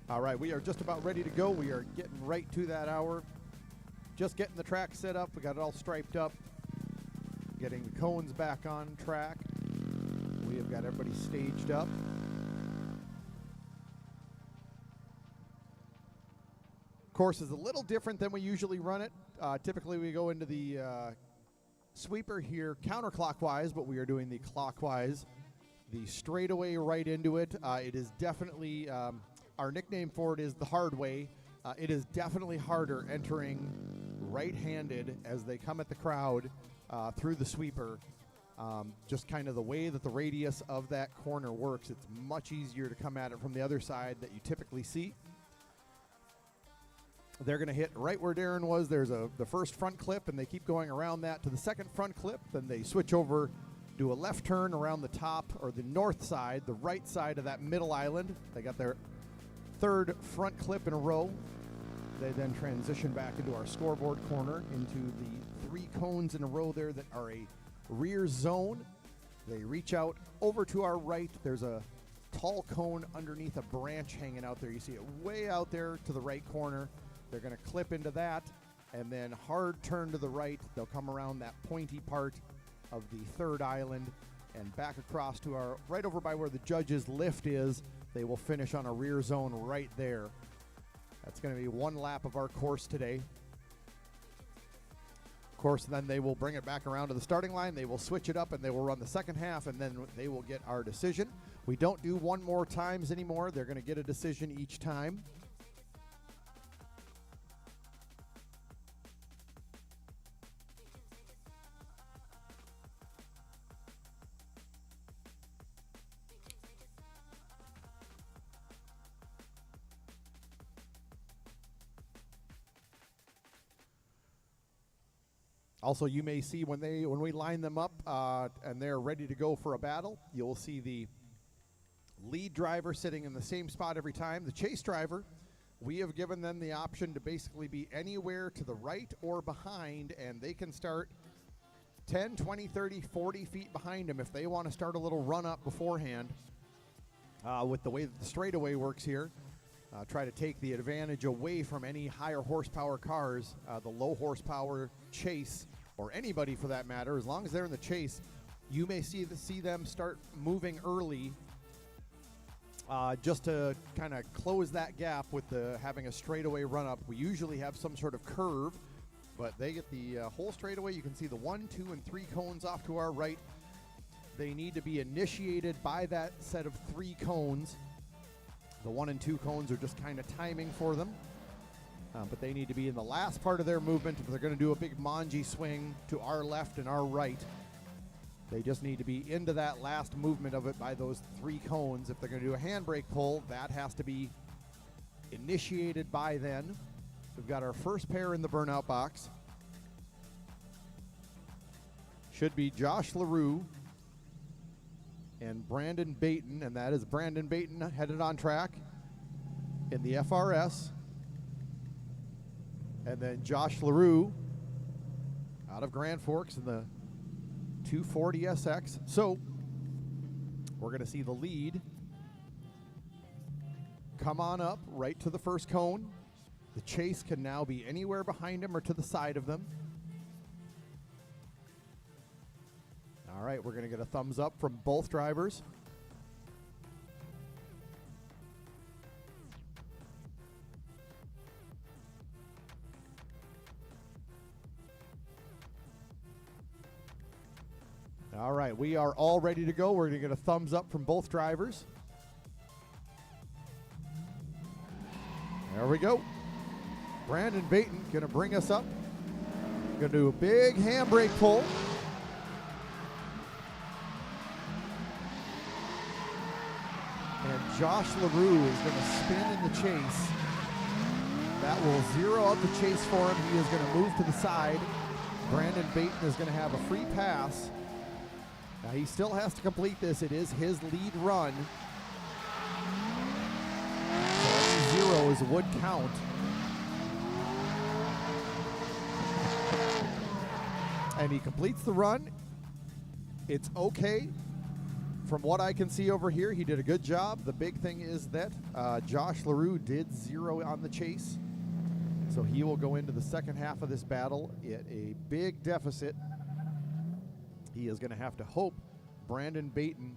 All right, we are just about ready to go. We are getting right to that hour. Just getting the track set up. We got it all striped up. Getting the cones back on track. We have got everybody staged up. Course is a little different than we usually run it. Typically we go into the sweeper here counterclockwise, but we are doing the clockwise. The straightaway right into it. It is definitely, our nickname for it is the hard way. It is definitely harder entering right-handed as they come at the crowd through the sweeper. Just kind of the way that the radius of that corner works, it's much easier to come at it from the other side that you typically see. They're going to hit right where Darren was. There's the first front clip, and they keep going around that to the second front clip. Then they switch over, do a left turn around the top or the north side, the right side of that middle island. They got their third front clip in a row. They then transition back into our scoreboard corner into the 3 cones in a row there that are a rear zone. They reach out over to our right. There's a tall cone underneath a branch hanging out there. You see it way out there to the right corner. They're going to clip into that and then hard turn to the right. They'll come around that pointy part of the third island and back across to our right over by where the judges' lift is. They will finish on a rear zone right there. That's going to be 1 lap of our course today. Of course, then they will bring it back around to the starting line. They will switch it up and they will run the second half, and then they will get our decision. We don't do 1 more times anymore. They're going to get a decision each time. Also, you may see when we line them up and they're ready to go for a battle, you'll see the lead driver sitting in the same spot every time. The chase driver, we have given them the option to basically be anywhere to the right or behind, and they can start 10, 20, 30, 40 feet behind him if they want to start a little run up beforehand. With the way that the straightaway works here, try to take the advantage away from any higher horsepower cars. The low horsepower chase, or anybody for that matter, as long as they're in the chase, you may see them start moving early just to kind of close that gap with having a straightaway run up. We usually have some sort of curve, but they get the whole straightaway. You can see the 1, 2, and 3 cones off to our right. They need to be initiated by that set of 3 cones. The 1 and 2 cones are just kind of timing for them. But they need to be in the last part of their movement. If they're going to do a big manji swing to our left and our right, they just need to be into that last movement of it by those 3 cones. If they're going to do a handbrake pull, that has to be initiated by then. We've got our first pair in the burnout box. Should be Josh LaRue and Brandon Baton, and that is Brandon Baton headed on track in the FRS. And then Josh LaRue out of Grand Forks in the 240 SX. So we're going to see the lead come on up right to the first cone. The chase can now be anywhere behind him or to the side of them. All right, we're going to get a thumbs up from both drivers. All right, we are all ready to go. We're going to get a thumbs up from both drivers. There we go. Brandon Baton going to bring us up. Going to do a big handbrake pull. And Josh LaRue is going to spin in the chase. That will zero out the chase for him. He is going to move to the side. Brandon Baton is going to have a free pass. Now he still has to complete this. It is his lead run. So zeros would count. And he completes the run. It's okay. From what I can see over here, he did a good job. The big thing is that Josh LaRue did 0 on the chase. So he will go into the second half of this battle at a big deficit. He is going to have to hope Brandon Baton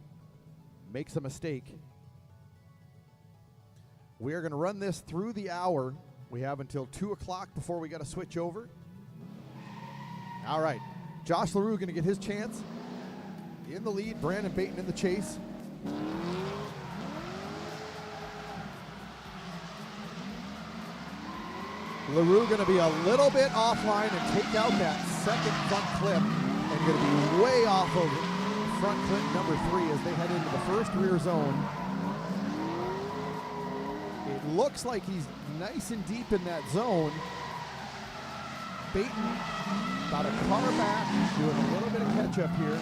makes a mistake. We are going to run this through the hour. We have until 2 o'clock before we got to switch over. All right, Josh LaRue going to get his chance. In the lead, Brandon Baton in the chase. LaRue going to be a little bit offline and take out that second front clip, and going to be way off of front clip number 3 as they head into the first rear zone. It looks like he's nice and deep in that zone. Baton about a car back, doing a little bit of catch up here.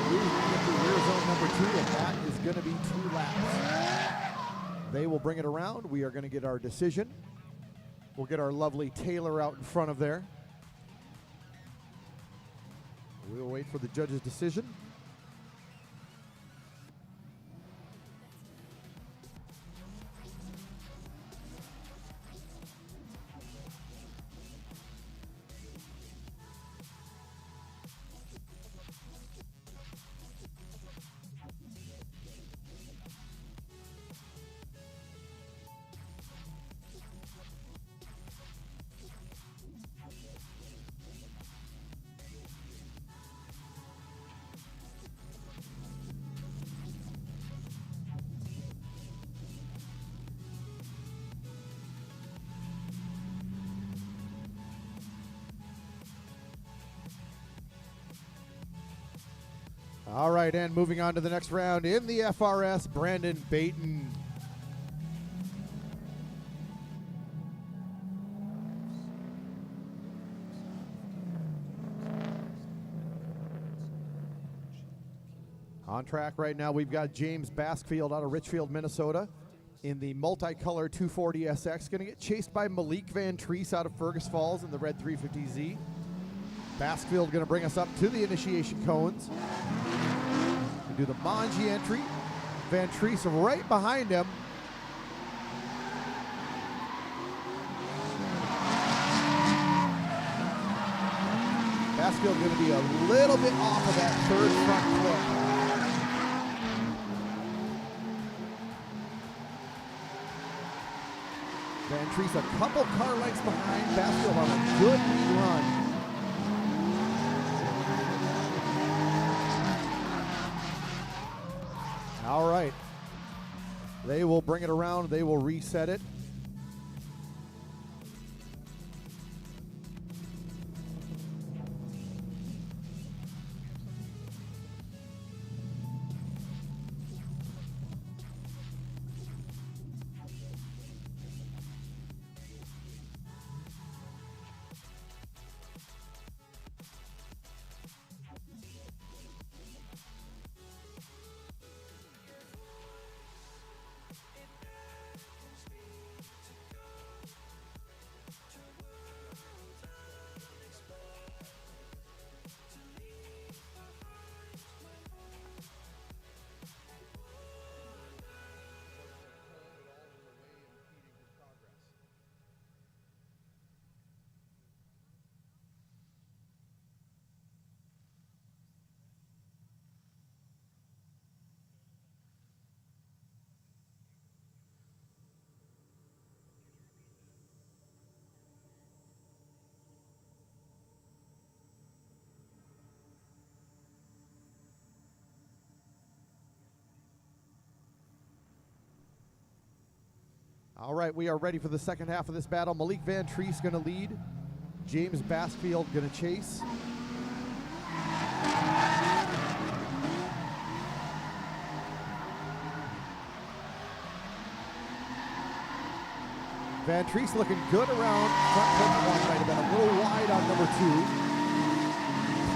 LaRue's going to get to rear zone number 2, and that is going to be 2 laps. They will bring it around. We are going to get our decision. We'll get our lovely Taylor out in front of there. We'll wait for the judge's decision. All right, and moving on to the next round in the FRS, Brandon Baton. On track right now, we've got James Baskfield out of Richfield, Minnesota in the multicolor 240 SX. Going to get chased by Malik Van Treese out of Fergus Falls in the red 350Z. Baskfield going to bring us up to the initiation cones. We do the Manji entry. Van Treese right behind him. Baskfield going to be a little bit off of that third front clip. Van Treese a couple car lengths behind. Baskfield on a good lead run. All right. They will bring it around. They will reset it. All right, we are ready for the second half of this battle. Malik Van Treese going to lead. James Baskfield going to chase. Van Treese looking good around front clip 1. Might have been a little wide on number 2.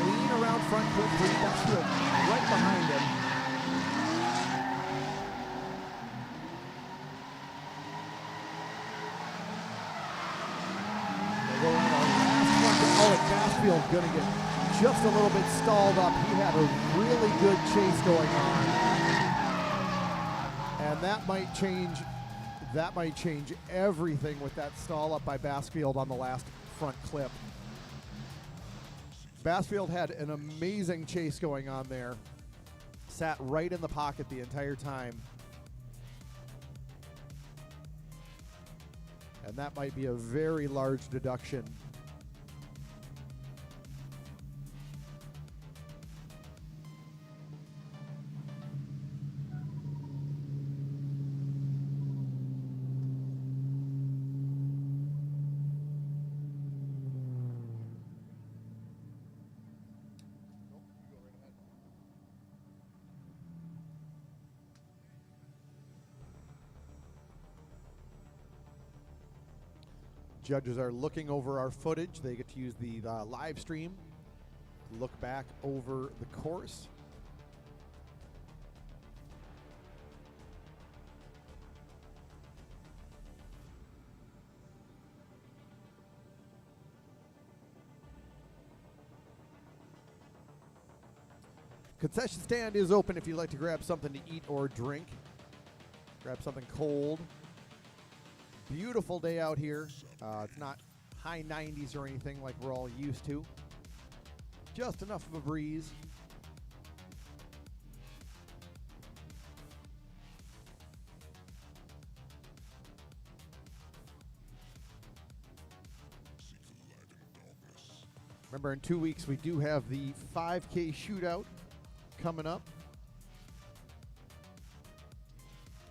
Clean around front clip 3. Baskfield right behind him. Baskfield going to get just a little bit stalled up. He had a really good chase going on. And that might change everything with that stall up by Bassfield on the last front clip. Bassfield had an amazing chase going on there. Sat right in the pocket the entire time. And that might be a very large deduction. Judges are looking over our footage. They get to use the live stream to look back over the course. Concession stand is open if you'd like to grab something to eat or drink. Grab something cold. Beautiful day out here. It's not high 90s or anything like we're all used to. Just enough of a breeze. Remember, in 2 weeks, we do have the 5K shootout coming up.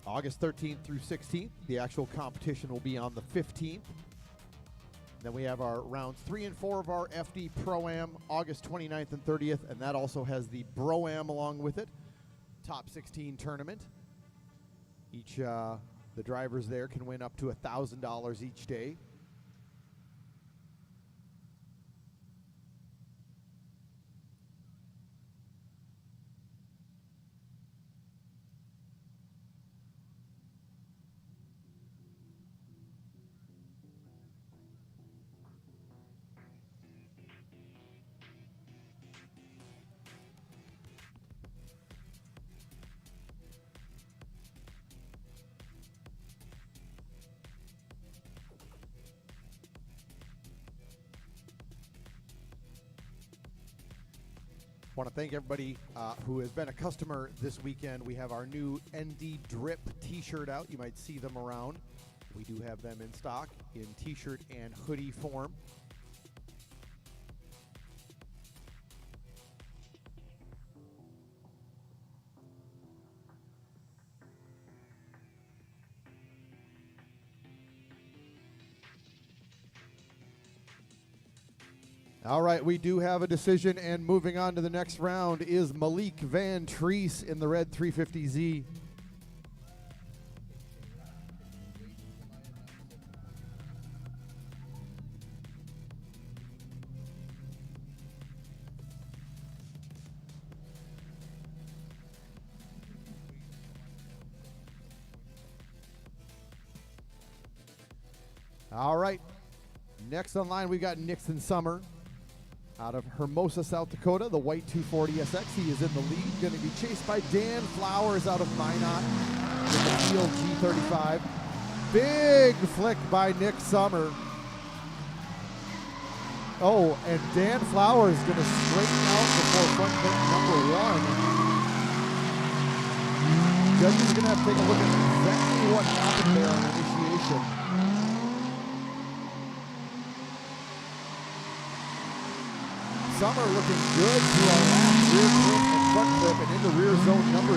August 13th through 16th. The actual competition will be on the 15th. Then we have our rounds 3 and 4 of our FD Pro-Am, August 29th and 30th, and that also has the Bro-Am along with it. Top 16 tournament. Each, the drivers there can win up to $1,000 each day. Want to thank everybody who has been a customer this weekend. We have our new ND Drip t-shirt out. You might see them around. We do have them in stock in t-shirt and hoodie form. All right, we do have a decision, and moving on to the next round is Malik Van Treese in the red 350Z. All right, next on line we got Nixon Summer. Out of Hermosa, South Dakota, the white 240 SX. He is in the lead, going to be chased by Dan Flowers out of Minot with the Field G35. Big flick by Nick Summer. Oh, and Dan Flowers going to straighten out before front clip number 1. Judges are going to have to take a look at exactly what happened there on initiation. Summer looking good to our last rear clip and front clip and into rear zone number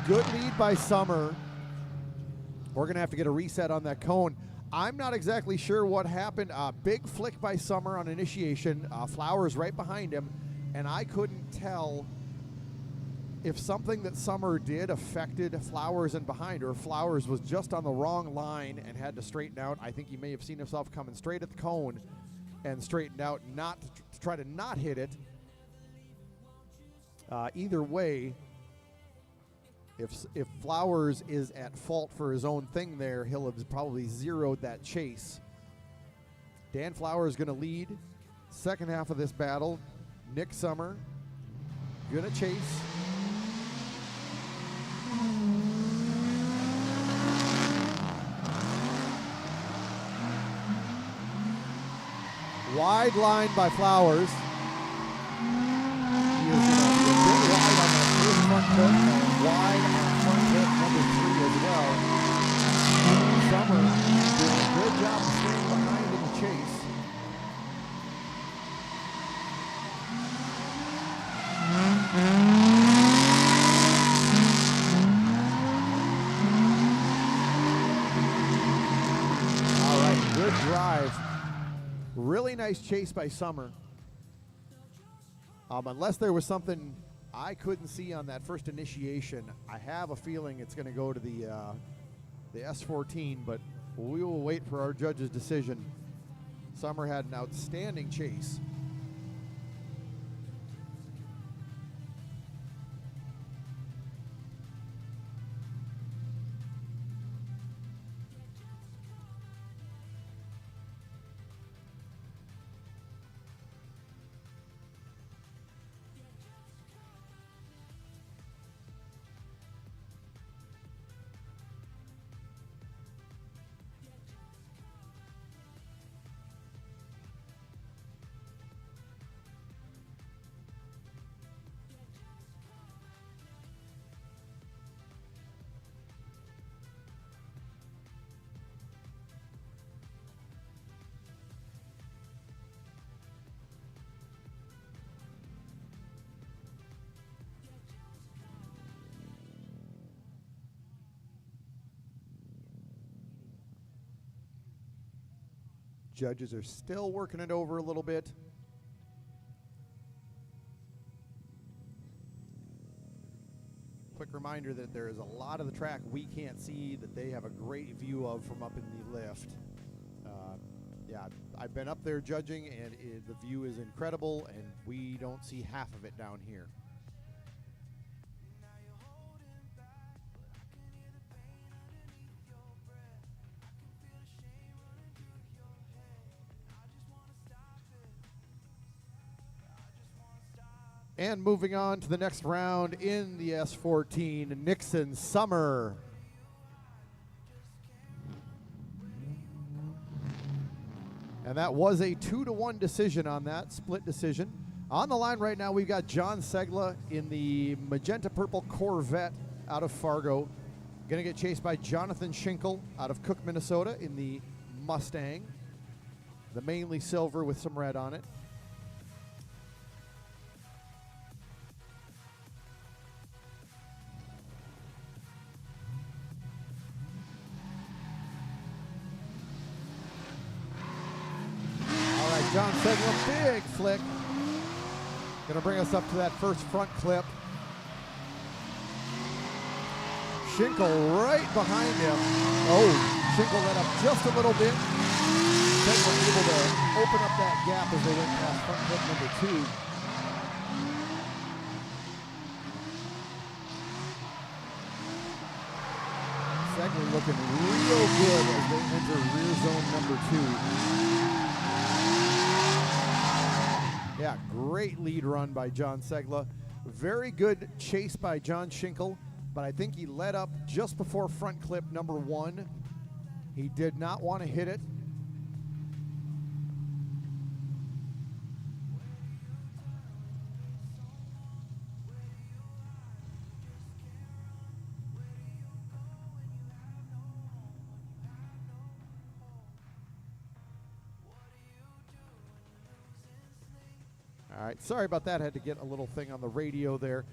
2. Good lead by Summer. We're going to have to get a reset on that cone. I'm not exactly sure what happened. Big flick by Summer on initiation. Flowers right behind him. And I couldn't tell if something that Summer did affected Flowers and behind, or Flowers was just on the wrong line and had to straighten out. I think he may have seen himself coming straight at the cone and straightened out, not to try to not hit it. Either way, if Flowers is at fault for his own thing there, he'll have probably zeroed that chase. Dan Flower is going to lead second half of this battle. Nick Summer going to chase. Wide line by Flowers. He is going to be a bit wide on that first front clip and wide on front clip number 3 as well. Summer doing a good job of staying behind in the chase. All right, good drive. Really nice chase by Summer. Unless there was something I couldn't see on that first initiation, I have a feeling it's going to go to the S14, but we will wait for our judge's decision. Summer had an outstanding chase. Judges are still working it over a little bit. Quick reminder that there is a lot of the track we can't see that they have a great view of from up in the lift. Yeah, I've been up there judging, and the view is incredible, and we don't see half of it down here. And moving on to the next round in the S14, Nixon Summer. And that was a 2-1 decision on that, split decision. On the line right now, we've got John Segla in the magenta purple Corvette out of Fargo. Gonna get chased by Jonathan Schinkel out of Cook, Minnesota in the Mustang. The mainly silver with some red on it. John Segla, big flick. Gonna bring us up to that first front clip. Schinkel right behind him. Oh, Schinkel let up just a little bit. Segla able to open up that gap as they went past front clip number 2. Segla looking real good as they enter rear zone number 2. Yeah, great lead run by John Segla. Very good chase by John Schinkel, but I think he let up just before front clip number 1. He did not want to hit it. All right, sorry about that. Had to get a little thing on the radio there.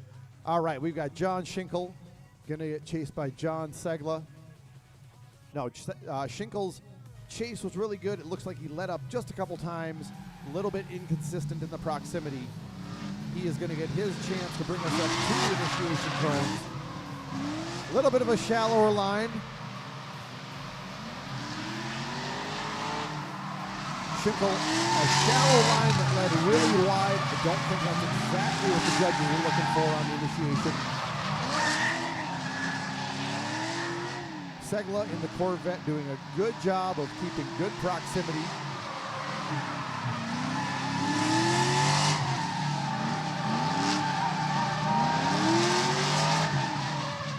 All right, we've got John Schinkel going to get chased by John Segla. No, Schinkel's chase was really good. It looks like he let up just a couple times, a little bit inconsistent in the proximity. He is going to get his chance to bring us up to the initiation cones. A little bit of a shallower line. Schinkel, a shallow line that led really wide. I don't think that's exactly what the judges were looking for on the initiation. Segla in the Corvette doing a good job of keeping good proximity.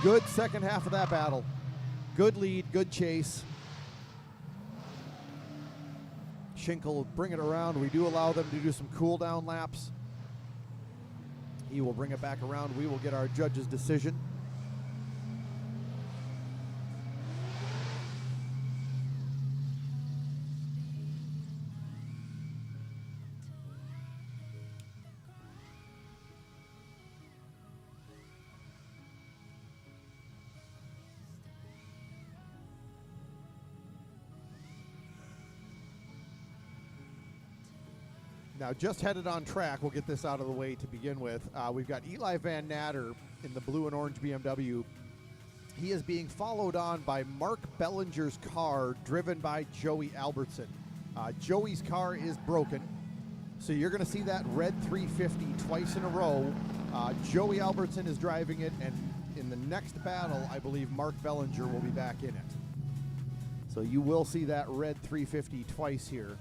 Good second half of that battle. Good lead, good chase. Schinkel will bring it around. We do allow them to do some cool down laps. He will bring it back around. We will get our judge's decision. Now, just headed on track, we'll get this out of the way to begin with. We've got Eli Van Natter in the blue and orange BMW. He is being followed on by Mark Bellinger's car, driven by Joey Albertson. Joey's car is broken, so you're going to see that red 350 twice in a row. Joey Albertson is driving it, and in the next battle, I believe Mark Bellinger will be back in it. So you will see that red 350 twice here.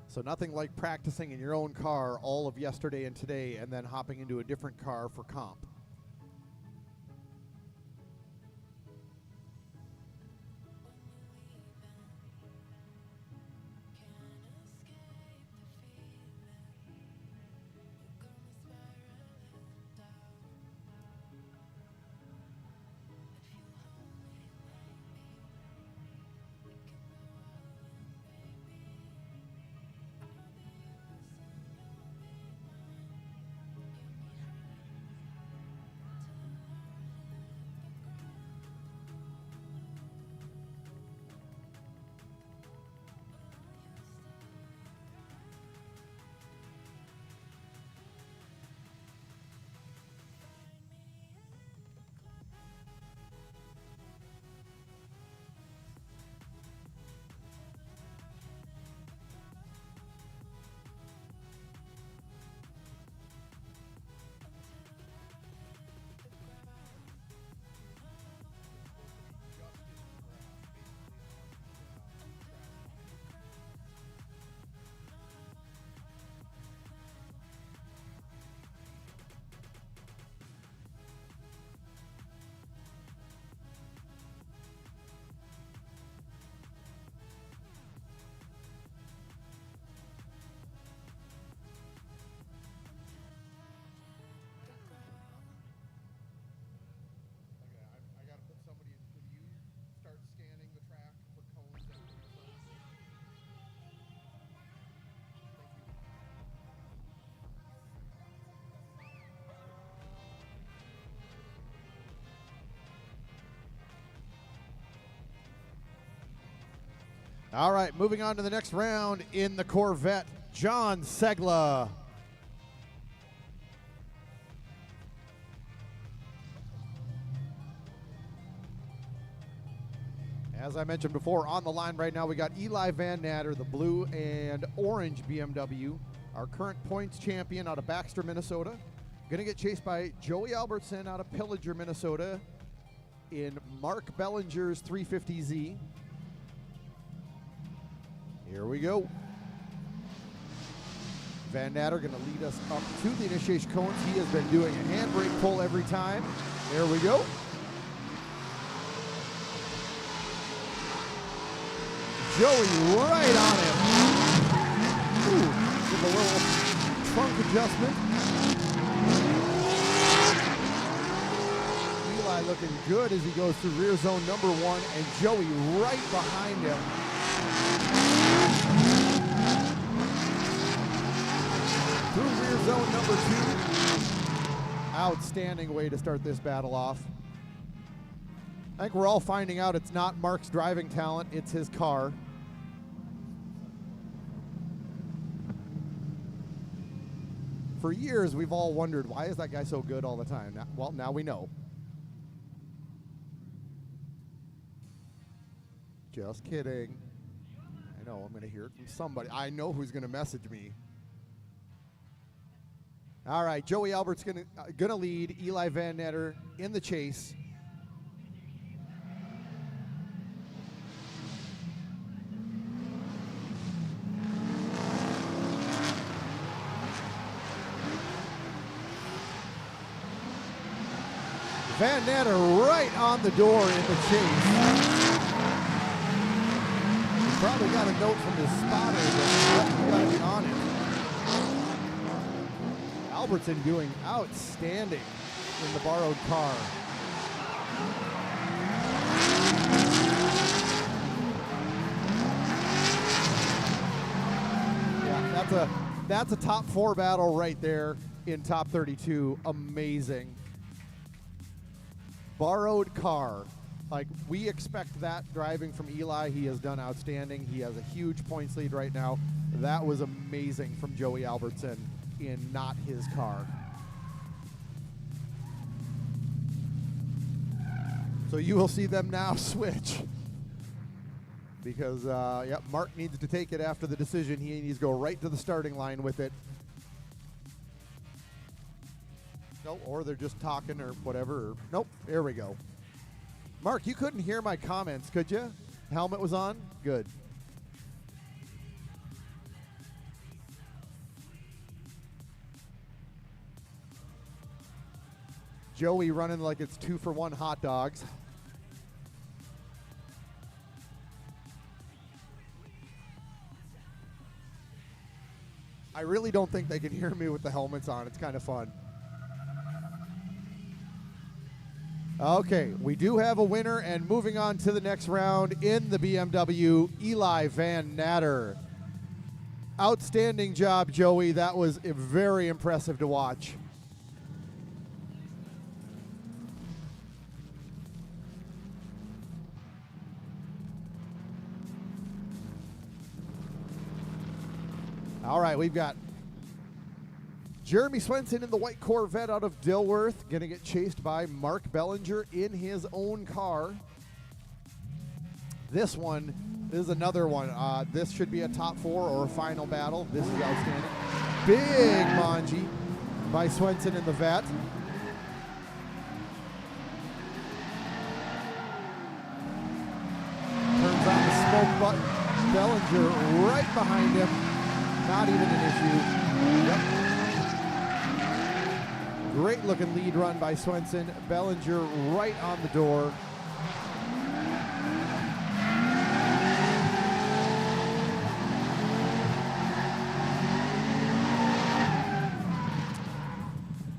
So nothing like practicing in your own car all of yesterday and today and then hopping into a different car for comp. All right, moving on to the next round in the Corvette, John Segla. As I mentioned before, on the line right now, we got Eli Van Natter, the blue and orange BMW, our current points champion out of Baxter, Minnesota. Going to get chased by Joey Albertson out of Pillager, Minnesota, in Mark Bellinger's 350Z. Here we go. Van Natter going to lead us up to the initiation cones. He has been doing a handbrake pull every time. There we go. Joey right on him. Ooh, with a little trunk adjustment. Eli looking good as he goes through rear zone number 1, and Joey right behind him. Through rear zone number 2. Outstanding way to start this battle off. I think we're all finding out it's not Mark's driving talent, it's his car. For years, we've all wondered, why is that guy so good all the time? Well, now we know. Just kidding. I know, I'm going to hear it from somebody. I know who's going to message me. All right, Joey Albert's gonna lead Eli Van Netter in the chase. Van Netter right on the door in the chase. He probably got a note from his spotter that he got to be on it. Albertson doing outstanding in the borrowed car. Yeah, that's a top 4 battle right there in top 32. Amazing. Borrowed car. Like, we expect that driving from Eli. He has done outstanding. He has a huge points lead right now. That was amazing from Joey Albertson in not his car. So you will see them now switch. Because, Mark needs to take it after the decision. He needs to go right to the starting line with it. No, or they're just talking or whatever. Nope, there we go. Mark, you couldn't hear my comments, could you? Helmet was on? Good. Joey running like it's 2-for-1 hot dogs. I really don't think they can hear me with the helmets on. It's kind of fun. Okay, we do have a winner, and moving on to the next round in the BMW, Eli Van Natter. Outstanding job, Joey. That was very impressive to watch. All right, we've got Jeremy Swenson in the white Corvette out of Dilworth, going to get chased by Mark Bellinger in his own car. This is another one. This should be a top 4 or a final battle. This is outstanding. Big Manji by Swenson in the Vet. Turns on the smoke button. Bellinger right behind him. Not even an issue. Yep. Great looking lead run by Swenson. Bellinger right on the door.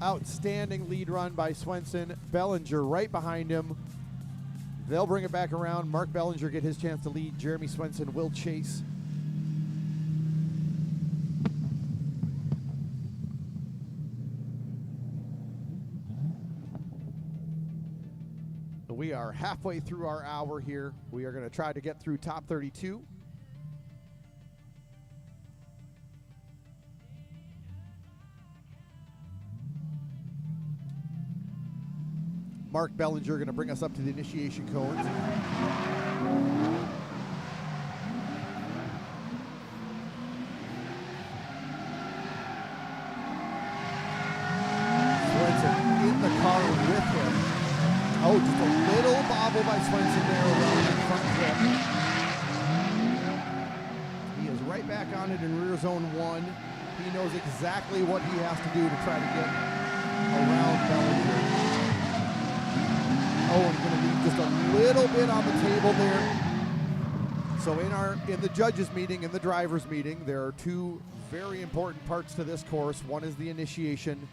Outstanding lead run by Swenson. Bellinger right behind him. They'll bring it back around. Mark Bellinger get his chance to lead. Jeremy Swenson will chase. We are halfway through our hour here. We are going to try to get through top 32. Mark Bellinger going to bring us up to the initiation cones. Swenson in the car with him. Oh, just a little bobble by Swenson there around the front clip. He is right back on it in rear zone 1. He knows exactly what he has to do to try to get around Bellinger. Oh, and going to leave just a little bit on the table there. So in the judges meeting, in the drivers meeting, there are 2 very important parts to this course. One is the initiation,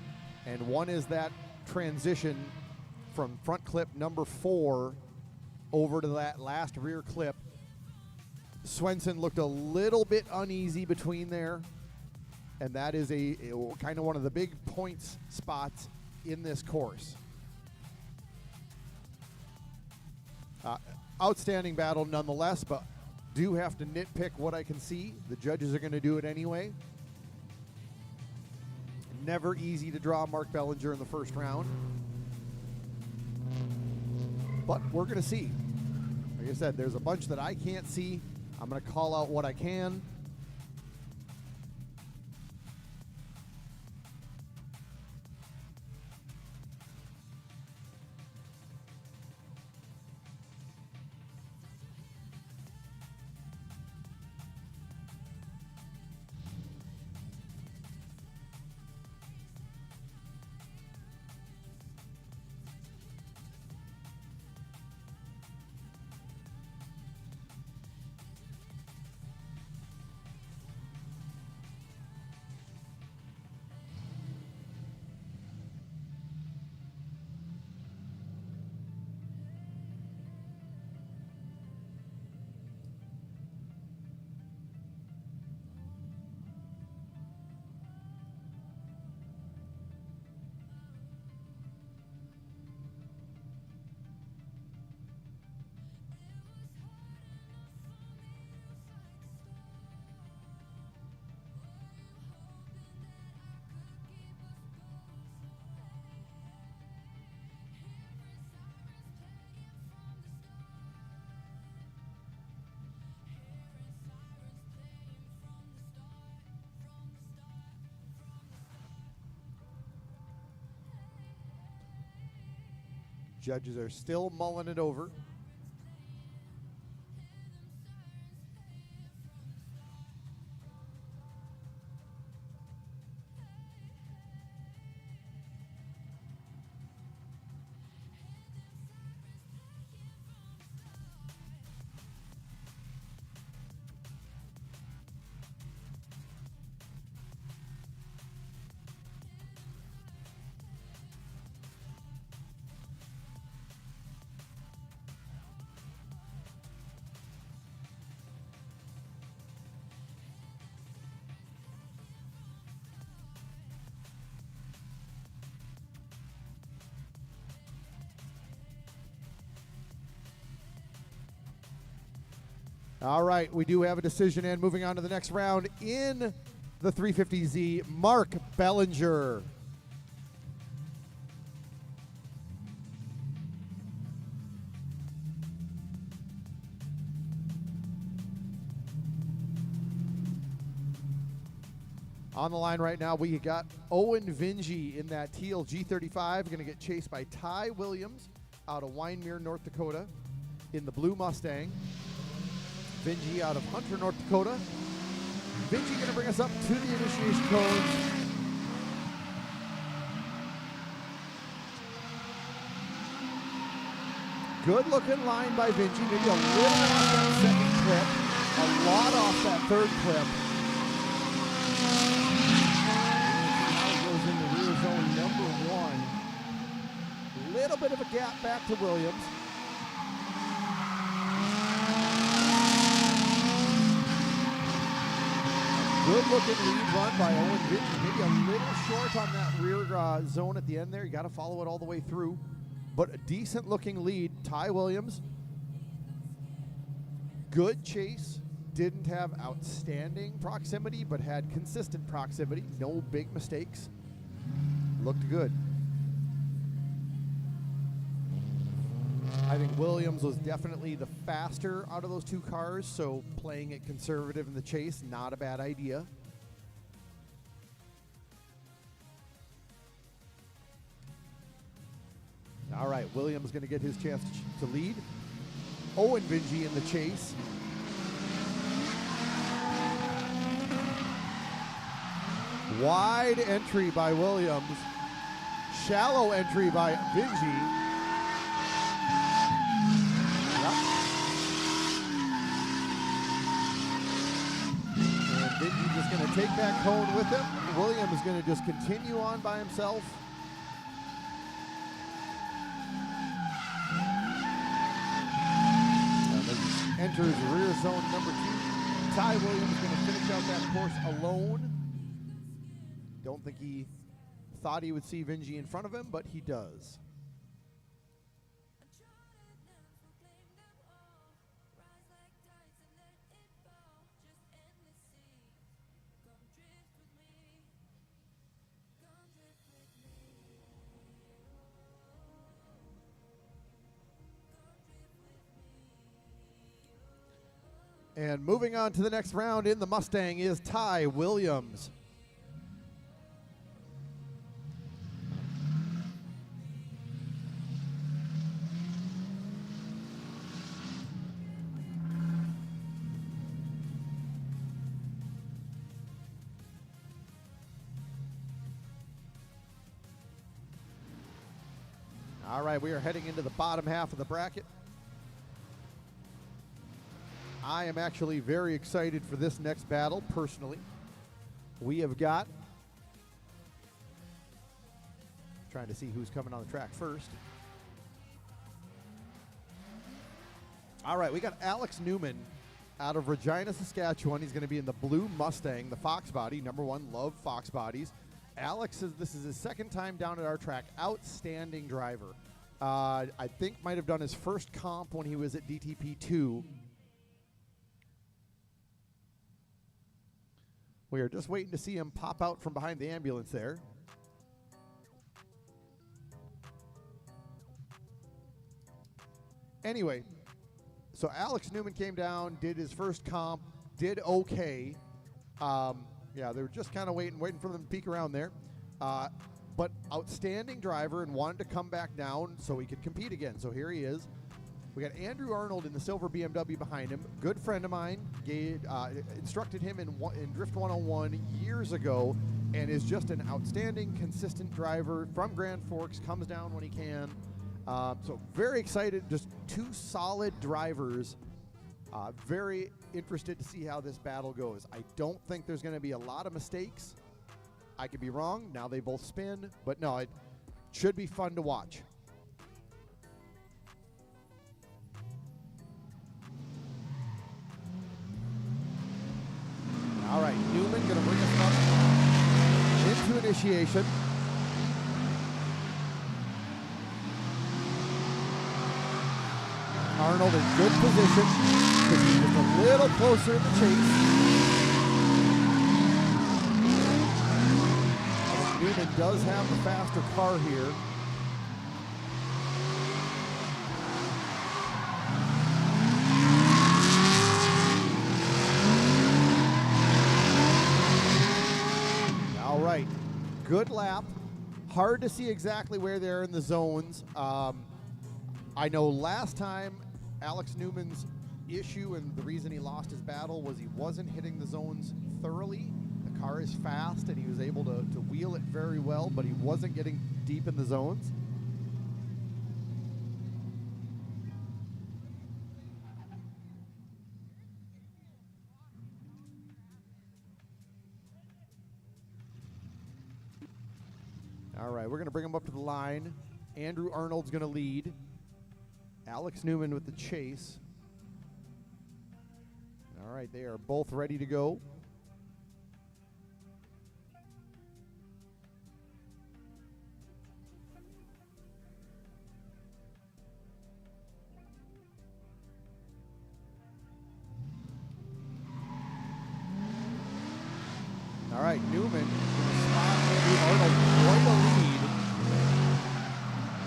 and one is that transition from front clip number 4 over to that last rear clip. Swenson looked a little bit uneasy between there, and that is a kind of one of the big points spots in this course. Outstanding battle nonetheless, but do have to nitpick what I can see. The judges are going to do it anyway. Never easy to draw Mark Bellinger in the first round. But we're going to see. Like I said, there's a bunch that I can't see. I'm going to call out what I can. Judges are still mulling it over. All right, we do have a decision, and moving on to the next round in the 350Z, Mark Bellinger. On the line right now, we got Owen Vingy in that teal G35, going to get chased by Ty Williams out of Winemere, North Dakota, in the blue Mustang. Vingy out of Hunter, North Dakota. Vingy going to bring us up to the initiation cones. Good looking line by Vingy. Maybe a little off that second clip. A lot off that third clip. Now goes into rear zone number 1. Little bit of a gap back to Williams. Good looking lead run by Owen Vingy. Maybe a little short on that rear zone at the end there. You got to follow it all the way through. But a decent looking lead. Ty Williams. Good chase. Didn't have outstanding proximity, but had consistent proximity. No big mistakes. Looked good. I think Williams was definitely the faster out of those two cars, so playing it conservative in the chase, not a bad idea. All right, Williams going to get his chance to lead. Owen Vingy in the chase. Wide entry by Williams. Shallow entry by Vingy. Vingy just going to take that cone with him. Williams is going to just continue on by himself. Enters rear zone number 2. Ty Williams going to finish out that course alone. Don't think he thought he would see Vingy in front of him, but he does. And moving on to the next round in the Mustang is Ty Williams. All right, we are heading into the bottom half of the bracket. I am actually very excited for this next battle, personally. We have got, trying to see who's coming on the track first. All right, we got Alex Newman out of Regina, Saskatchewan. He's going to be in the blue Mustang, the Fox body. Number 1, love Fox bodies. Alex says this is his second time down at our track. Outstanding driver. I think might have done his first comp when he was at DTP 2. We are just waiting to see him pop out from behind the ambulance there. Anyway, so Alex Newman came down, did his first comp, did okay. Yeah, they were just kind of waiting for them to peek around there. But but outstanding driver and wanted to come back down so he could compete again. So here he is. We got Andrew Arnold in the silver BMW behind him. Good friend of mine. Instructed him in Drift 101 years ago, and is just an outstanding, consistent driver from Grand Forks, comes down when he can. So very excited, just two solid drivers. Very interested to see how this battle goes. I don't think there's going to be a lot of mistakes. I could be wrong. Now they both spin, but no, it should be fun to watch. All right, Newman going to bring us up into initiation. Arnold in good position because he's just a little closer in the chase. Newman does have the faster car here. All right, good lap. Hard to see exactly where they're in the zones. I know last time Alex Newman's issue and the reason he lost his battle was he wasn't hitting the zones thoroughly. The car is fast and he was able to wheel it very well, but he wasn't getting deep in the zones. All right, we're going to bring him up to the line. Andrew Arnold's going to lead. Alex Newman with the chase. All right, they are both ready to go. All right, Newman spot Andrew Arnold quite a lead.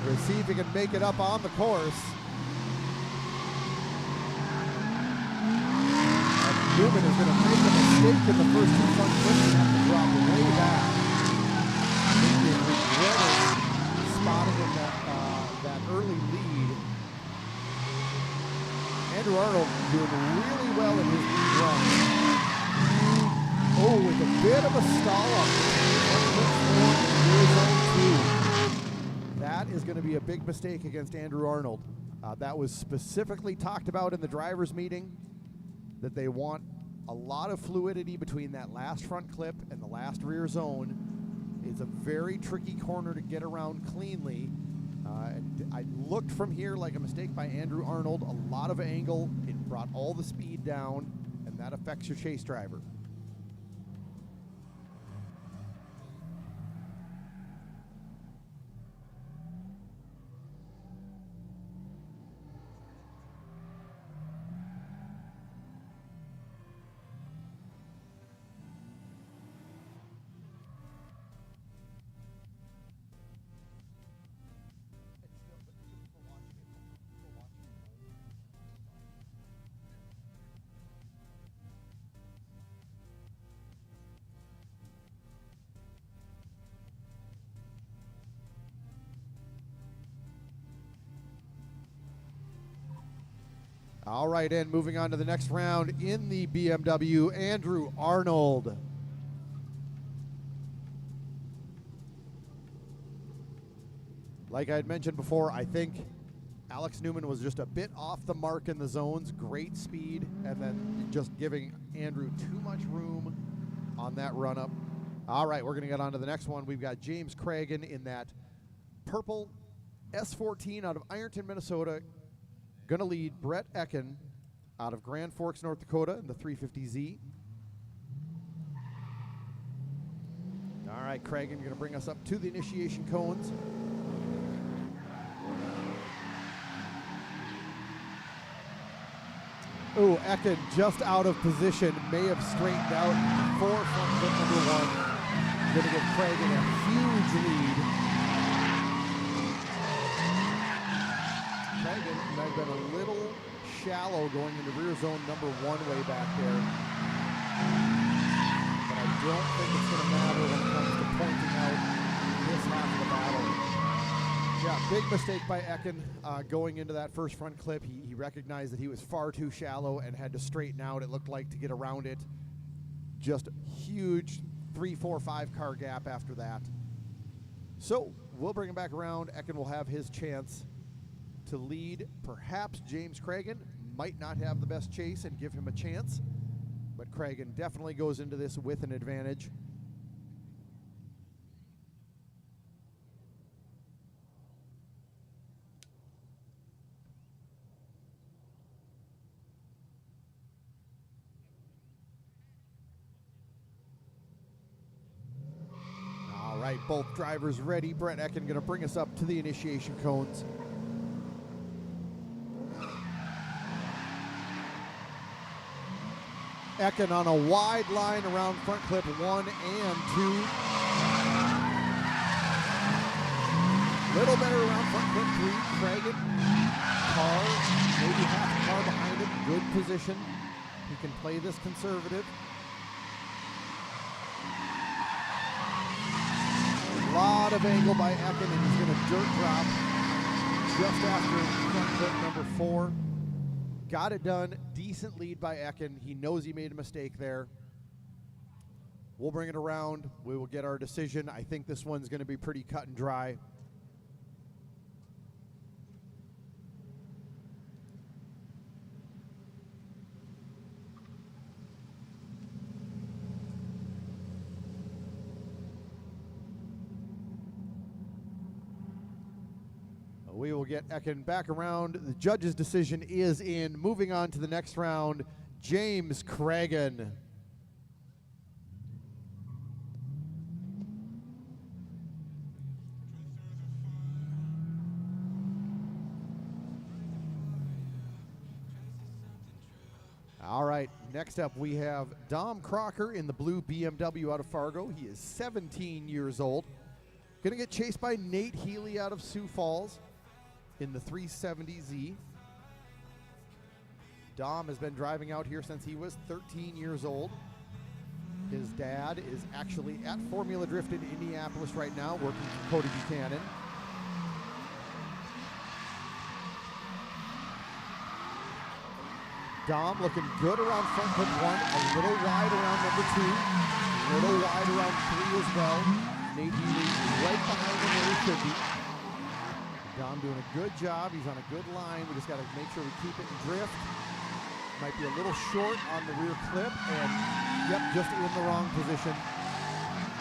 We'll see if he can make it up on the course. Newman is going to make a mistake in the first two front flips and have to drop way back. He is regretting spotting in that early lead. Andrew Arnold doing really well in his lead run. Oh, with a bit of a stall up. That is going to be a big mistake against Andrew Arnold. That was specifically talked about in the drivers' meeting, that they want a lot of fluidity between that last front clip and the last rear zone. It's a very tricky corner to get around cleanly. I looked from here like a mistake by Andrew Arnold, a lot of angle. It brought all the speed down, and that affects your chase driver. All right, and moving on to the next round in the BMW, Andrew Arnold. Like I had mentioned before, I think Alex Newman was just a bit off the mark in the zones, great speed, and then just giving Andrew too much room on that run-up. All right, we're going to get on to the next one. We've got James Cragen in that purple S14 out of Ironton, Minnesota. Going to lead Brett Ecken out of Grand Forks, North Dakota in the 350Z. All right, Cragen going to bring us up to the initiation cones. Ooh, Ecken just out of position, may have straightened out before front foot number one. Going to give Cragen a huge lead. Cragen might have been a little shallow going into rear zone number one way back there. But I don't think it's going to matter when it comes to pointing out this half of the battle. Yeah, big mistake by Ekin going into that first front clip. He recognized that he was far too shallow and had to straighten out, it looked like, to get around it. Just huge 3, 4, 5 car gap after that. So we'll bring him back around. Ekin will have his chance to lead. Perhaps James Cragen might not have the best chase and give him a chance, but Cragen definitely goes into this with an advantage. All right, both drivers ready. Brett Ekin going to bring us up to the initiation cones. Ekin on a wide line around front clip 1 and 2. Little better around front clip 3. Cragen, car, maybe half a car behind him. Good position. He can play this conservative. A lot of angle by Ekin, and he's going to dirt drop just after front clip number 4. Got it done. Decent lead by Ekin. He knows he made a mistake there. We'll bring it around. We will get our decision. I think this one's going to be pretty cut and dry. We will get Ekin back around. The judge's decision is in. Moving on to the next round, James Cragen. All right, next up we have Dom Crocker in the blue BMW out of Fargo. He is 17 years old. Gonna get chased by Nate Healy out of Sioux Falls in the 370Z. Dom has been driving out here since he was 13 years old. His dad is actually at Formula Drift in Indianapolis right now, working for Cody Buchanan. Dom looking good around front clip 1, a little wide around number 2, a little wide around 3 as well. Nate Healy right behind him where he should be. Dom doing a good job. He's on a good line. We just got to make sure we keep it in drift. Might be a little short on the rear clip, and yep, just in the wrong position.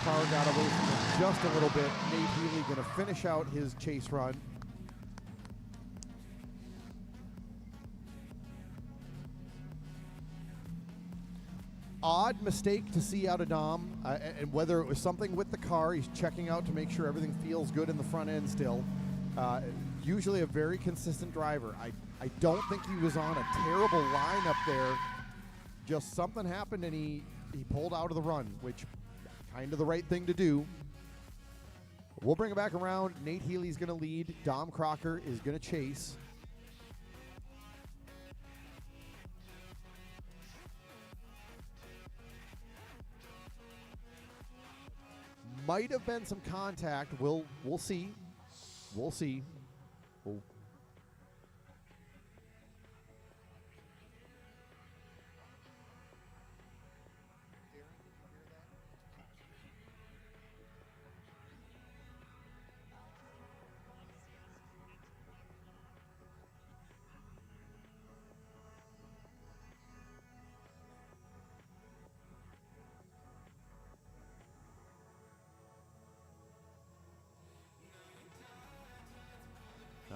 Car got away from him just a little bit. Nate Healy going to finish out his chase run. Odd mistake to see out of Dom, and whether it was something with the car, he's checking out to make sure everything feels good in the front end still. Usually a very consistent driver. I don't think he was on a terrible line up there. Just something happened and he pulled out of the run, which kind of the right thing to do. We'll bring it back around. Nate Healy's going to lead. Dom Crocker is going to chase. Might have been some contact. We'll see. We'll see.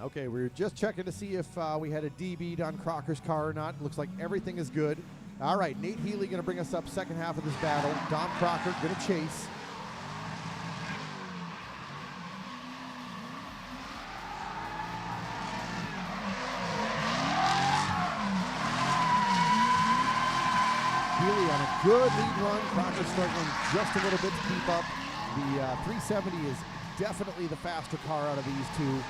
Okay, we were just checking to see if we had a DB'd on Crocker's car or not. Looks like everything is good. All right, Nate Healy going to bring us up second half of this battle. Dom Crocker going to chase. Healy on a good lead run. Crocker struggling just a little bit to keep up. The 370 is definitely the faster car out of these two.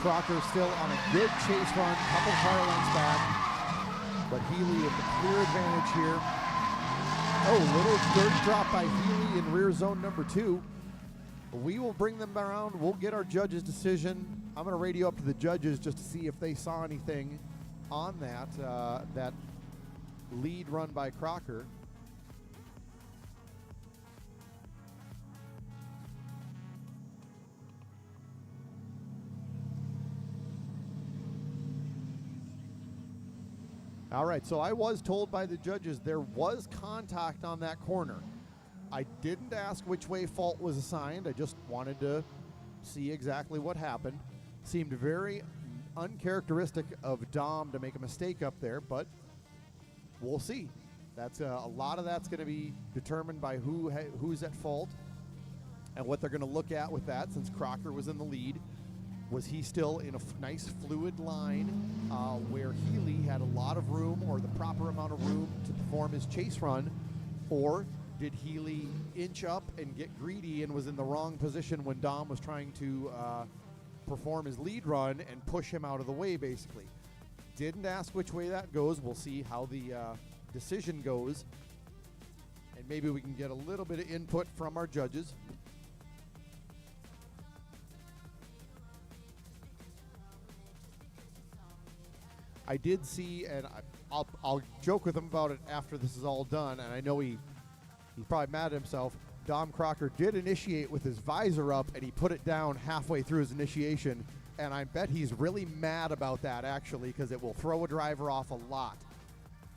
Crocker still on a good chase run, couple car lengths back, but Healy with the clear advantage here. Oh, little dirt drop by Healy in rear zone number 2. We will bring them around. We'll get our judges' decision. I'm going to radio up to the judges just to see if they saw anything on that lead run by Crocker. All right, so I was told by the judges there was contact on that corner. I didn't ask which way fault was assigned. I just wanted to see exactly what happened. Seemed very uncharacteristic of Dom to make a mistake up there, but we'll see. That's a lot of that's going to be determined by who's at fault and what they're going to look at with that, since Crocker was in the lead. Was he still in a nice fluid line where Healy had a lot of room or the proper amount of room to perform his chase run, or did Healy inch up and get greedy and was in the wrong position when Dom was trying to perform his lead run and push him out of the way, basically? Didn't ask which way that goes. We'll see how the decision goes, and maybe we can get a little bit of input from our judges. I did see, and I'll joke with him about it after this is all done, and I know he's probably mad at himself. Dom Crocker did initiate with his visor up, and he put it down halfway through his initiation, and I bet he's really mad about that, actually, because it will throw a driver off a lot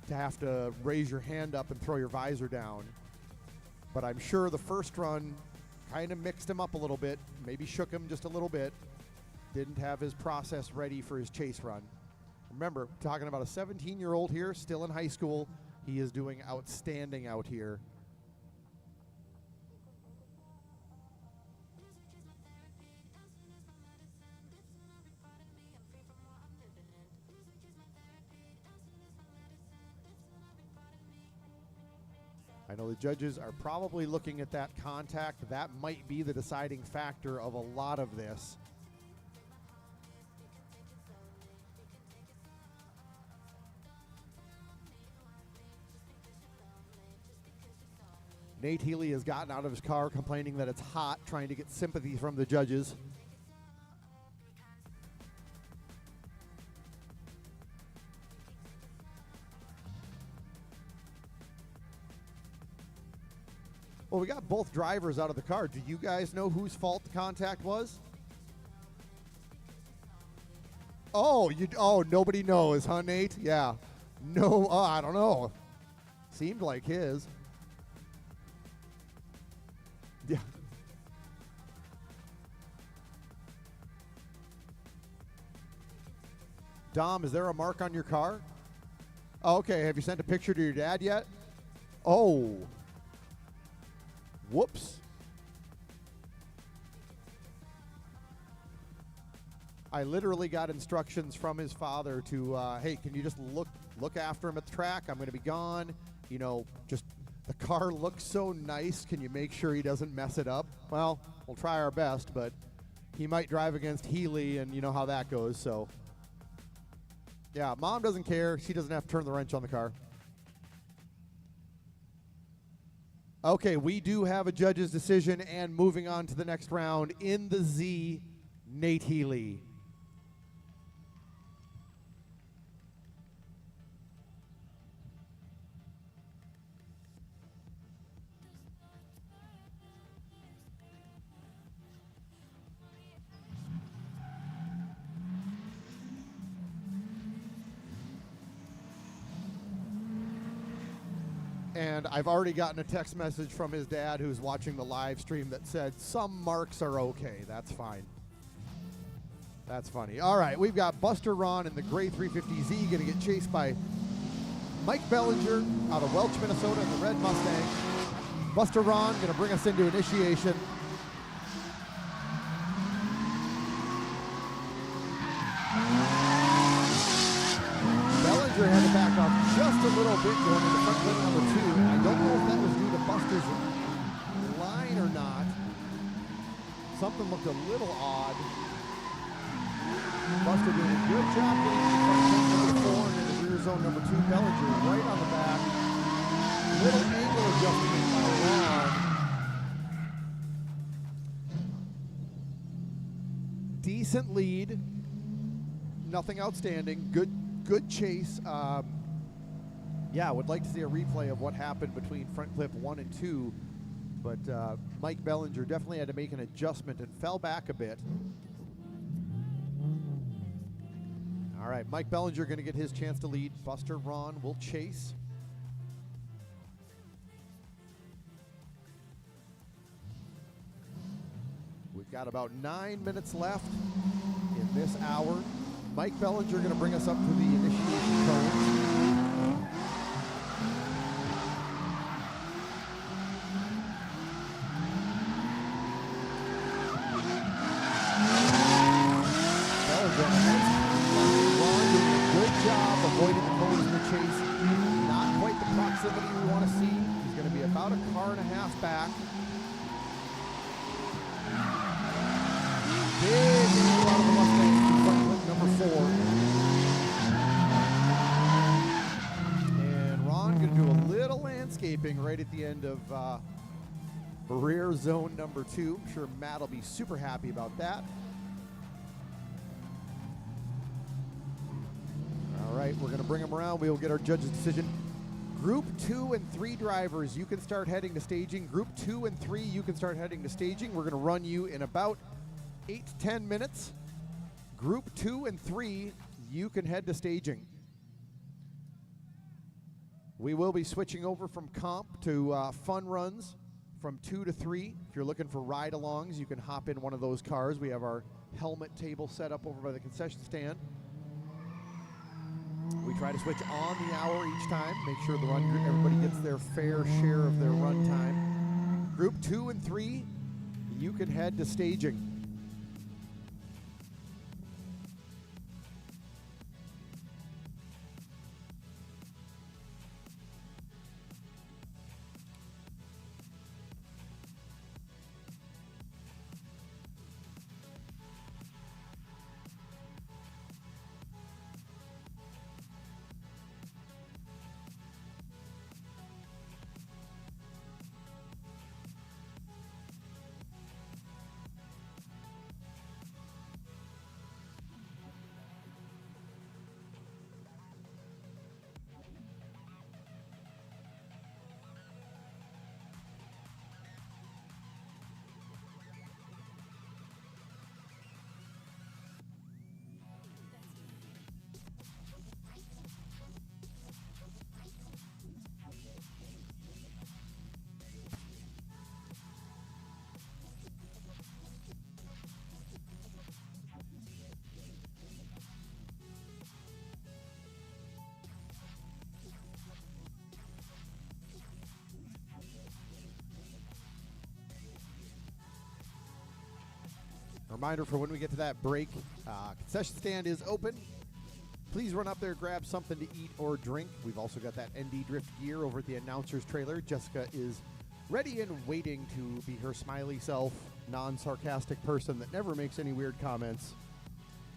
to have to raise your hand up and throw your visor down. But I'm sure the first run kind of mixed him up a little bit, maybe shook him just a little bit, didn't have his process ready for his chase run. Remember, talking about a 17-year-old here, still in high school. He is doing outstanding out here. I know the judges are probably looking at that contact. That might be the deciding factor of a lot of this. Nate Healy has gotten out of his car complaining that it's hot, trying to get sympathy from the judges. Well, we got both drivers out of the car. Do you guys know whose fault the contact was? Oh, nobody knows, huh, Nate? Yeah. No, I don't know. Seemed like his. Yeah. Dom, is there a mark on your car? Oh, okay, have you sent a picture to your dad yet? Oh. Whoops. I literally got instructions from his father to, hey, can you just look after him at the track? I'm going to be gone. You know, just the car looks so nice. Can you make sure he doesn't mess it up? Well, we'll try our best, but he might drive against Healy, and you know how that goes. So, yeah, Mom doesn't care. She doesn't have to turn the wrench on the car. Okay, we do have a judge's decision, and moving on to the next round in the Z, Nate Healy. And I've already gotten a text message from his dad who's watching the live stream that said some marks are okay. That's fine. That's funny. All right, we've got Buster Ron in the gray 350Z going to get chased by Mike Bellinger out of Welch, Minnesota in the red Mustang. Buster Ron going to bring us into initiation. Bellinger had to back off just a little bit going into front lane number 2. I don't know if that was due to Buster's line or not. Something looked a little odd. Buster doing a good job getting in front lane number 4 and in the rear zone number 2. Bellinger right on the back. Little angle adjustment by Ron. decent lead. Nothing outstanding. Good chase. Yeah, I would like to see a replay of what happened between front clip 1 and 2, but Mike Bellinger definitely had to make an adjustment and fell back a bit. All right, Mike Bellinger going to get his chance to lead. Buster Ron will chase. We've got about 9 minutes left in this hour. Mike Bellinger going to bring us up to the initiation cones. Avoiding the cones in the chase. Not quite the proximity we want to see. He's going to be about a car and a half back. Big angle out of the Mustang to front clip number 4. And Ron going to do a little landscaping right at the end of rear zone number 2. I'm sure Matt will be super happy about that. All right, we're going to bring them around. We will get our judge's decision. Group 2 and 3 drivers, you can start heading to staging. Group 2 and 3, you can start heading to staging. We're going to run you in about 8 to 10 minutes. Group 2 and 3, you can head to staging. We will be switching over from comp to fun runs from 2 to 3. If you're looking for ride-alongs, you can hop in one of those cars. We have our helmet table set up over by the concession stand. We try to switch on the hour each time, make sure the run everybody gets their fair share of their run time. Group 2 and 3, you can head to staging. Reminder for when we get to that break, concession stand is open. Please run up there, grab something to eat or drink. We've also got that ND Drift gear over at the announcer's trailer. Jessica is ready and waiting to be her smiley self, non-sarcastic person that never makes any weird comments.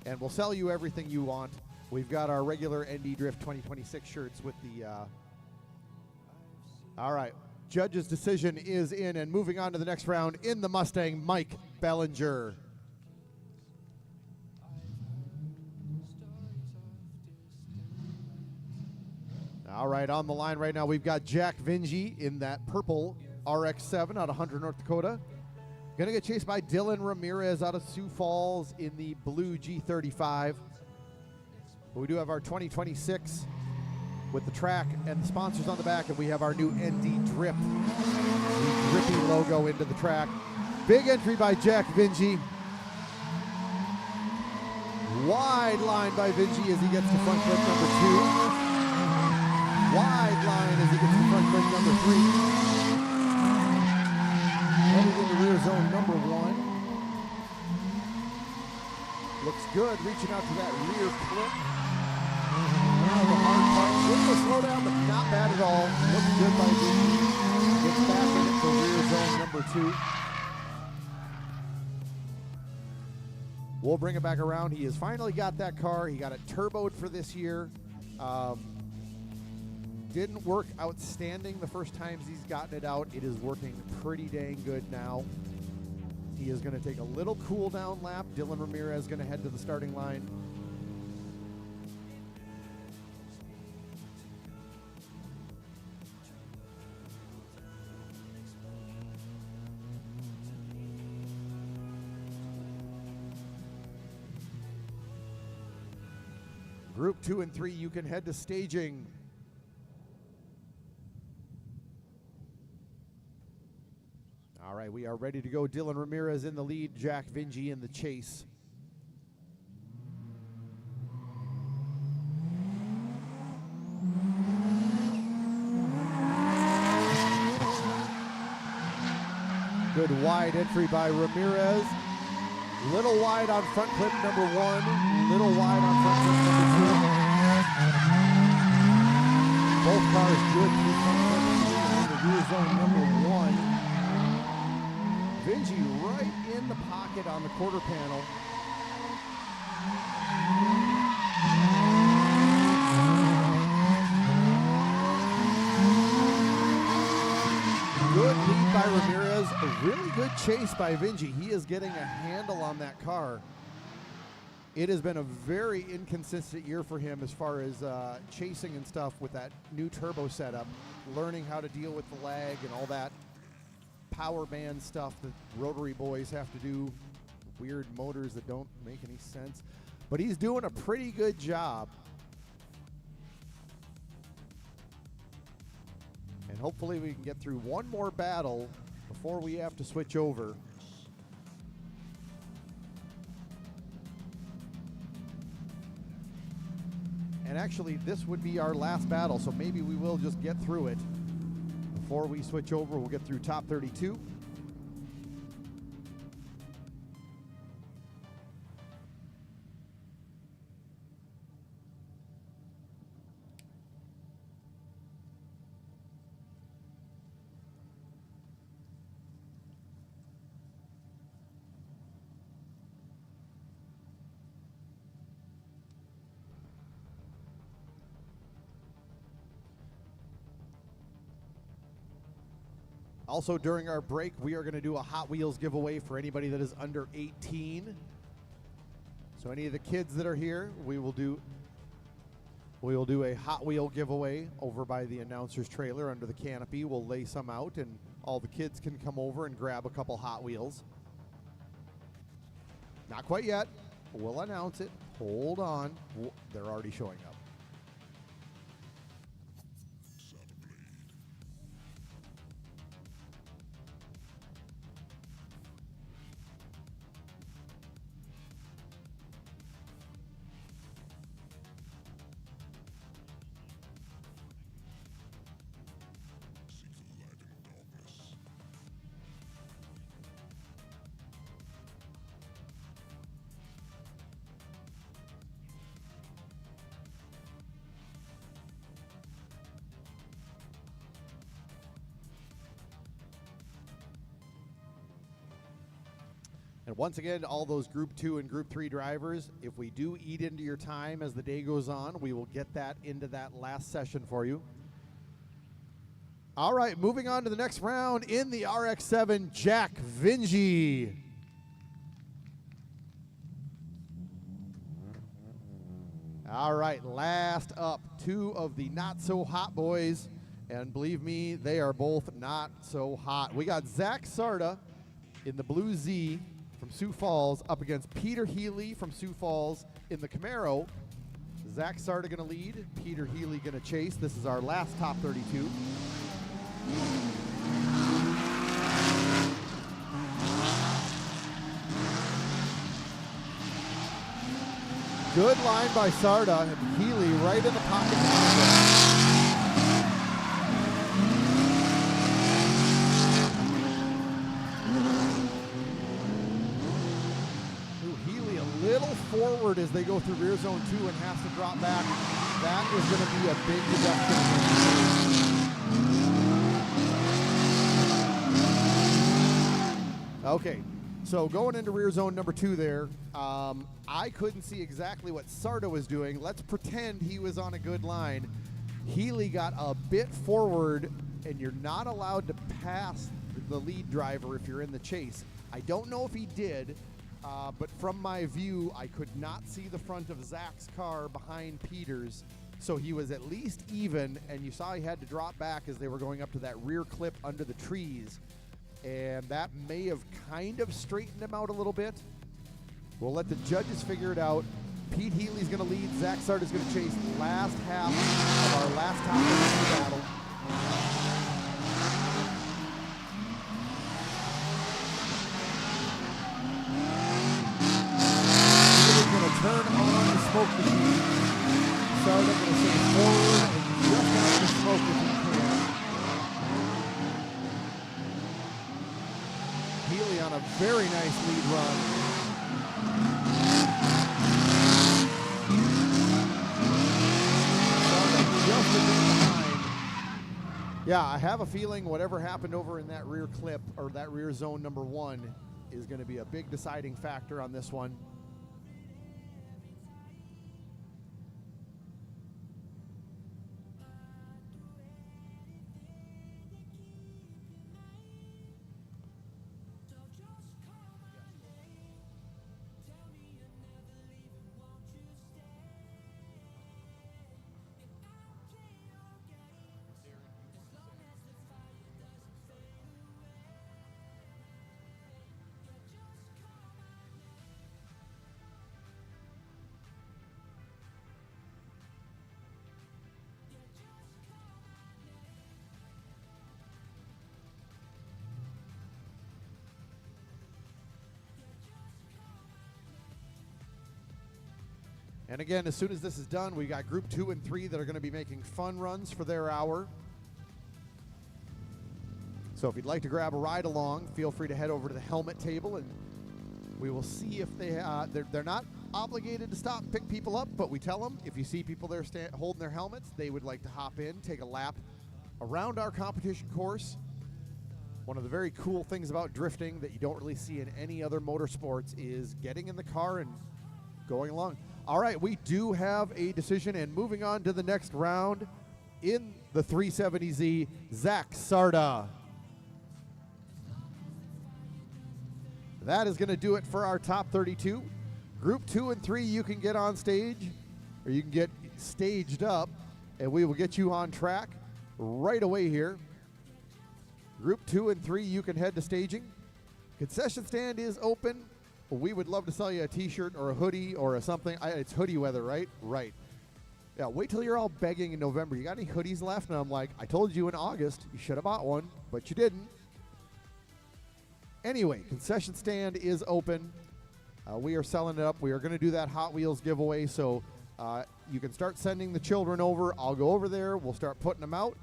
And we'll sell you everything you want. We've got our regular ND Drift 2026 shirts with the... All right, judge's decision is in, and moving on to the next round in the Mustang, Mike Bellinger. All right, on the line right now, we've got Jack Vingy in that purple RX-7 out of Hunter, North Dakota. Going to get chased by Dylan Ramirez out of Sioux Falls in the blue G35. But we do have our 2026 with the track and the sponsors on the back, and we have our new ND Drip, the drippy logo into the track. Big entry by Jack Vingy. Wide line by Vingy as he gets to front clip number 2. Wide line as he gets to front clip number 3. Headed into rear zone number 1. Looks good, reaching out to that rear clip. Now the hard part, a little slow down, but not bad at all. Looks good by Vinny. Gets back in it for rear zone number 2. We'll bring it back around. He has finally got that car. He got it turboed for this year. Didn't work outstanding the first times he's gotten it out. It is working pretty dang good now. He is going to take a little cool down lap. Dylan Ramirez is going to head to the starting line. Group 2 and 3, you can head to staging. All right, we are ready to go. Dylan Ramirez in the lead, Jack Vinci in the chase. Good wide entry by Ramirez. Little wide on front clip number 1, little wide on front clip number 2. Both cars good through front clip into rear zone number 1. Vinci right in the pocket on the quarter panel. Good lead by Ramirez. A really good chase by Vinci. He is getting a handle on that car. It has been a very inconsistent year for him as far as chasing and stuff with that new turbo setup, learning how to deal with the lag and all that power band stuff that rotary boys have to do, weird motors that don't make any sense. But he's doing a pretty good job. And hopefully we can get through one more battle before we have to switch over. And actually, this would be our last battle, so maybe we will just get through it. Before we switch over, we'll get through top 32. Also, during our break, we are going to do a Hot Wheels giveaway for anybody that is under 18. So any of the kids that are here, we will do a Hot Wheel giveaway over by the announcer's trailer under the canopy. We'll lay some out, and all the kids can come over and grab a couple Hot Wheels. Not quite yet. We'll announce it. Hold on. They're already showing up. And once again, all those Group 2 and Group 3 drivers, if we do eat into your time as the day goes on, we will get that into that last session for you. All right, moving on to the next round in the RX-7, Jack Vinci. All right, last up, two of the not-so-hot boys. And believe me, they are both not so hot. We got Zach Sarda in the Blue Z from Sioux Falls up against Peter Healy from Sioux Falls in the Camaro. Zach Sarda going to lead, Peter Healy going to chase. This is our last top 32. Good line by Sarda, and Healy right in the pocket. Forward as they go through rear zone 2 and has to drop back. That is going to be a big deduction. Okay, so going into rear zone number 2 there, I couldn't see exactly what Sarda was doing. Let's pretend he was on a good line. Healy got a bit forward, and you're not allowed to pass the lead driver if you're in the chase. I don't know if he did, but from my view, I could not see the front of Zach's car behind Peter's. So he was at least even, and you saw he had to drop back as they were going up to that rear clip under the trees. And that may have kind of straightened him out a little bit. We'll let the judges figure it out. Pete Healy's going to lead. Zach Sarda's going to chase the last half of our last top 32 battle. Healy's going to turn on the smoke machine. Sarda going to stay forward and just out the smoke if he can. Healy on a very nice lead run. Just a bit behind. Yeah, I have a feeling whatever happened over in that rear clip, or that rear zone number 1, is going to be a big deciding factor on this one. And again, as soon as this is done, we got group 2 and 3 that are going to be making fun runs for their hour. So if you'd like to grab a ride along, feel free to head over to the helmet table, and we will see if they're not obligated to stop and pick people up, but we tell them if you see people there holding their helmets, they would like to hop in, take a lap around our competition course. One of the very cool things about drifting that you don't really see in any other motorsports is getting in the car and going along. All right, we do have a decision, and moving on to the next round in the 370Z, Zach Sarda. That is going to do it for our top 32. Group 2 and 3, you can get on stage, or you can get staged up, and we will get you on track right away here. Group 2 and 3, you can head to staging. Concession stand is open. We would love to sell you a t-shirt or a hoodie or a something. It's hoodie weather, right? Right. Yeah, wait till you're all begging in November. You got any hoodies left? And I'm like, I told you in August you should have bought one, but you didn't. Anyway, concession stand is open. We are selling it up. We are going to do that Hot Wheels giveaway, so you can start sending the children over. I'll go over there. We'll start putting them out.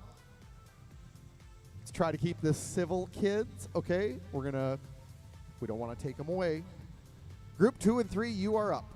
Let's try to keep this civil, kids, okay? We don't want to take them away. Group 2 and 3, you are up.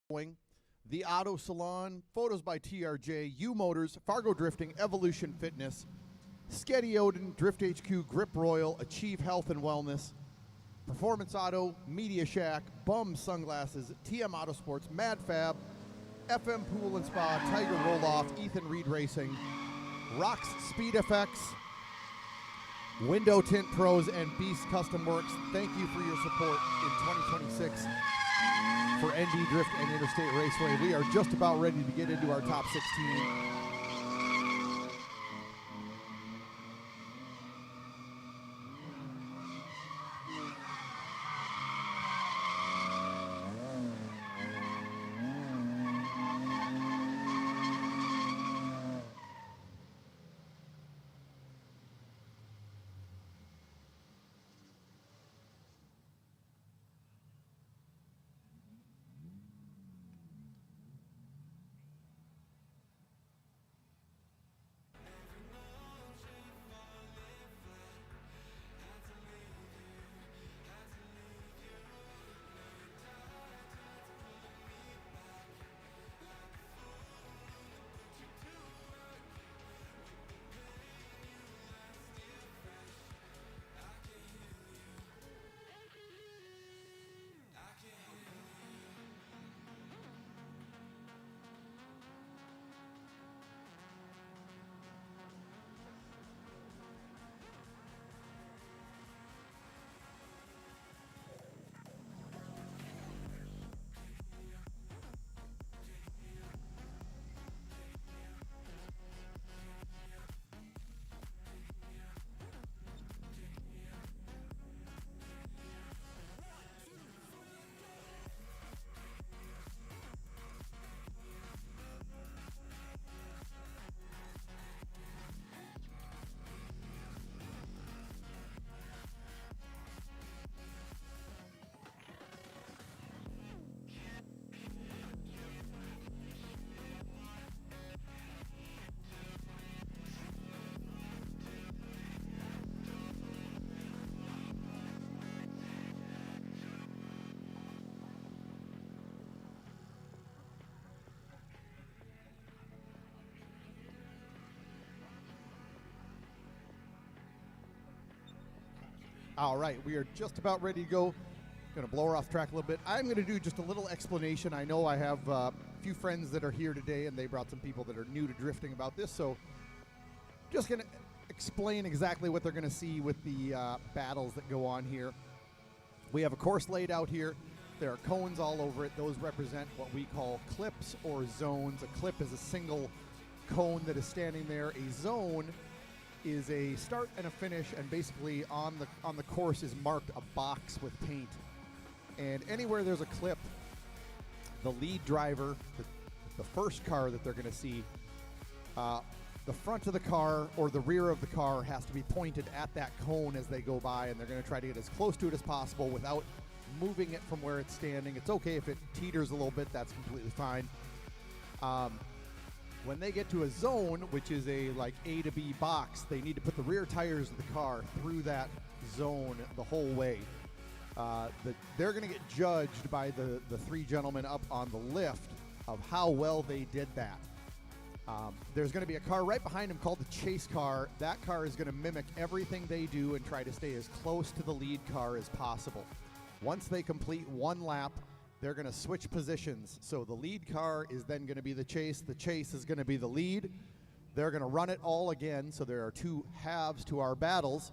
The Auto Salon, photos by TRJ, UMotors, Fargo Drifting, Evolution Fitness, SkettiOdin, Drift HQ, Grip Royal, Achieve Health and Wellness, Performance Auto, Media Shack, BUMZ Sunglasses, TM Autosports, Madfab, FM Pool and Spa, Tiger Rolloff, Ethan Reed Racing, Rox Speed FX, Window Tint Pros, and Beast Custom Works. Thank you for your support in 2026 for ND Drift and Interstate Raceway. We are just about ready to get into our top 16. All right, we are just about ready to go. Going to blow her off track a little bit. I'm going to do just a little explanation. I know I have a few friends that are here today, and they brought some people that are new to drifting about this. So just going to explain exactly what they're going to see with the battles that go on here. We have a course laid out here. There are cones all over it. Those represent what we call clips or zones. A clip is a single cone that is standing there. A zone is a start and a finish, and basically on the course is marked a box with paint. And anywhere there's a clip, the lead driver, the first car that they're going to see, the front of the car or the rear of the car has to be pointed at that cone as they go by, and they're going to try to get as close to it as possible without moving it from where it's standing. It's okay if it teeters a little bit, that's completely fine. When they get to a zone, which is a like A to B box, they need to put the rear tires of the car through that zone the whole way. They're going to get judged by the three gentlemen up on the lift of how well they did that. There's going to be a car right behind them called the chase car. That car is going to mimic everything they do and try to stay as close to the lead car as possible. Once they complete one lap, they're going to switch positions. So the lead car is then going to be the chase is going to be the lead. They're going to run it all again, so there are two halves to our battles.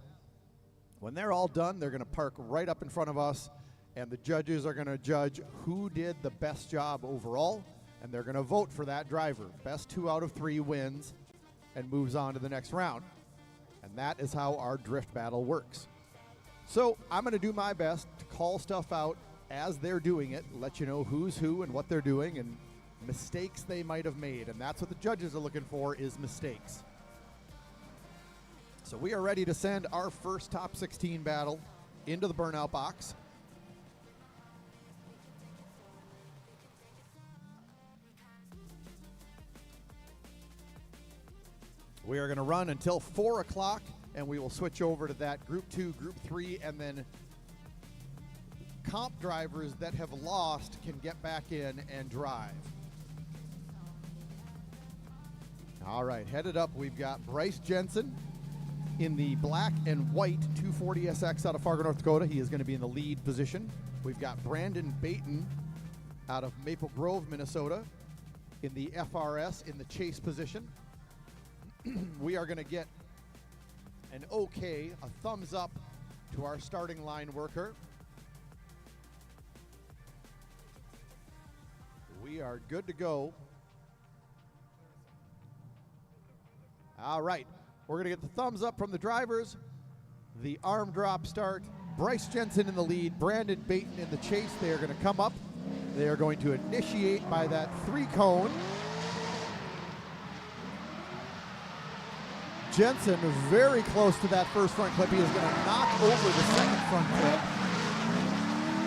When they're all done, they're going to park right up in front of us, and the judges are going to judge who did the best job overall, and they're going to vote for that driver. Best 2 out of 3 wins and moves on to the next round. And that is how our drift battle works. So I'm going to do my best to call stuff out as they're doing it, let you know who's who and what they're doing and mistakes they might have made. And that's what the judges are looking for, is mistakes. So we are ready to send our first top 16 battle into the burnout box. We are going to run until 4 o'clock, and we will switch over to that Group 2, Group 3, and then comp drivers that have lost can get back in and drive. All right, headed up, we've got Bryce Jensen in the black and white 240SX out of Fargo, North Dakota. He is going to be in the lead position. We've got Brandon Baton out of Maple Grove, Minnesota in the FRS in the chase position. We are going to get an okay, a thumbs up to our starting line worker. We are good to go. All right, we're going to get the thumbs up from the drivers. The arm drop start. Bryce Jensen in the lead, Brandon Baton in the chase. They are going to come up. They are going to initiate by that 3-cone. Jensen very close to that first front clip. He is going to knock over the second front clip.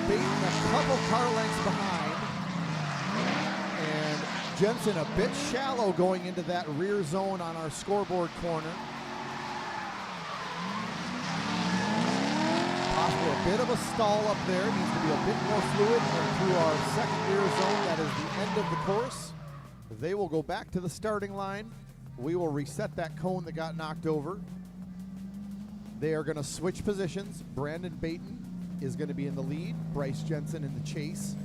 Baton a couple car lengths behind. And Jensen a bit shallow going into that rear zone on our scoreboard corner. Possibly a bit of a stall up there. Needs to be a bit more fluid. And through our second rear zone, that is the end of the course. They will go back to the starting line. We will reset that cone that got knocked over. They are going to switch positions. Brandon Baton is going to be in the lead. Bryce Jensen in the chase.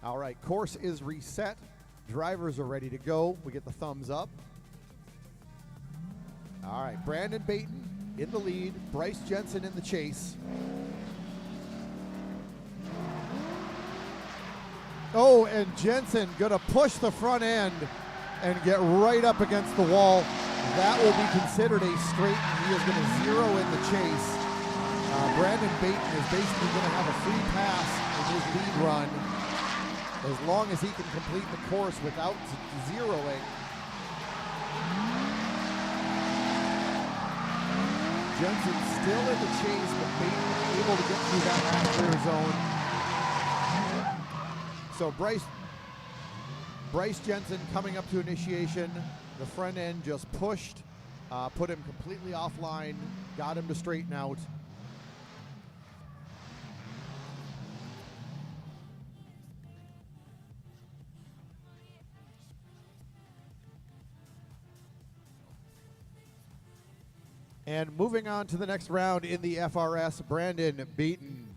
All right, course is reset. Drivers are ready to go. We get the thumbs up. All right, Brandon Baton in the lead, Bryce Jensen in the chase. Oh, and Jensen gonna push the front end and get right up against the wall. That will be considered a straight, and he is gonna zero in the chase. Brandon Baton is basically gonna have a free pass in his lead run as long as he can complete the course without zeroing. Jensen still in the chase, but Baton able to get through that last rear zone. So Bryce Jensen coming up to initiation. The front end just pushed, put him completely offline, got him to straighten out. And moving on to the next round in the FRS, Brandon Baton.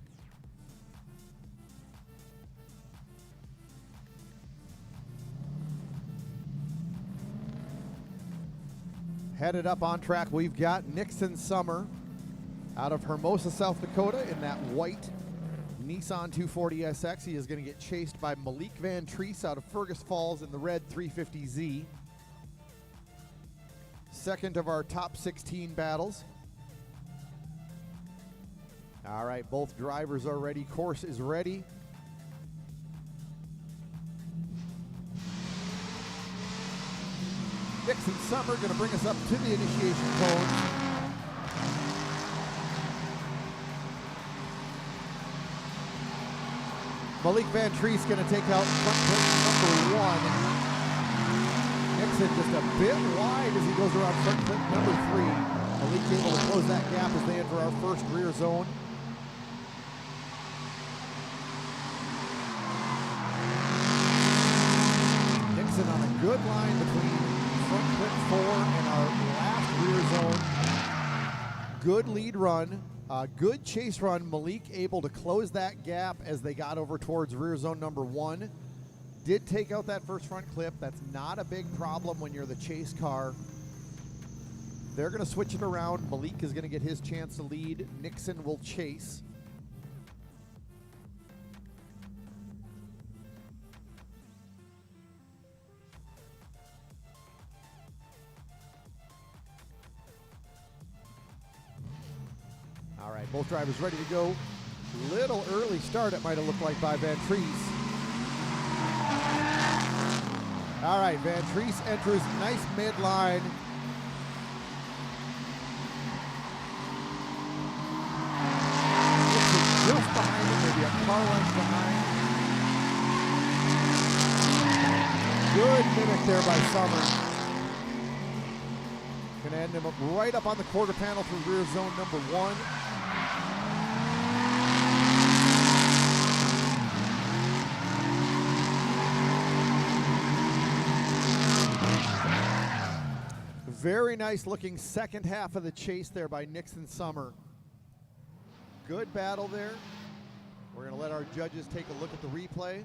Headed up on track, we've got Nixon Summer out of Hermosa, South Dakota in that white Nissan 240SX. He is going to get chased by Malik Van Treese out of Fergus Falls in the red 350Z. Second of our top 16 battles. All right, both drivers are ready. Course is ready. Nixon Summer going to bring us up to the initiation cone. Malik Van Treese going to take out front clip number 1. Nixon just a bit wide as he goes around front clip number 3. Malik able to close that gap as they enter our first rear zone. Nixon on a good line between front clip 4 and our last rear zone. Good lead run, good chase run. Malik able to close that gap as they got over towards rear zone number 1. Did take out that first front clip. That's not a big problem when you're the chase car. They're going to switch it around. Malik is going to get his chance to lead. Nixon will chase. All right, both drivers ready to go. Little early start it might have looked like by Van Treese. All right, Van Treese enters nice midline. Just behind him, maybe a car length behind. mimic there by Summer. Gonna end him up right up on the quarter panel through rear zone number 1. Very nice looking second half of the chase there by Nixon Summer. Good battle there. We're gonna let our judges take a look at the replay.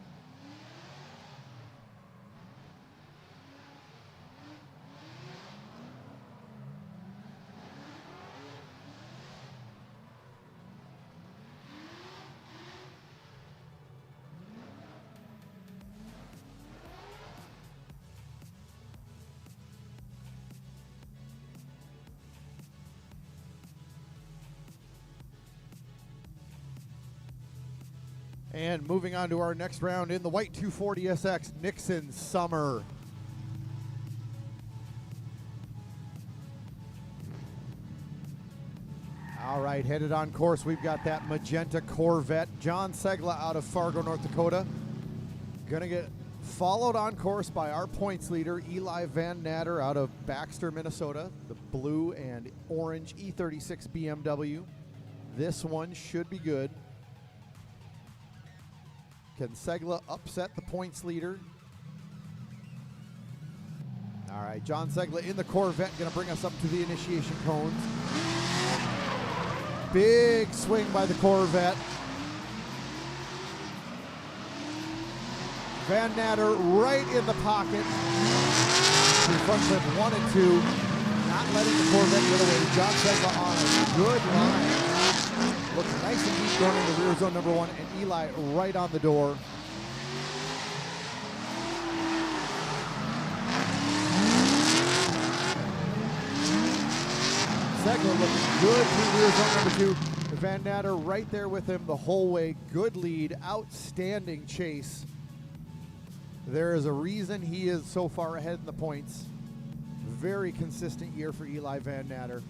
And moving on to our next round in the white 240 SX, Nixon Summer. All right, headed on course, we've got that magenta Corvette. John Segla out of Fargo, North Dakota. Gonna get followed on course by our points leader, Eli Van Natter out of Baxter, Minnesota. The blue and orange E36 BMW. This one should be good. Can Segla upset the points leader? All right, John Segla in the Corvette, gonna bring us up to the initiation cones. Big swing by the Corvette. Van Natter right in the pocket. Through front flip 1 and 2. Not letting the Corvette get away. John Segla on a good line. Looks nice and deep going into rear zone number 1, and Eli right on the door. Segla looking good through rear zone number 2. Van Natter right there with him the whole way. Good lead, outstanding chase. There is a reason he is so far ahead in the points. Very consistent year for Eli Van Natter.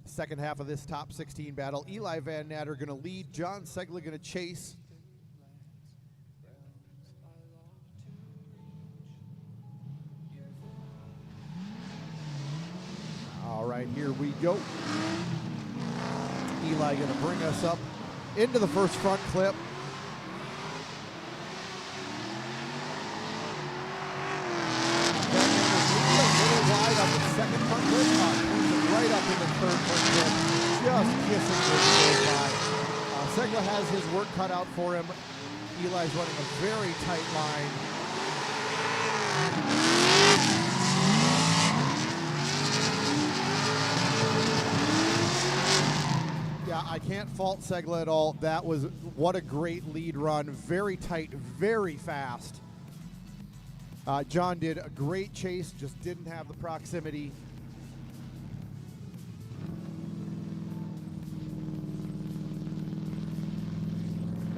Second half of this top 16 battle, Eli Van Natter going to lead, John Segla going to chase. All right, here we go. Eli going to bring us up into the first front clip. Van Natter's a little wide on the second front clip. Right up in the third front clip, just kissing this goes by. Segla has his work cut out for him. Eli's running a very tight line. Yeah, I can't fault Segla at all. That was, what a great lead run. Very tight, very fast. John did a great chase, just didn't have the proximity.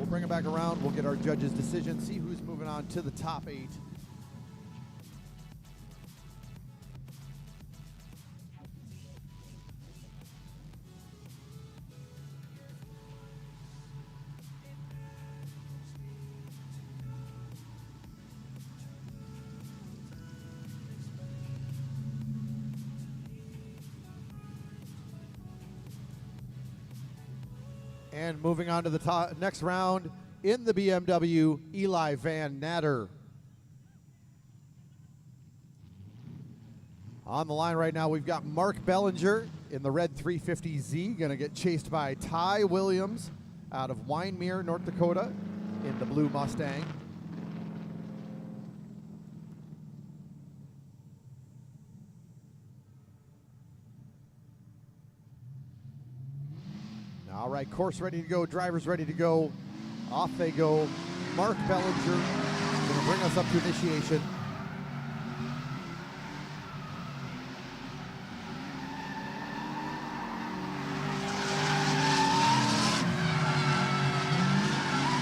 Bring it back around. We'll get our judges' decision, see who's moving on to the top 8. And moving on to the next round in the BMW, Eli Van Natter. On the line right now, we've got Mark Bellinger in the red 350Z, going to get chased by Ty Williams out of Winemere, North Dakota, in the blue Mustang. All right, course ready to go, drivers ready to go. Off they go. Mark Bellinger going to bring us up to initiation.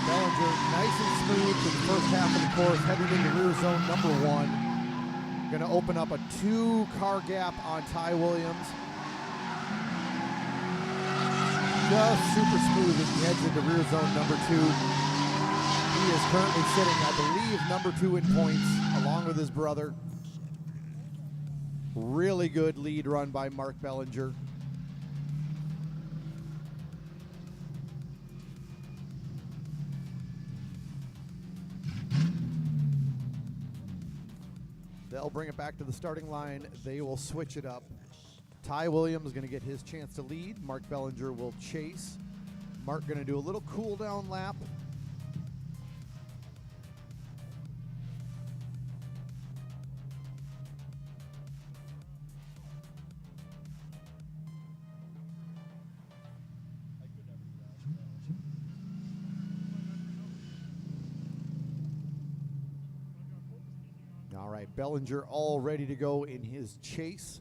Bellinger nice and smooth to the first half of the course, heading into rear zone number 1. Going to open up a 2-car gap on Ty Williams. just super smooth as he heads into rear zone number 2. He is currently sitting, I believe, number 2 in points, along with his brother. Really good lead run by Mark Bellinger. They'll bring it back to the starting line. They will switch it up. Ty Williams is going to get his chance to lead. Mark Bellinger will chase. Mark going to do a little cool down lap. All right, Bellinger all ready to go in his chase.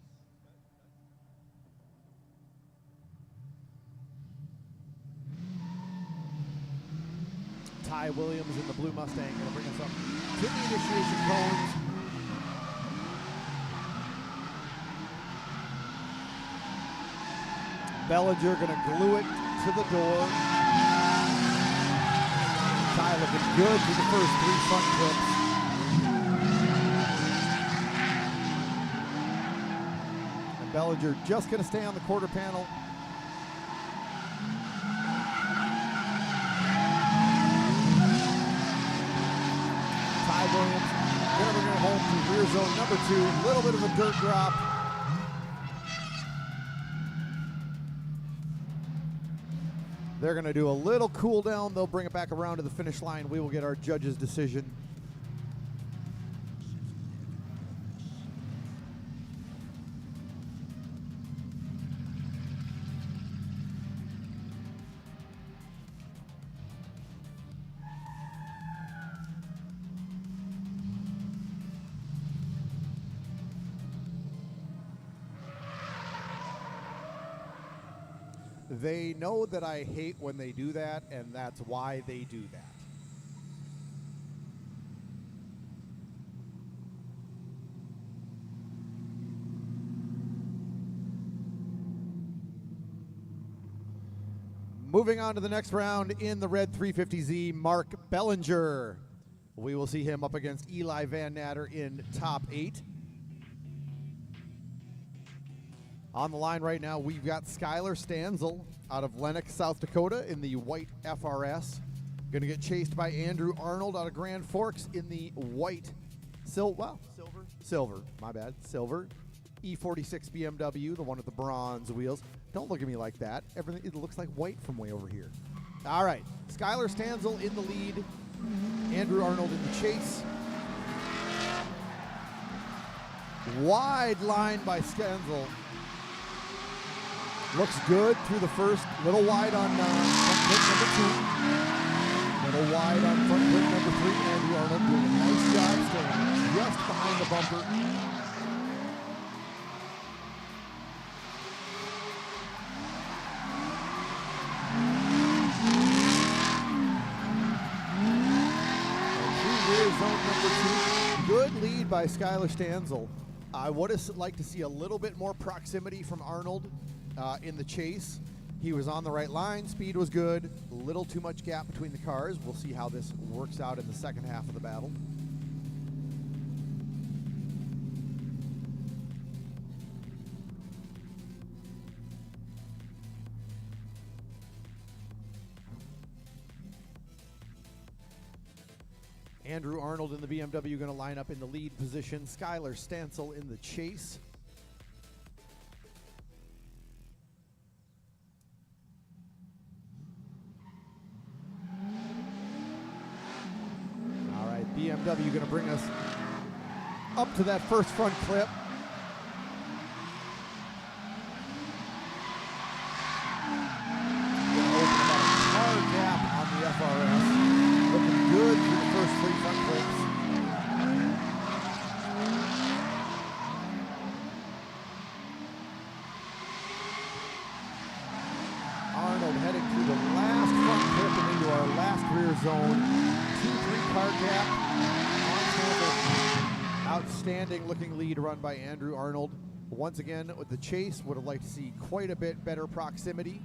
Ty Williams in the blue Mustang going to bring us up to the initiation cones. Bellinger going to glue it to the door. Ty looking good through the first 3 front clips. And Bellinger just going to stay on the quarter panel. Williams going to bring it home to rear zone number 2. A little bit of a dirt drop. They're going to do a little cool down. They'll bring it back around to the finish line. We will get our judge's decision. They know that I hate when they do that, and that's why they do that. Moving on to the next round in the red 350Z, Mark Bellinger. We will see him up against Eli Van Natter in top 8. On the line right now, we've got Skylar Stanzel out of Lennox, South Dakota in the white FRS. Going to get chased by Andrew Arnold out of Grand Forks in the white, silver E46 BMW, the one with the bronze wheels. Don't look at me like that. Everything, it looks like white from way over here. All right, Skylar Stanzel in the lead, Andrew Arnold in the chase. Wide line by Stanzel. Looks good through the first, little wide on front clip number 2. Little wide on front clip number 3. Andrew Arnold doing a nice job staying just behind the bumper. Zone number 2. Good lead by Skylar Stanzel. I would have liked to see a little bit more proximity from Arnold in the chase. He was on the right line, speed was good, a little too much gap between the cars. We'll see how this works out in the second half of the battle. Andrew Arnold in the BMW going to line up in the lead position. Skylar Stanzel in the chase. All right, BMW going to bring us up to that first front clip. Going to open about a car gap on the FRS. Looking good through the first 3 front clips. Arnold heading through the last front clip and into our last rear zone. 2-3 car gap. Outstanding looking lead run by Andrew Arnold. Once again, with the chase, would have liked to see quite a bit better proximity.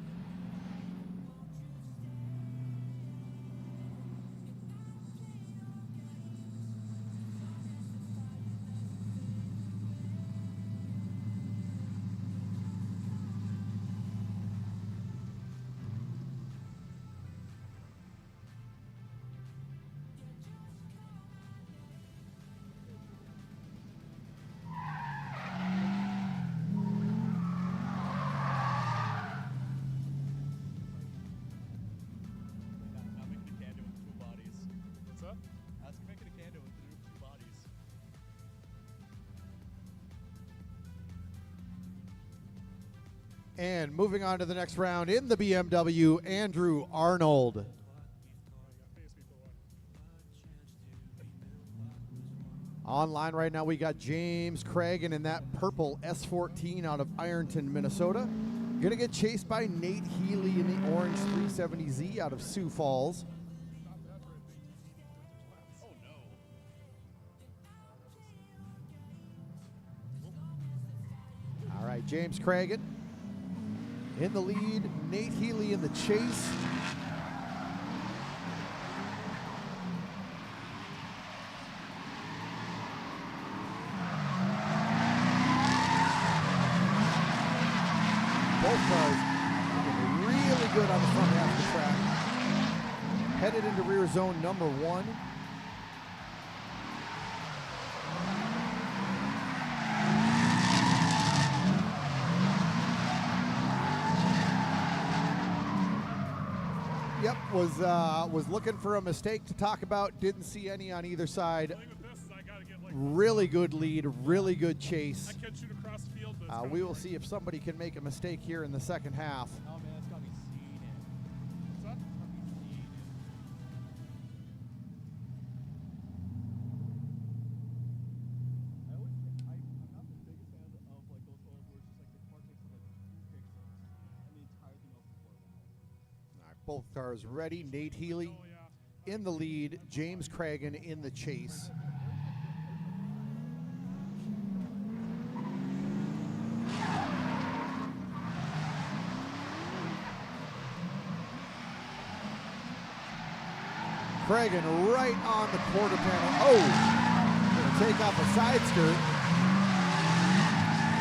And moving on to the next round in the BMW, Andrew Arnold. Online right now, we got James Cragen in that purple S14 out of Ironton, Minnesota. Gonna get chased by Nate Healy in the orange 370Z out of Sioux Falls. All right, James Cragen in the lead, Nate Healy in the chase. Both cars looking really good on the front half of the track. Headed into rear zone number 1. Yep, was looking for a mistake to talk about. Didn't see any on either side. Really good lead, really good chase. We will see if somebody can make a mistake here in the second half. Oh man, that's gotta be seeded. What's that? I always think I'm not the biggest fan of like those photos where it's just like the car takes like 2 pixels and the entire thing else is blurred out. All right, both cars ready. Nate Healy in the lead, James Cragen in the chase. Cragen right on the quarter panel. Oh, gonna take off a side skirt.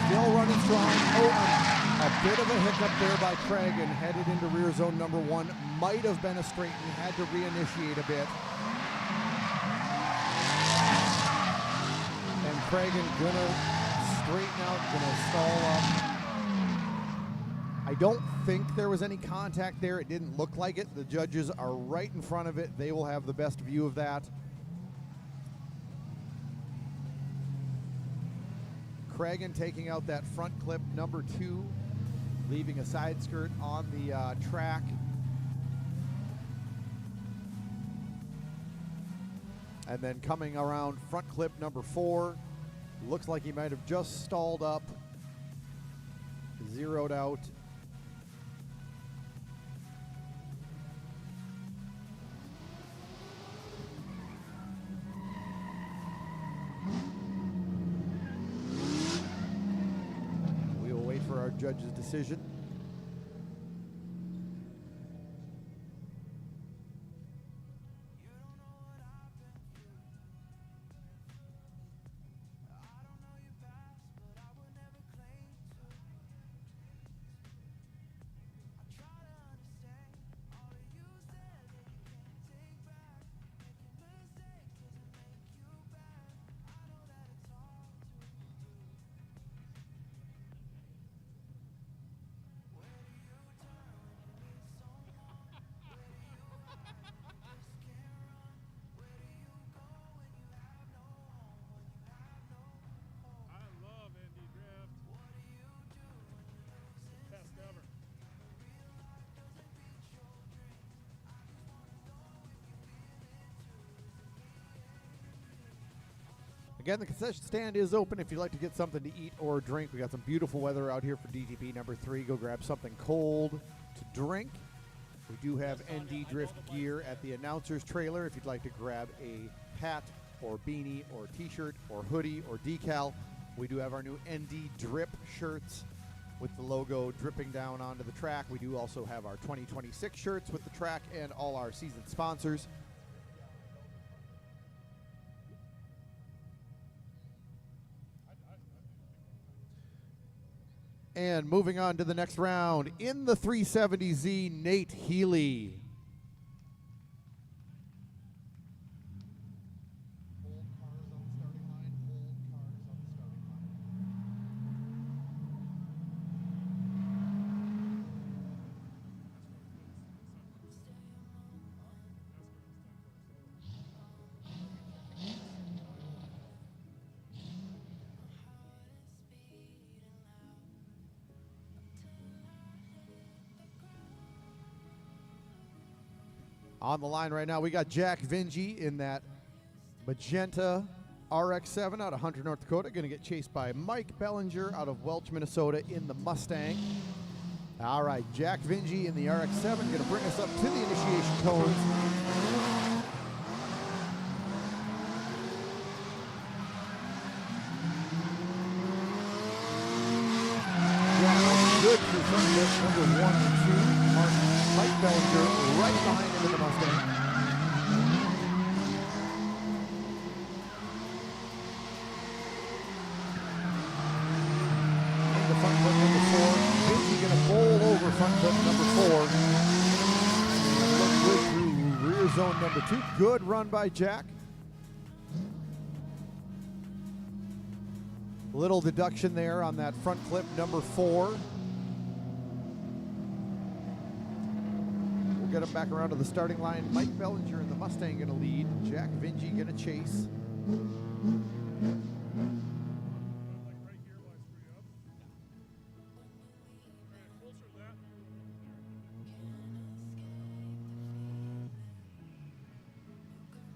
Still running strong. Oh, a bit of a hiccup there by Cragen. Headed into rear zone number 1. Might have been a straighten. Had to reinitiate a bit. And Cragen gonna straighten out, gonna stall up. I don't think there was any contact there. It didn't look like it. The judges are right in front of it. They will have the best view of that. Cragen taking out that front clip number 2, leaving a side skirt on the track. And then coming around front clip number 4. Looks like he might have just stalled up, zeroed out. We will wait for our judge's decision. Again, the concession stand is open if you'd like to get something to eat or drink. We got some beautiful weather out here for DTP number 3. Go grab something cold to drink. We do have ND Drift gear at the announcer's trailer if you'd like to grab a hat or beanie or t-shirt or hoodie or decal. We do have our new ND Drip shirts with the logo dripping down onto the track. We do also have our 2026 shirts with the track and all our season sponsors. And moving on to the next round, in the 370Z, Nate Healy. On the line right now, we got Jack Vinge in that magenta RX-7 out of Hunter, North Dakota. Going to get chased by Mike Bellinger out of Welch, Minnesota in the Mustang. All right, Jack Vinge in the RX-7 going to bring us up to the initiation cones. Jack, good through front lip, number 1 and 2. Mike Bellinger right behind him in the Mustang. In the front foot number 4. Vinge going to bowl over front foot number 4. Look good through rear zone number 2. Good run by Jack. Little deduction there on that front clip number 4. Get him back around to the starting line. Mike Bellinger in the Mustang going to lead. Jack Vinge going to chase.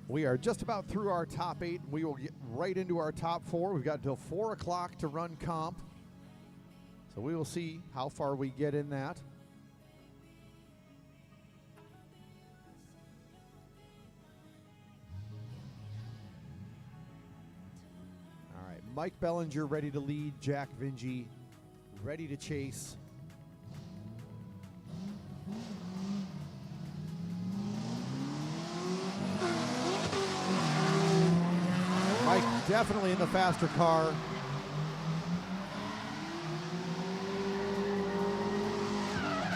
We are just about through our top 8. We will get right into our top 4. We've got until 4 o'clock to run comp. So we will see how far we get in that. Mike Bellinger ready to lead. Jack Vinge ready to chase. Mike definitely in the faster car.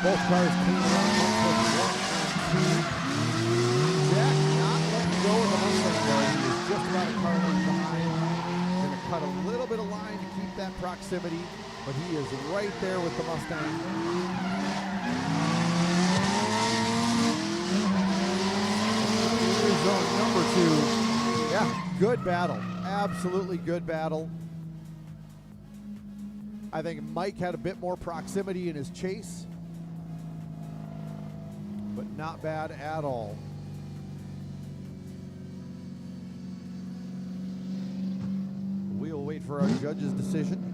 Both cars clean around 1 and 2. Jack not letting go of the Mustang though. He is just about a car length behind. Cut a little bit of line to keep that proximity, but he is right there with the Mustang. Zone number 2. Yeah, good battle. Absolutely good battle. I think Mike had a bit more proximity in his chase, but not bad at all. We'll wait for our judge's decision.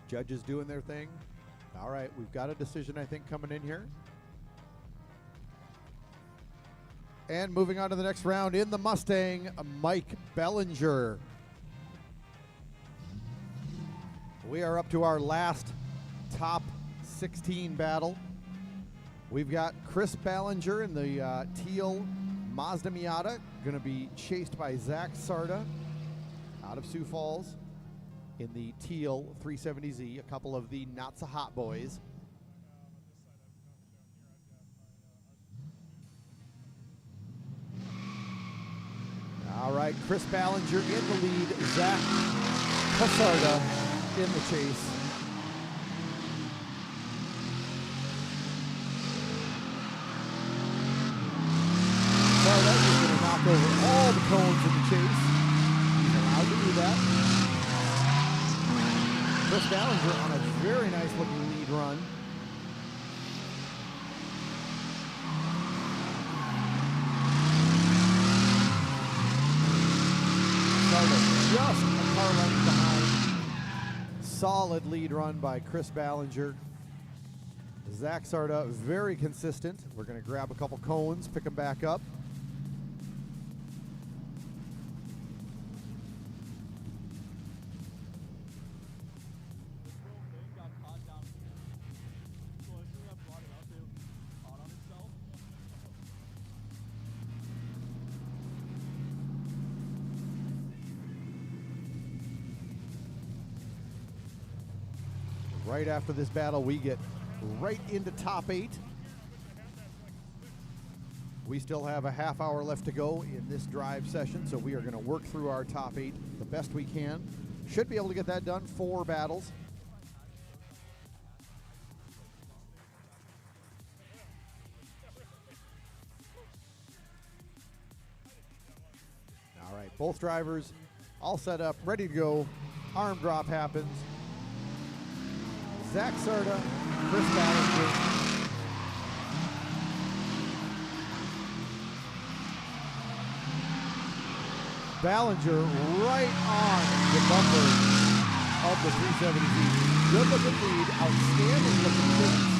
Judges doing their thing. All right, we've got a decision, I think, coming in here. And moving on to the next round in the Mustang, Mike Bellinger. We are up to our last top 16 battle. We've got Chris Ballinger in the teal Mazda Miata, going to be chased by Zach Sarda out of Sioux Falls in the teal 370Z, a couple of the Not So Hot boys. All right, Chris Ballinger in the lead, Zach Sarda in the chase. Sarda is going to knock over all the cones in the chase. He's allowed to do that. Chris Ballinger on a very nice looking lead run. Sarda just a car car length behind. Solid lead run by Chris Ballinger. Zach Sarda, very consistent. We're going to grab a couple cones, pick them back up. Got caught down here. So as soon as I brought it up, it caught on itself. Right after this battle, we get right into top 8. We still have a half hour left to go in this drive session, so we are going to work through our top 8 the best we can. Should be able to get that done. 4 battles. All right, both drivers all set up, ready to go. Arm drop happens. Zach Sarda, Chris Ballinger. Ballinger right on the bumper of the 370Z. Good looking lead, outstanding looking finish.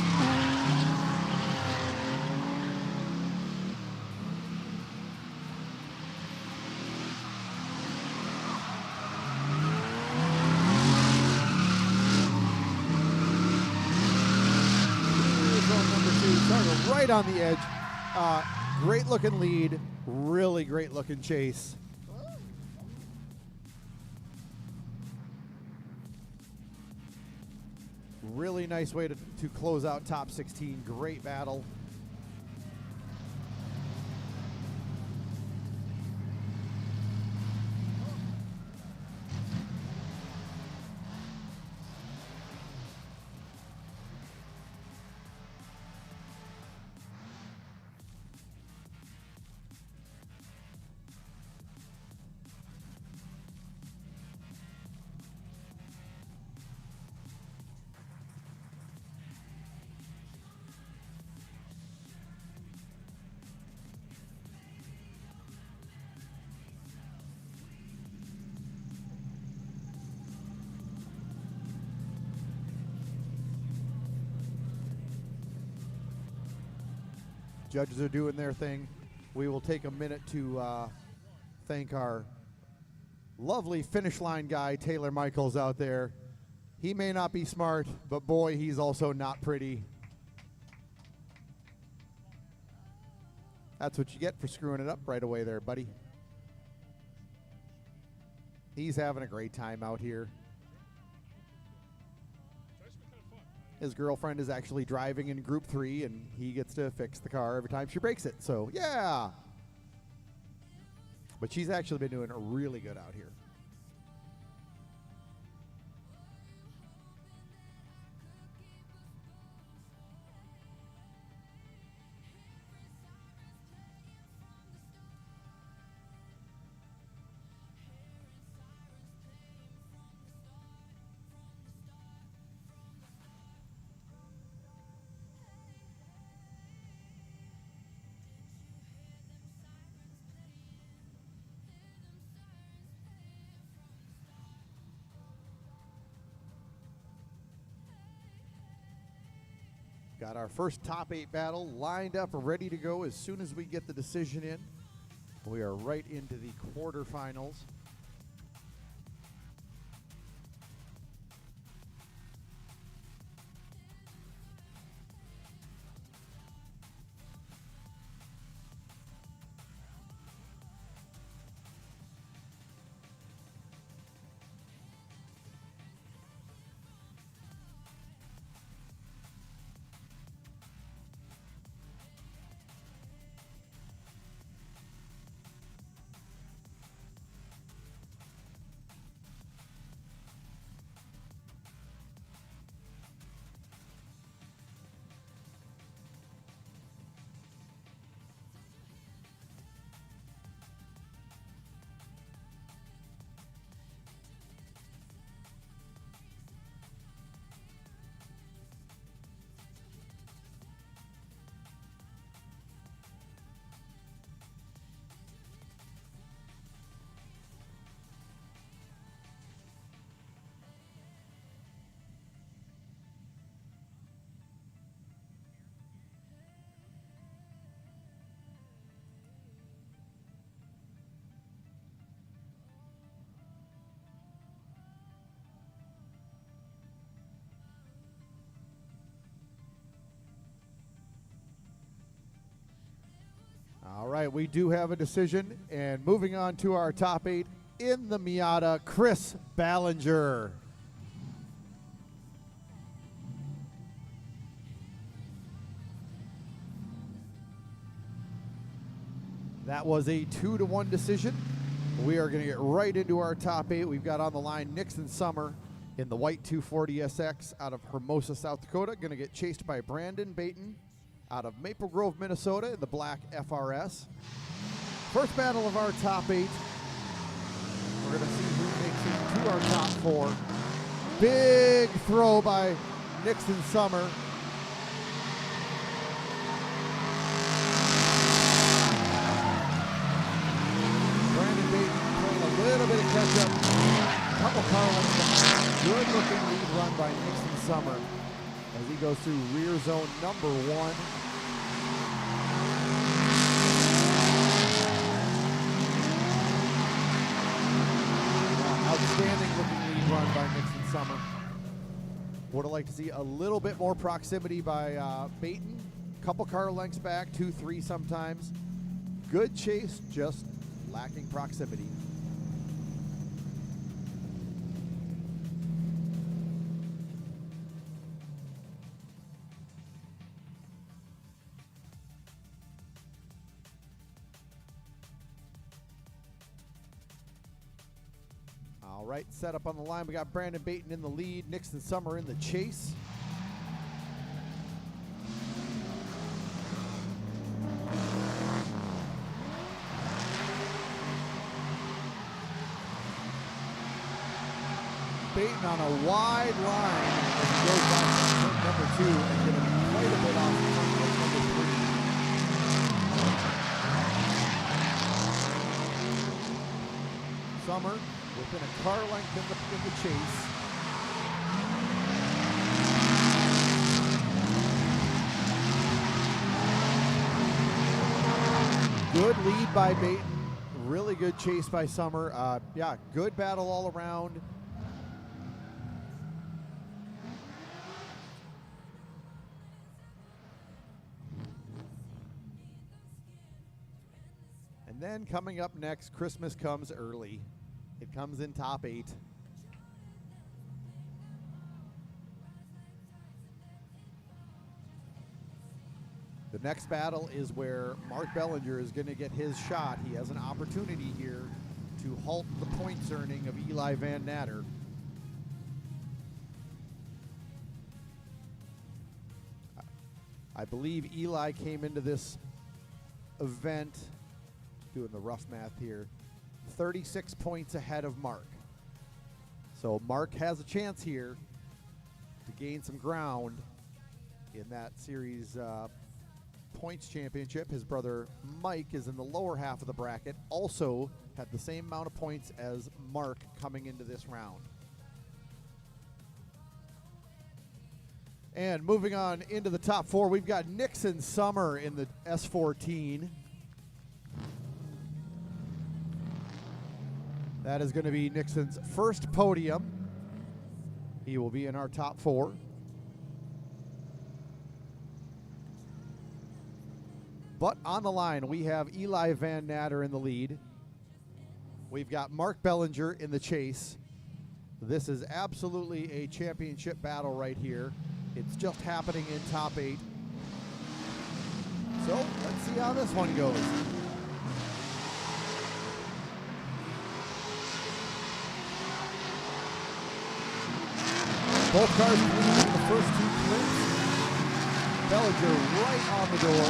Right on the edge. Great looking lead, really great looking chase. Really nice way to close out top 16. Great battle. Judges are doing their thing. We will take a minute to thank our lovely finish line guy, Taylor Michaels, out there. He may not be smart, but boy, he's also not pretty. That's what you get for screwing it up right away there, buddy. He's having a great time out here. His girlfriend is actually driving in Group 3, and he gets to fix the car every time she breaks it. So, yeah. But she's actually been doing really good out here. Got our first top 8 battle lined up, ready to go as soon as we get the decision in. We are right into the quarterfinals. right, we do have a decision. And moving on to our top 8 in the Miata, Chris Ballinger. That was a 2-1 decision. We are going to get right into our top 8. We've got on the line Nixon Summer in the white 240 SX out of Hermosa, South Dakota. Going to get chased by Brandon Baton out of Maple Grove, Minnesota in the black FRS. First battle of our top 8. We're going to see who makes it to our top 4. Big throw by Nixon Summer. Little bit of catch-up, couple car lengths behind. Good looking lead run by Nixon Summer as he goes through rear zone number 1. Outstanding looking lead run by Nixon Summer. Would have liked to see a little bit more proximity by Baton. Couple car lengths back, 2-3 sometimes. Good chase, just lacking proximity. All right, set up on the line. We got Brandon Baton in the lead, Nixon Summer in the chase. Baton on a wide line as he goes by front number 2 and going to be quite a bit off front number 3. Summer within a car length in the chase. Good lead by Baton. Really good chase by Summer. Yeah, good battle all around. And then coming up next, Christmas comes early. It comes in top 8. The next battle is where Mark Bellinger is going to get his shot. He has an opportunity here to halt the points earning of Eli Van Natter. I believe Eli came into this event, doing the rough math here, 36 points ahead of Mark. So Mark has a chance here to gain some ground in that series points championship. His brother Mike is in the lower half of the bracket, also had the same amount of points as Mark coming into this round. And moving on into the top 4, we've got Nixon Summer in the S14. That is going to be Nixon's first podium. He will be in our top 4. But on the line, we have Eli Van Natter in the lead. We've got Mark Bellinger in the chase. This is absolutely a championship battle right here. It's just happening in top 8. So let's see how this one goes. Both cars completing the first 2 sprints. Bellinger right on the door.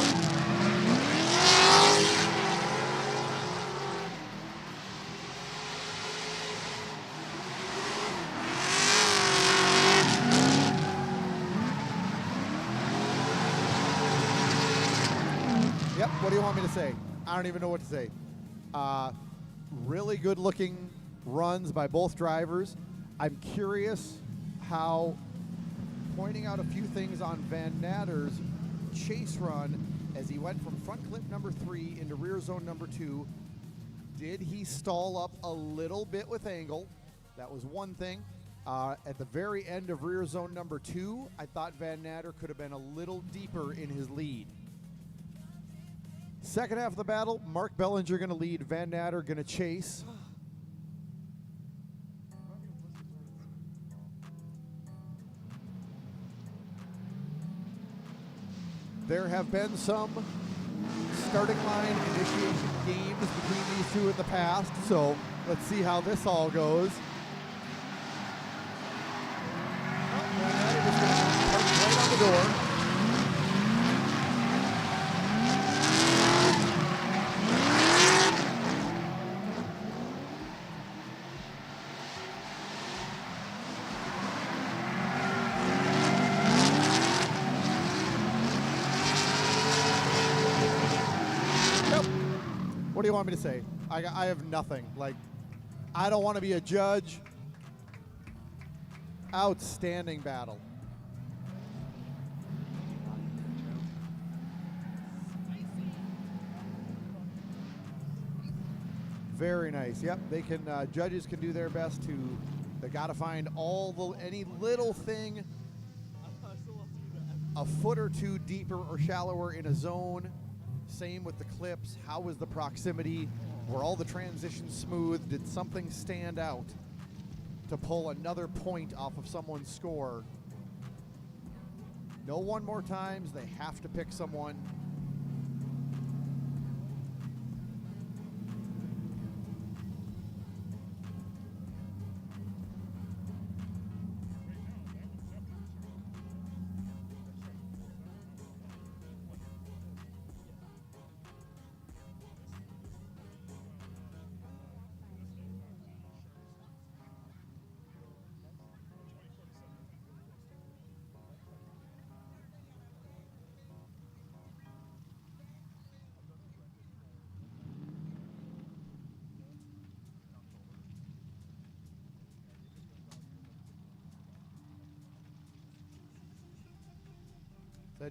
Yep, what do you want me to say? I don't even know what to say. Really good looking runs by both drivers. I'm curious how, pointing out a few things on Van Natter's chase run as he went from front clip number 3 into rear zone number 2. Did he stall up a little bit with angle? That was one thing. At the very end of rear zone number 2, I thought Van Natter could have been a little deeper in his lead. Second half of the battle, Mark Bellinger going to lead, Van Natter going to chase. There have been some starting line initiation games between these two in the past, so let's see how this all goes. Van Natter just going to park right on the door. What do you want me to say? I have nothing. Like, I don't want to be a judge. Outstanding battle. Very nice. Yep, they can. Judges can do their best to. They got to find any little thing a foot or two deeper or shallower in a zone. Same with the clips. How was the proximity? Were all the transitions smooth? Did something stand out to pull another point off of someone's score? No one more times. They have to pick someone.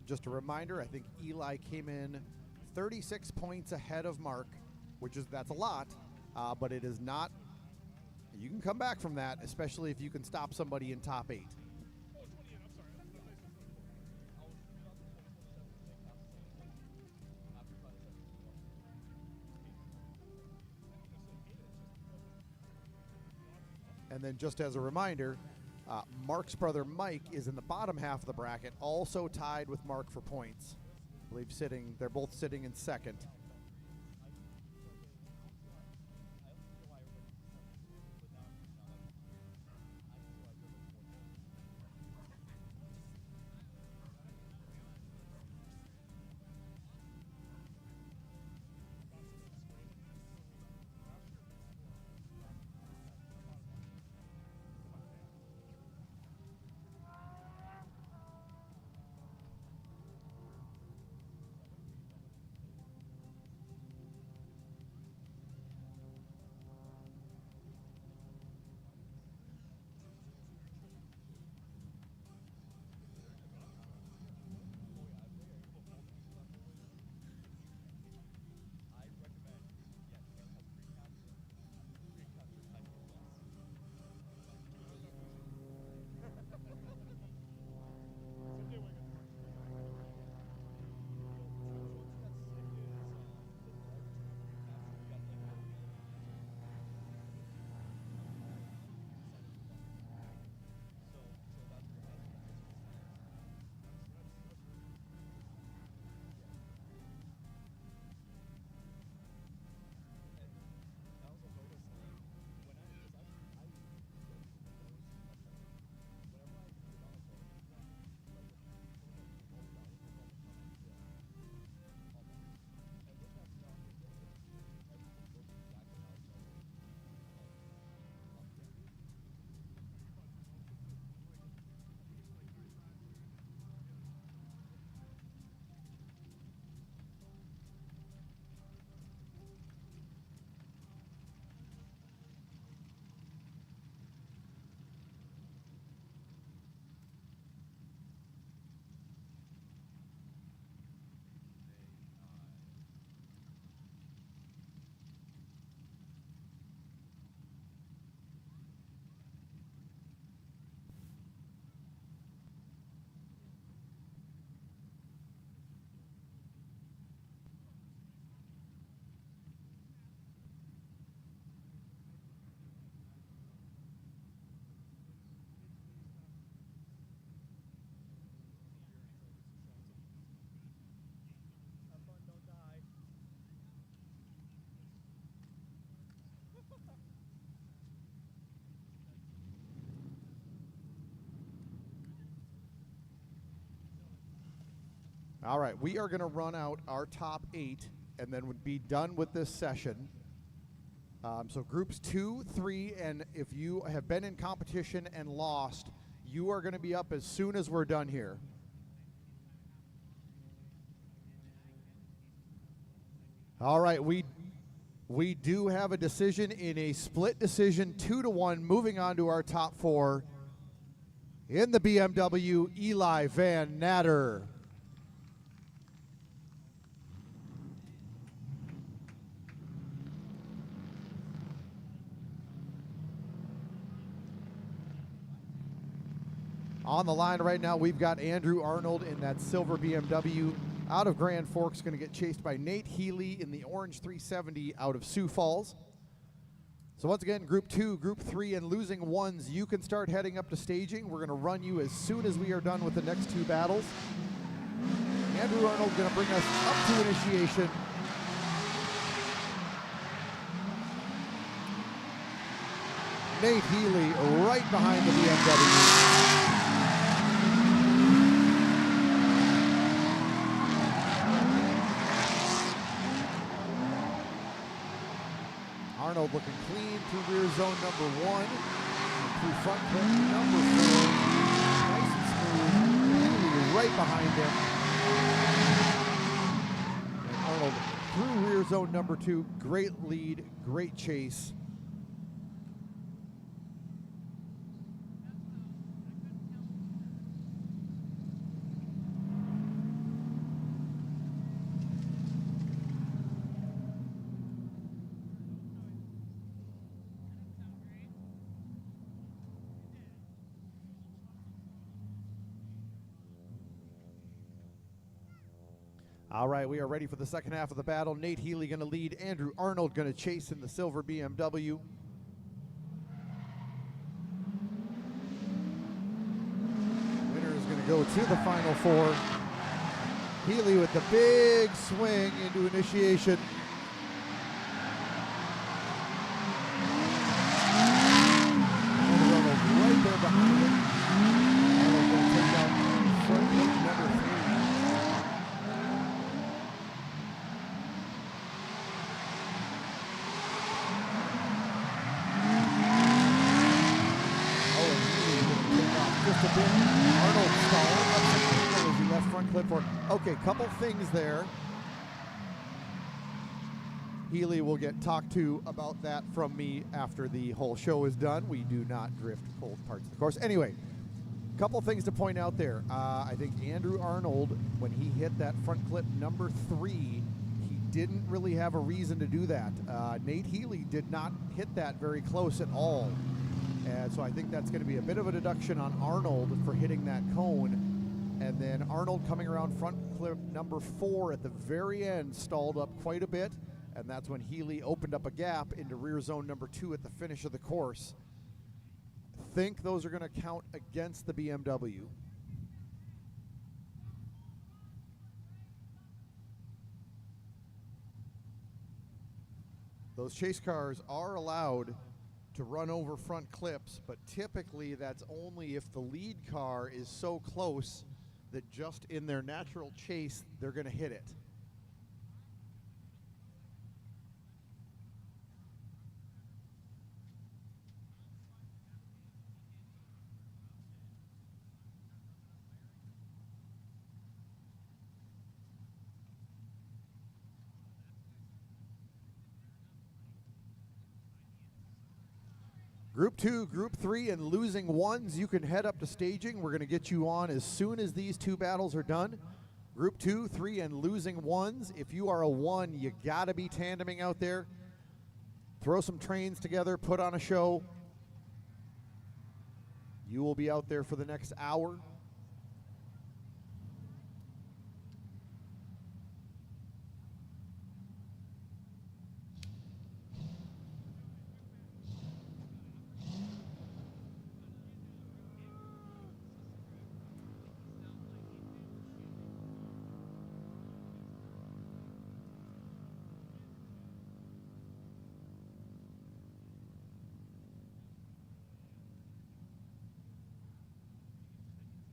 Just a reminder, I think Eli came in 36 points ahead of Mark, that's a lot, but it is not. You can come back from that, especially if you can stop somebody in top 8. And then just as a reminder, Mark's brother Mike is in the bottom half of the bracket, also tied with Mark for points. I believe they're both sitting in second. All right, we are going to run out our top 8 and then would be done with this session. So groups 2, 3, and if you have been in competition and lost, you are going to be up as soon as we're done here. All right, we do have a decision in a split decision, 2-1, moving on to our top 4. In the BMW, Eli Van Natter. On the line right now, we've got Andrew Arnold in that silver BMW out of Grand Forks, going to get chased by Nate Healy in the orange 370 out of Sioux Falls. So once again, Group 2, Group 3, and losing ones, you can start heading up to staging. We're going to run you as soon as we are done with the next 2 battles. Andrew Arnold going to bring us up to initiation. Nate Healy right behind the BMW. Arnold looking clean through rear zone number 1, through front clip number 4, nice and smooth, Healy right behind him. And Arnold through rear zone number 2, great lead, great chase. All right, we are ready for the second half of the battle. Nate Healy going to lead. Andrew Arnold going to chase in the silver BMW. Winner is going to go to the final 4. Healy with the big swing into initiation. Andrew Arnold right there behind him. Arnold going to take down front plate number 3. Just a bit. Arnold stalling up the angle as he left front clip for. Okay, couple things there. Healy will get talked to about that from me after the whole show is done. We do not drift cold parts of the course. Anyway, couple things to point out there. I think Andrew Arnold, when he hit that front clip number 3, he didn't really have a reason to do that. Nate Healy did not hit that very close at all. And so I think that's going to be a bit of a deduction on Arnold for hitting that cone. And then Arnold coming around front clip number 4 at the very end stalled up quite a bit. And that's when Healy opened up a gap into rear zone number 2 at the finish of the course. I think those are going to count against the BMW. Those chase cars are allowed to run over front clips, but typically that's only if the lead car is so close that just in their natural chase, they're going to hit it. Group 2, Group 3, and losing ones, you can head up to staging. We're going to get you on as soon as these 2 battles are done. Group 2, 3, and losing ones. If you are a 1, you got to be tandeming out there. Throw some trains together, put on a show. You will be out there for the next hour.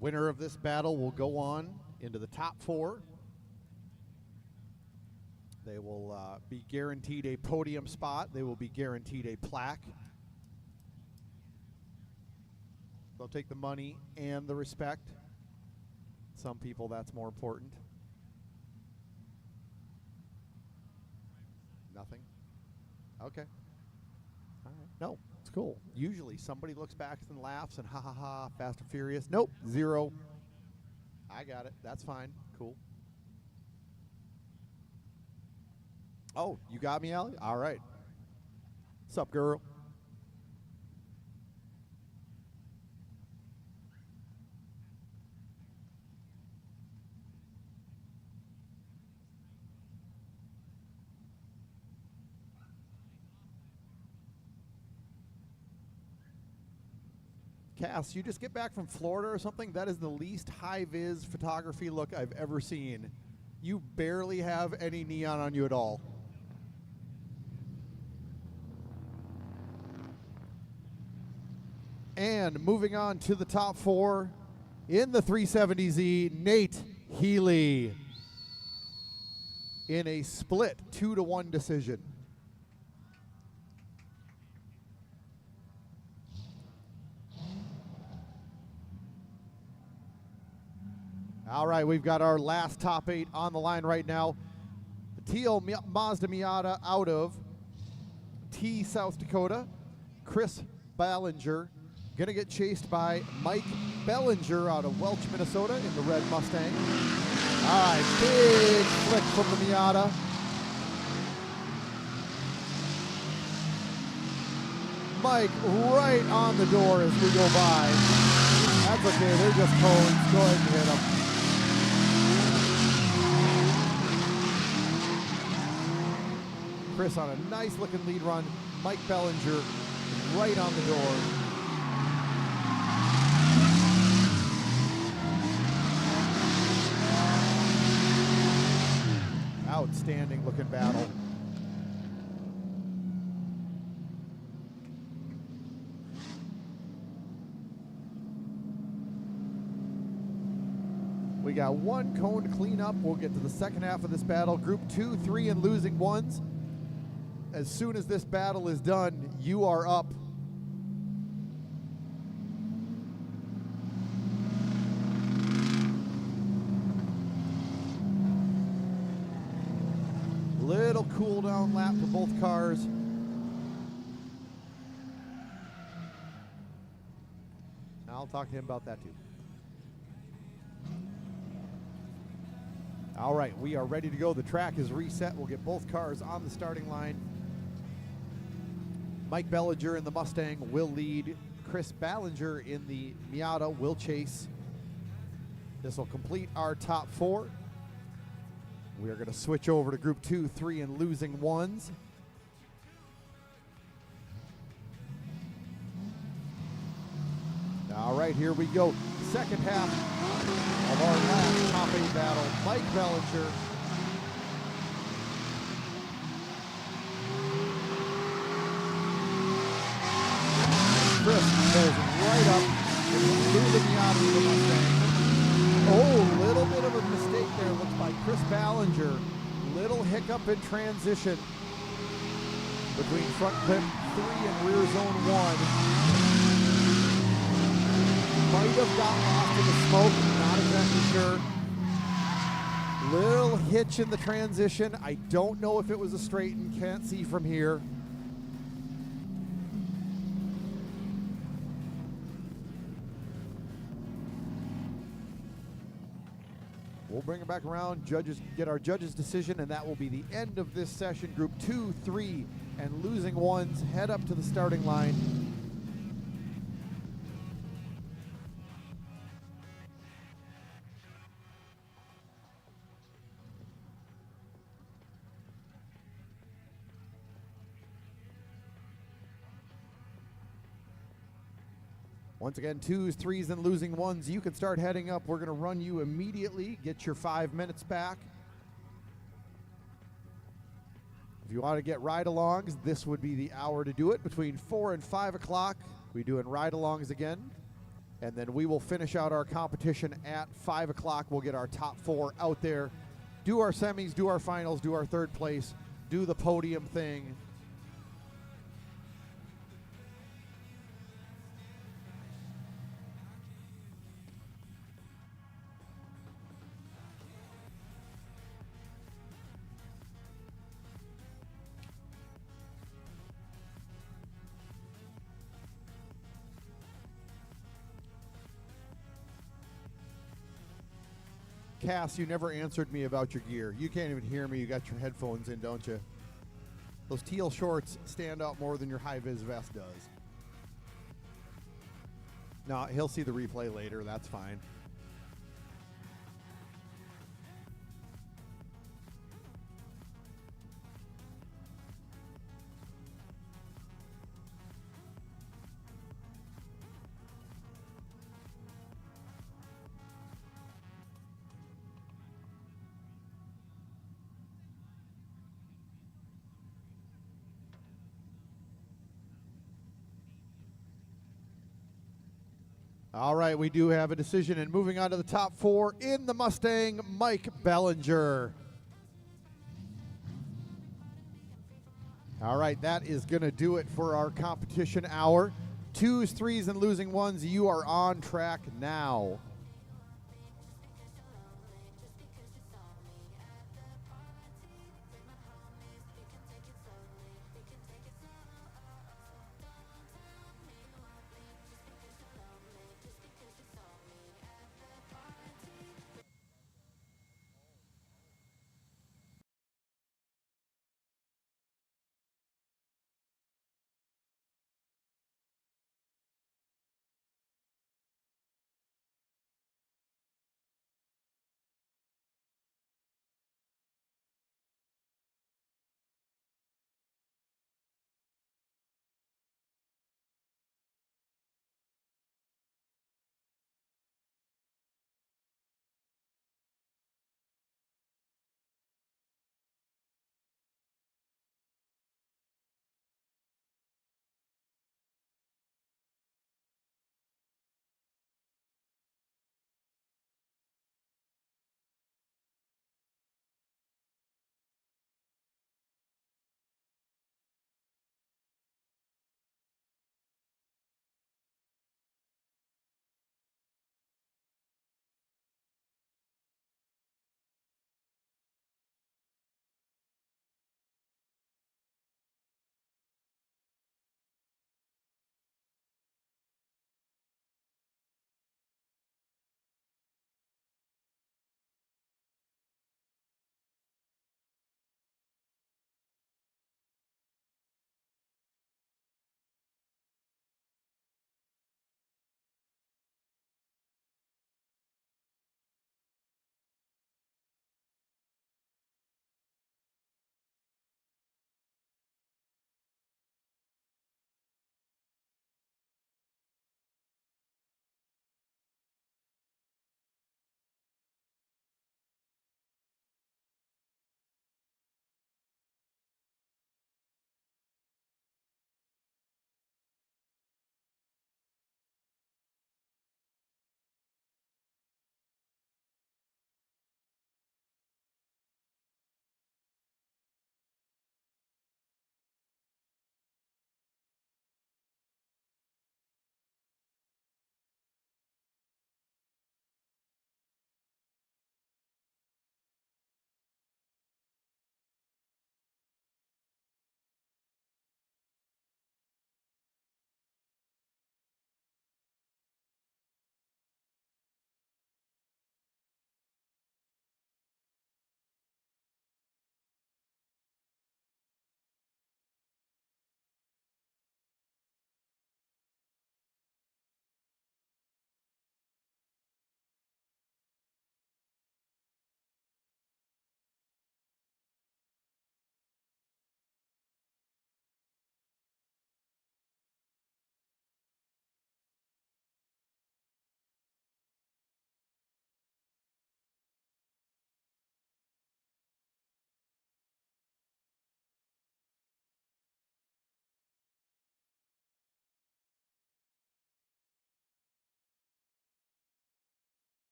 Winner of this battle will go on into the top 4 They will be guaranteed a podium spot. They will be guaranteed a plaque. They'll take the money and the respect. Some people, that's more important. Nothing? Okay. All right. No, it's cool. Usually somebody looks back and laughs and ha ha ha, Fast and Furious. Nope, 0. I got it. That's fine. Cool. Oh, you got me, Allie? All right. Sup, girl? Cass, you just get back from Florida or something? That is the least high-vis photography look I've ever seen. You barely have any neon on you at all. And moving on to the top 4 in the 370Z, Nate Healy in a split 2-to-1 decision. All right, we've got our last top 8 on the line right now. The teal Mazda Miata out of T, South Dakota. Chris Ballinger gonna get chased by Mike Bellinger out of Welch, Minnesota in the red Mustang. All right, big flick from the Miata. Mike right on the door as we go by. That's okay, they're just cones. Go ahead and hit them. Chris on a nice looking lead run. Mike Bellinger right on the door. Outstanding looking battle. We got one cone to clean up. We'll get to the second half of this battle. Group 2, 3, and losing ones. As soon as this battle is done, you are up. Little cool down lap for both cars. I'll talk to him about that too. All right, we are ready to go. The track is reset. We'll get both cars on the starting line. Mike Bellinger in the Mustang will lead. Chris Ballinger in the Miata will chase. This will complete our top 4. We are going to switch over to Group 2, 3, and losing ones. All right, here we go. Second half of our last top 8 battle. Mike Bellinger. Chris goes right up through the Miata to the Mustang. Oh, little bit of a mistake there, looks like Chris Ballinger. Little hiccup in transition between front clip 3 and rear zone 1. Might have got lost in the smoke, not exactly sure. Little hitch in the transition. I don't know if it was a straighten, can't see from here. We'll bring it back around, judges get our judges' decision, and that will be the end of this session. Group 2, 3, and losing ones head up to the starting line. Once again, 2s, 3s, and losing ones. You can start heading up. We're going to run you immediately. Get your 5 minutes back. If you want to get ride-alongs, this would be the hour to do it. Between 4 and 5 o'clock, we're doing ride-alongs again. And then we will finish out our competition at 5 o'clock. We'll get our top 4 out there do our semis, do our finals, do our third place, do the podium thing. Cass, you never answered me about your gear. You can't even hear me. You got your headphones in, don't you? Those teal shorts stand out more than your high-vis vest does. No, he'll see the replay later. That's fine. All right, we do have a decision, and moving on to the top 4 in the Mustang, Mike Bellinger. All right, that is going to do it for our competition hour. 2s, 3s, and losing 1s, you are on track now.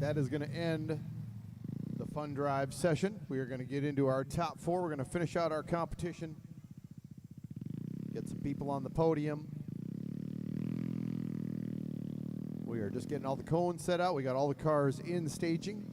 right, that is going to end the fun drive session. We are going to get into our top four. We're going to finish out our competition, get some people on the podium. We are just getting all the cones set out. We got all the cars in staging.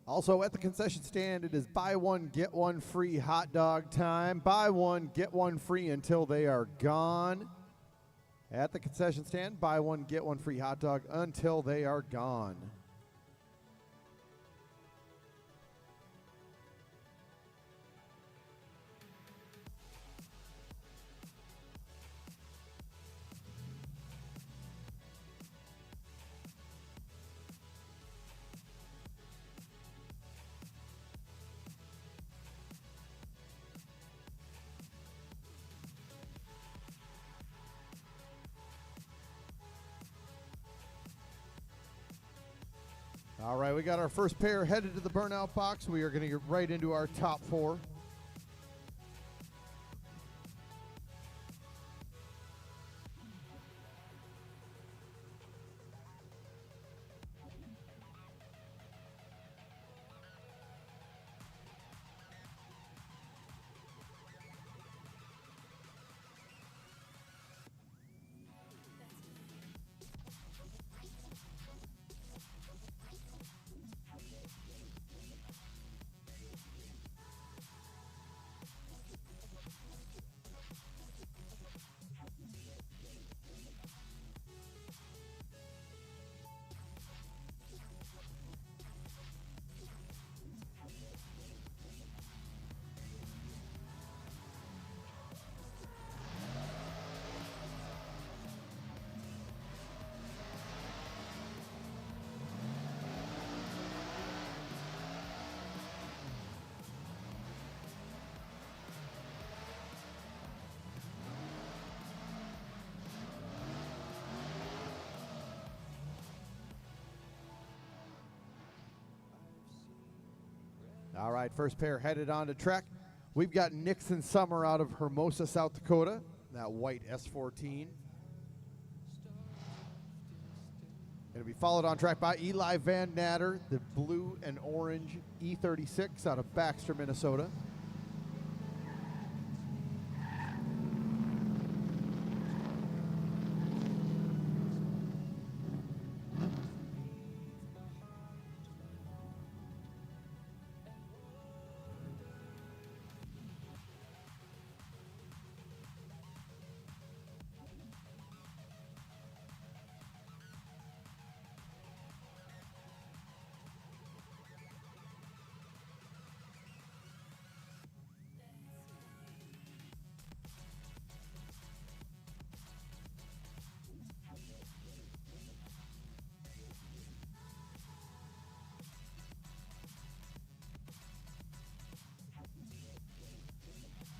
Also at the concession stand, it is buy one, get one free hot dog time. Buy one, get one free until they are gone. At the concession stand, buy one, get one free hot dog until they are gone. All right, we got our first pair headed to the burnout box. We are going to get right into our top four. All right, first pair headed on to track. We've got Nixon Summer out of Hermosa, South Dakota, that white S14. Going to be followed on track by Eli Van Natter, the blue and orange E36 out of Baxter, Minnesota.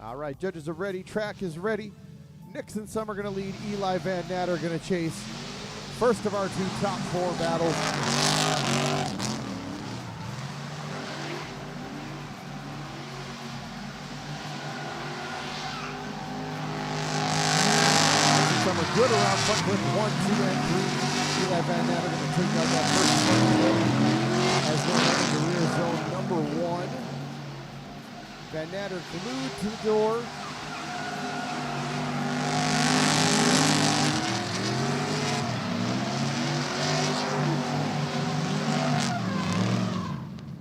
All right, judges are ready. Track is ready. Nixon Summer going to lead. Eli Van Natter going to chase. First of our two top four battles. Nixon Summer good around front with 1, 2, and 3. Eli Van Natter going to take out that first front as they're in the rear zone number 1. Van Natter glued to the door.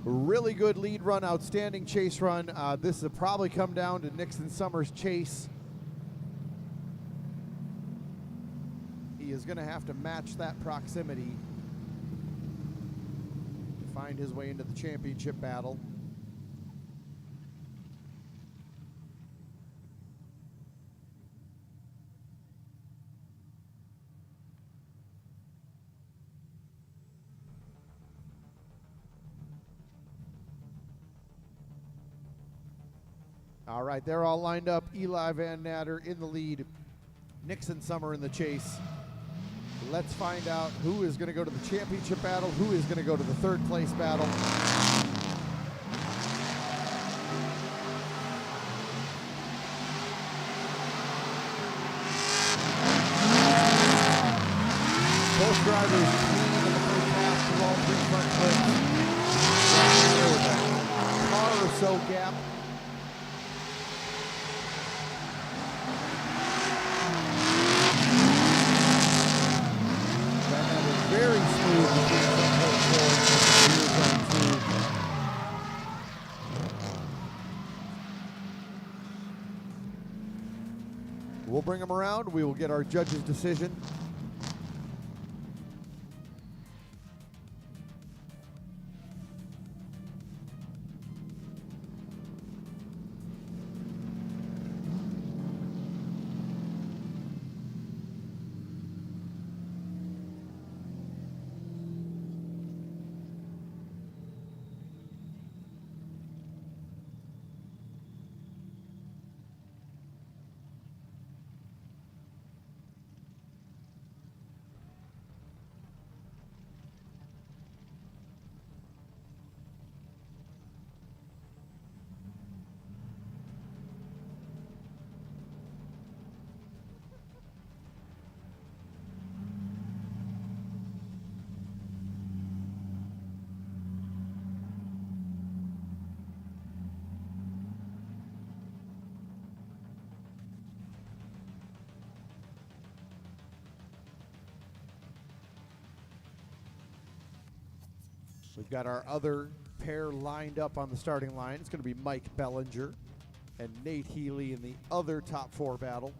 Really good lead run, outstanding chase run. This will probably come down to Nixon Summer's chase. He is going to have to match that proximity to find his way into the championship battle. All right, they're all lined up. Eli Van Natter in the lead. Nixon Summer in the chase. Let's find out who is going to go to the championship battle, who is going to go to the third place battle. Both drivers clean in the first pass through all three front clips. There was a car or so gap. Very smooth between front clip four and rear zone two. We'll bring them around. We will get our judge's decision. We've got our other pair lined up on the starting line. It's going to be Mike Bellinger and Nate Healy in the other top four battle.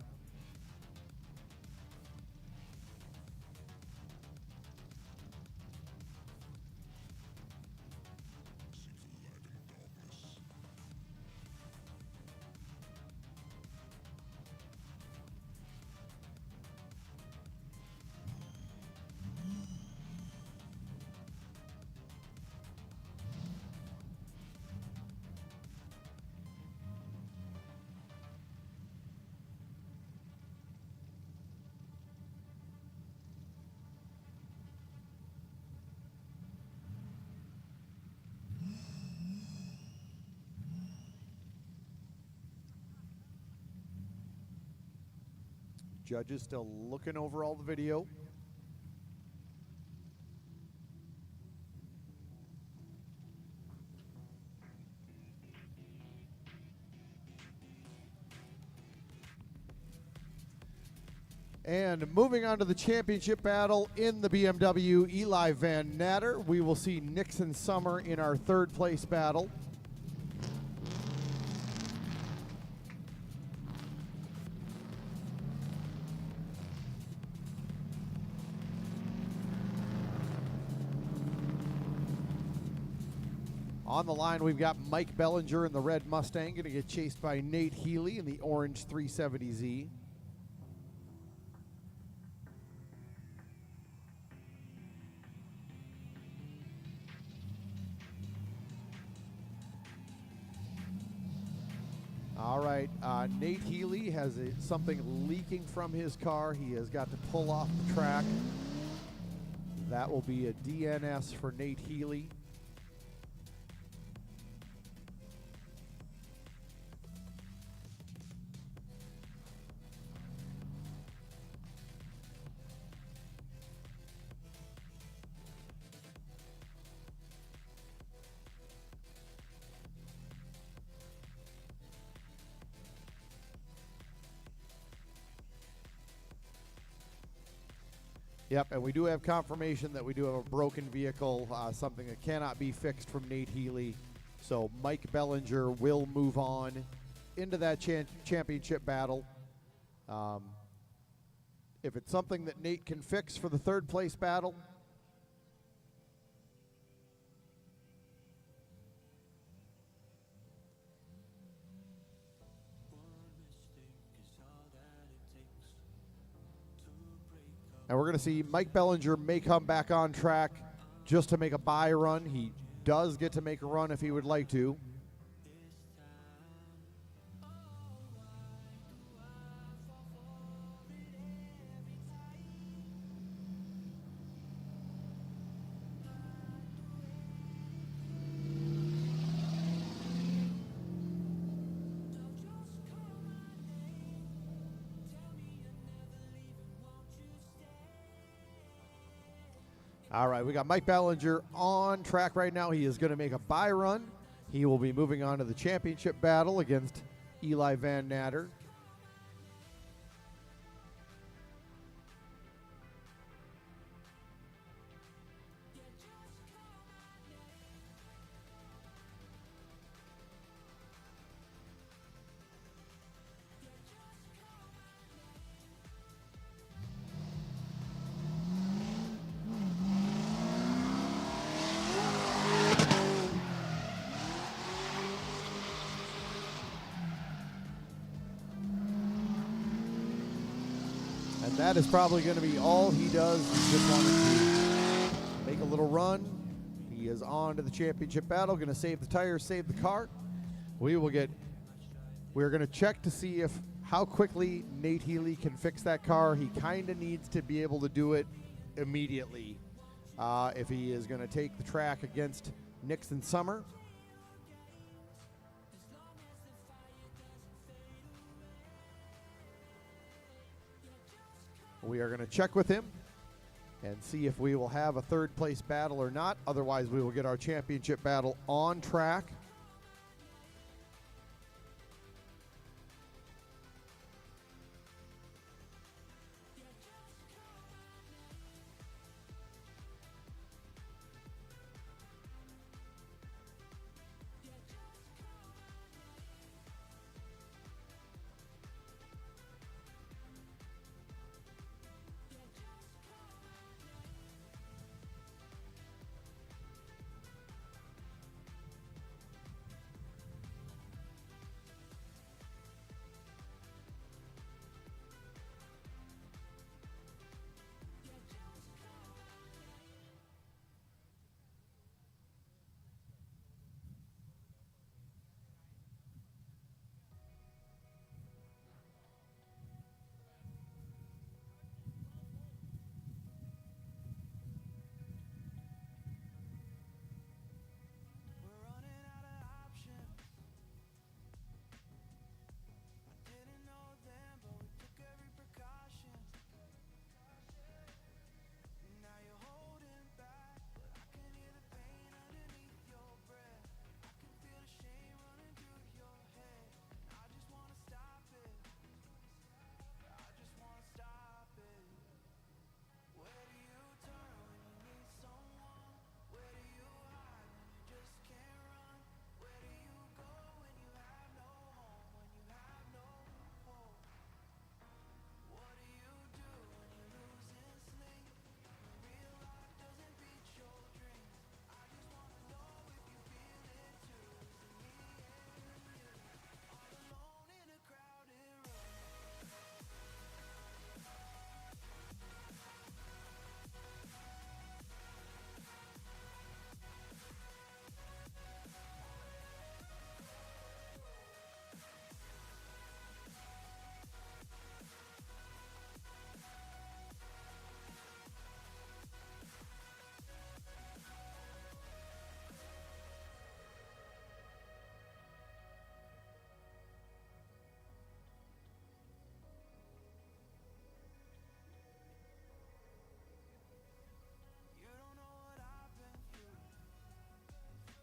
Judges still looking over all the video. And moving on to the championship battle in the BMW, Eli Van Natter. We will see Nixon Summer in our third place battle. On the line, we've got Mike Bellinger in the red Mustang, going to get chased by Nate Healy in the orange 370Z. All right, Nate Healy has something leaking from his car. He has got to pull off the track. That will be a DNS for Nate Healy. Yep, and we do have confirmation that we do have a broken vehicle, something that cannot be fixed from Nate Healy. So Mike Bellinger will move on into that championship battle. If it's something that Nate can fix for the third place battle, and we're going to see Mike Bellinger may come back on track just to make a bye run. He does get to make a run if he would like to. All right, we got Mike Ballinger on track right now. He is going to make a bye run. He will be moving on to the championship battle against Eli Van Natter. And that is probably going to be all he does. He just wanted to make a little run. He is on to the championship battle, going to save the tires, save the car. We're going to check to see how quickly Nate Healy can fix that car. He kind of needs to be able to do it immediately if he is going to take the track against Nixon Summer. We are going to check with him and see if we will have a third place battle or not. Otherwise, we will get our championship battle on track.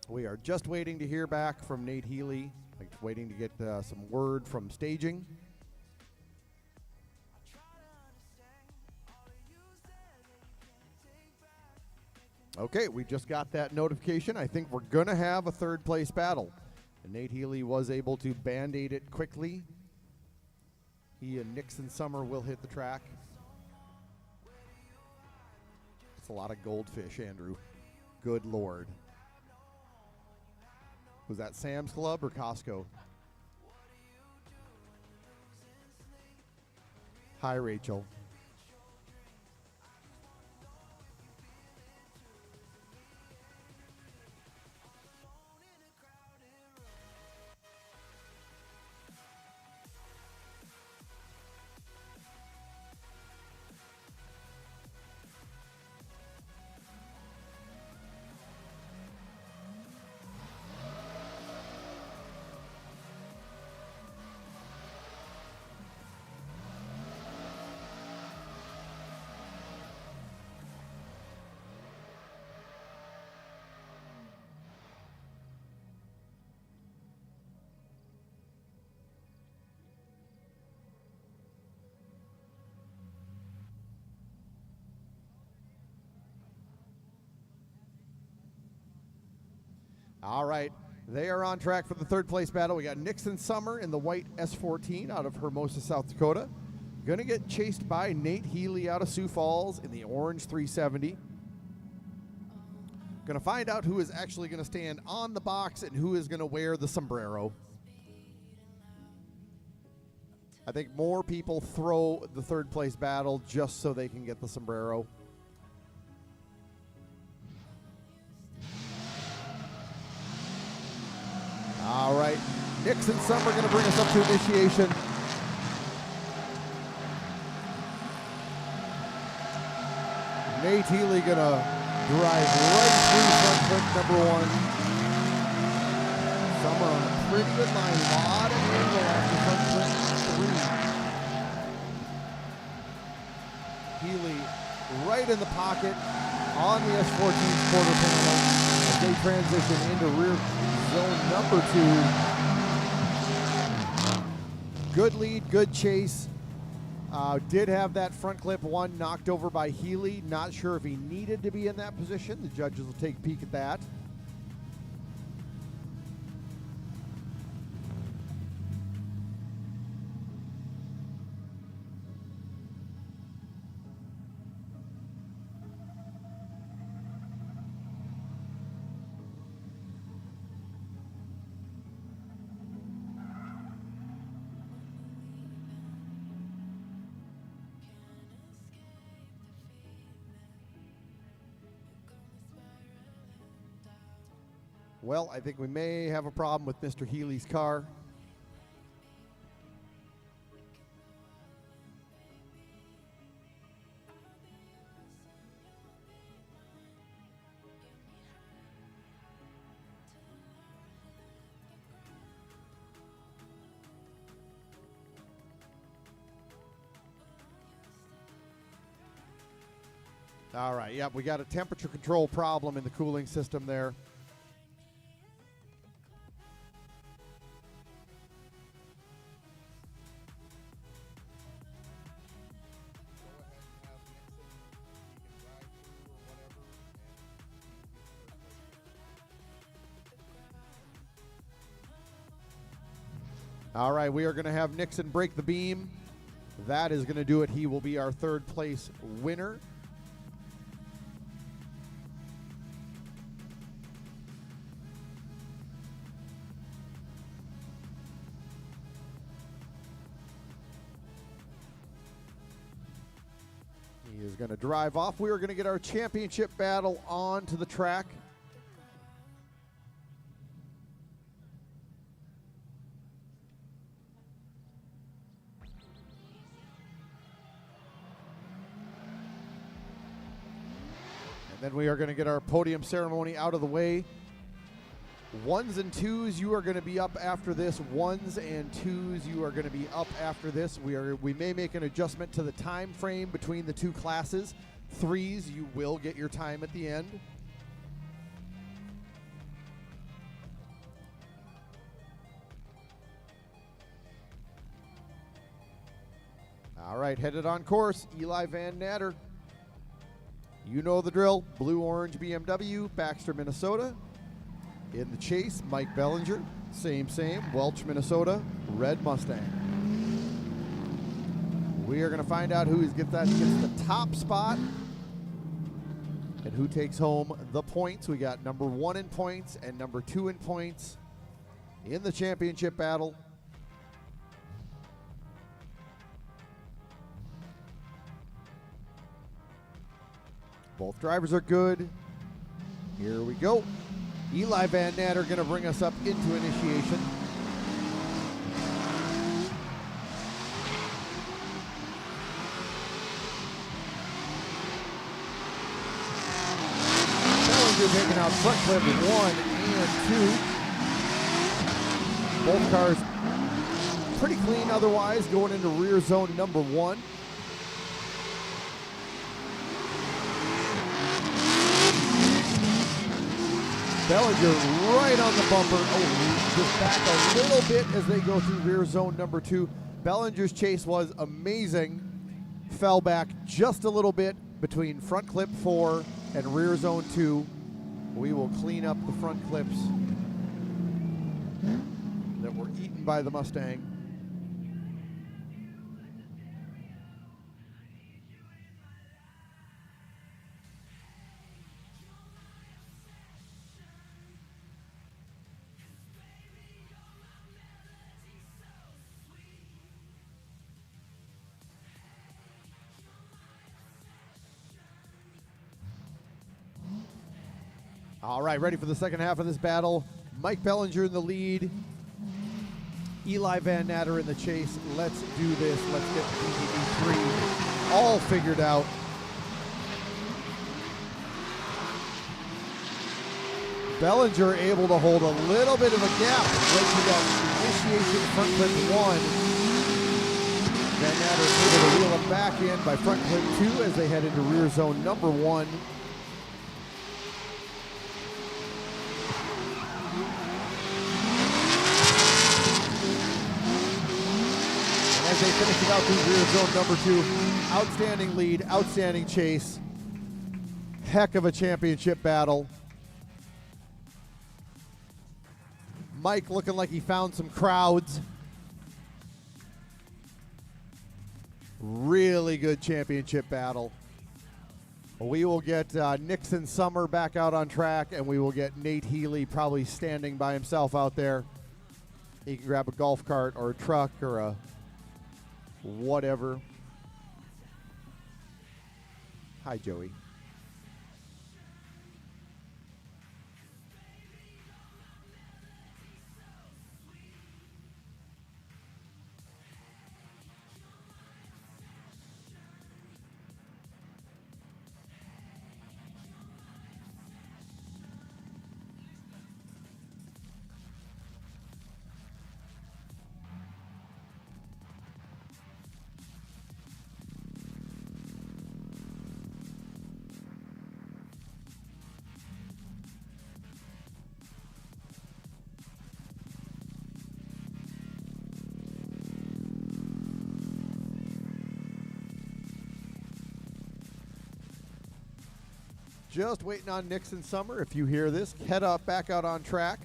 We are just waiting to hear back from Nate Healy, waiting to get some word from staging. Okay, we just got that notification. I think we're going to have a third place battle. And Nate Healy was able to band-aid it quickly. He and Nixon Summer will hit the track. It's a lot of goldfish, Andrew. Good Lord. Was that Sam's Club or Costco? Hi, Rachel. All right, they are on track for the third place battle. We got Nixon Summer in the white S14 out of Hermosa, South Dakota. Going to get chased by Nate Healy out of Sioux Falls in the orange 370. Going to find out who is actually going to stand on the box and who is going to wear the sombrero. I think more people throw the third place battle just so they can get the sombrero. All right, Nixon Summer going to bring us up to initiation. Nate Healy going to drive right through front flip number one. Summer on a pretty good line, a lot of angle after front flip three. Healy right in the pocket on the S14's quarter panel as they transition into rear zone number two. Good lead, good chase. Did have that front clip one knocked over by Healy. Not sure if he needed to be in that position. The judges will take a peek at that. Well, I think we may have a problem with Mr. Healy's car. All right, yep, we got a temperature control problem in the cooling system there. All right, we are going to have Nixon break the beam. That is going to do it. He will be our third place winner. He is going to drive off. We are going to get our championship battle onto the track. Then we are going to get our podium ceremony out of the way. Ones and twos, you are going to be up after this. Ones and twos, you are going to be up after this. We may make an adjustment to the time frame between the two classes. Threes, you will get your time at the end. All right, headed on course, Eli Van Natter. You know the drill. Blue-orange BMW, Baxter, Minnesota. In the chase, Mike Bellinger. Same. Welch, Minnesota. Red Mustang. We are going to find out who gets the top spot and who takes home the points. We got number 1 in points and number 2 in points in the championship battle. Both drivers are good. Here we go. Eli Van Natter going to bring us up into initiation. Bellinger taking out front clip 1 and 2. Both cars pretty clean otherwise, going into rear zone number 1. Bellinger right on the bumper. Oh, just back a little bit as they go through rear zone number 2. Bellinger's chase was amazing. Fell back just a little bit between front clip 4 and rear zone 2. We will clean up the front clips that were eaten by the Mustang. All right, ready for the second half of this battle. Mike Bellinger in the lead. Eli Van Natter in the chase. Let's do this. Let's get the PGD3 all figured out. Bellinger able to hold a little bit of a gap right to that initiation front clip 1. Van Natter able to wheel him back in by front clip 2 as they head into rear zone number 1. As they finish it out through rear zone number 2. Outstanding lead, outstanding chase. Heck of a championship battle. Mike looking like he found some crowds. Really good championship battle. We will get Nixon Summer back out on track, and we will get Nate Healy probably standing by himself out there. He can grab a golf cart or a truck or a whatever. Hi, Joey. Just waiting on Nixon Summer. If you hear this, head up back out on track.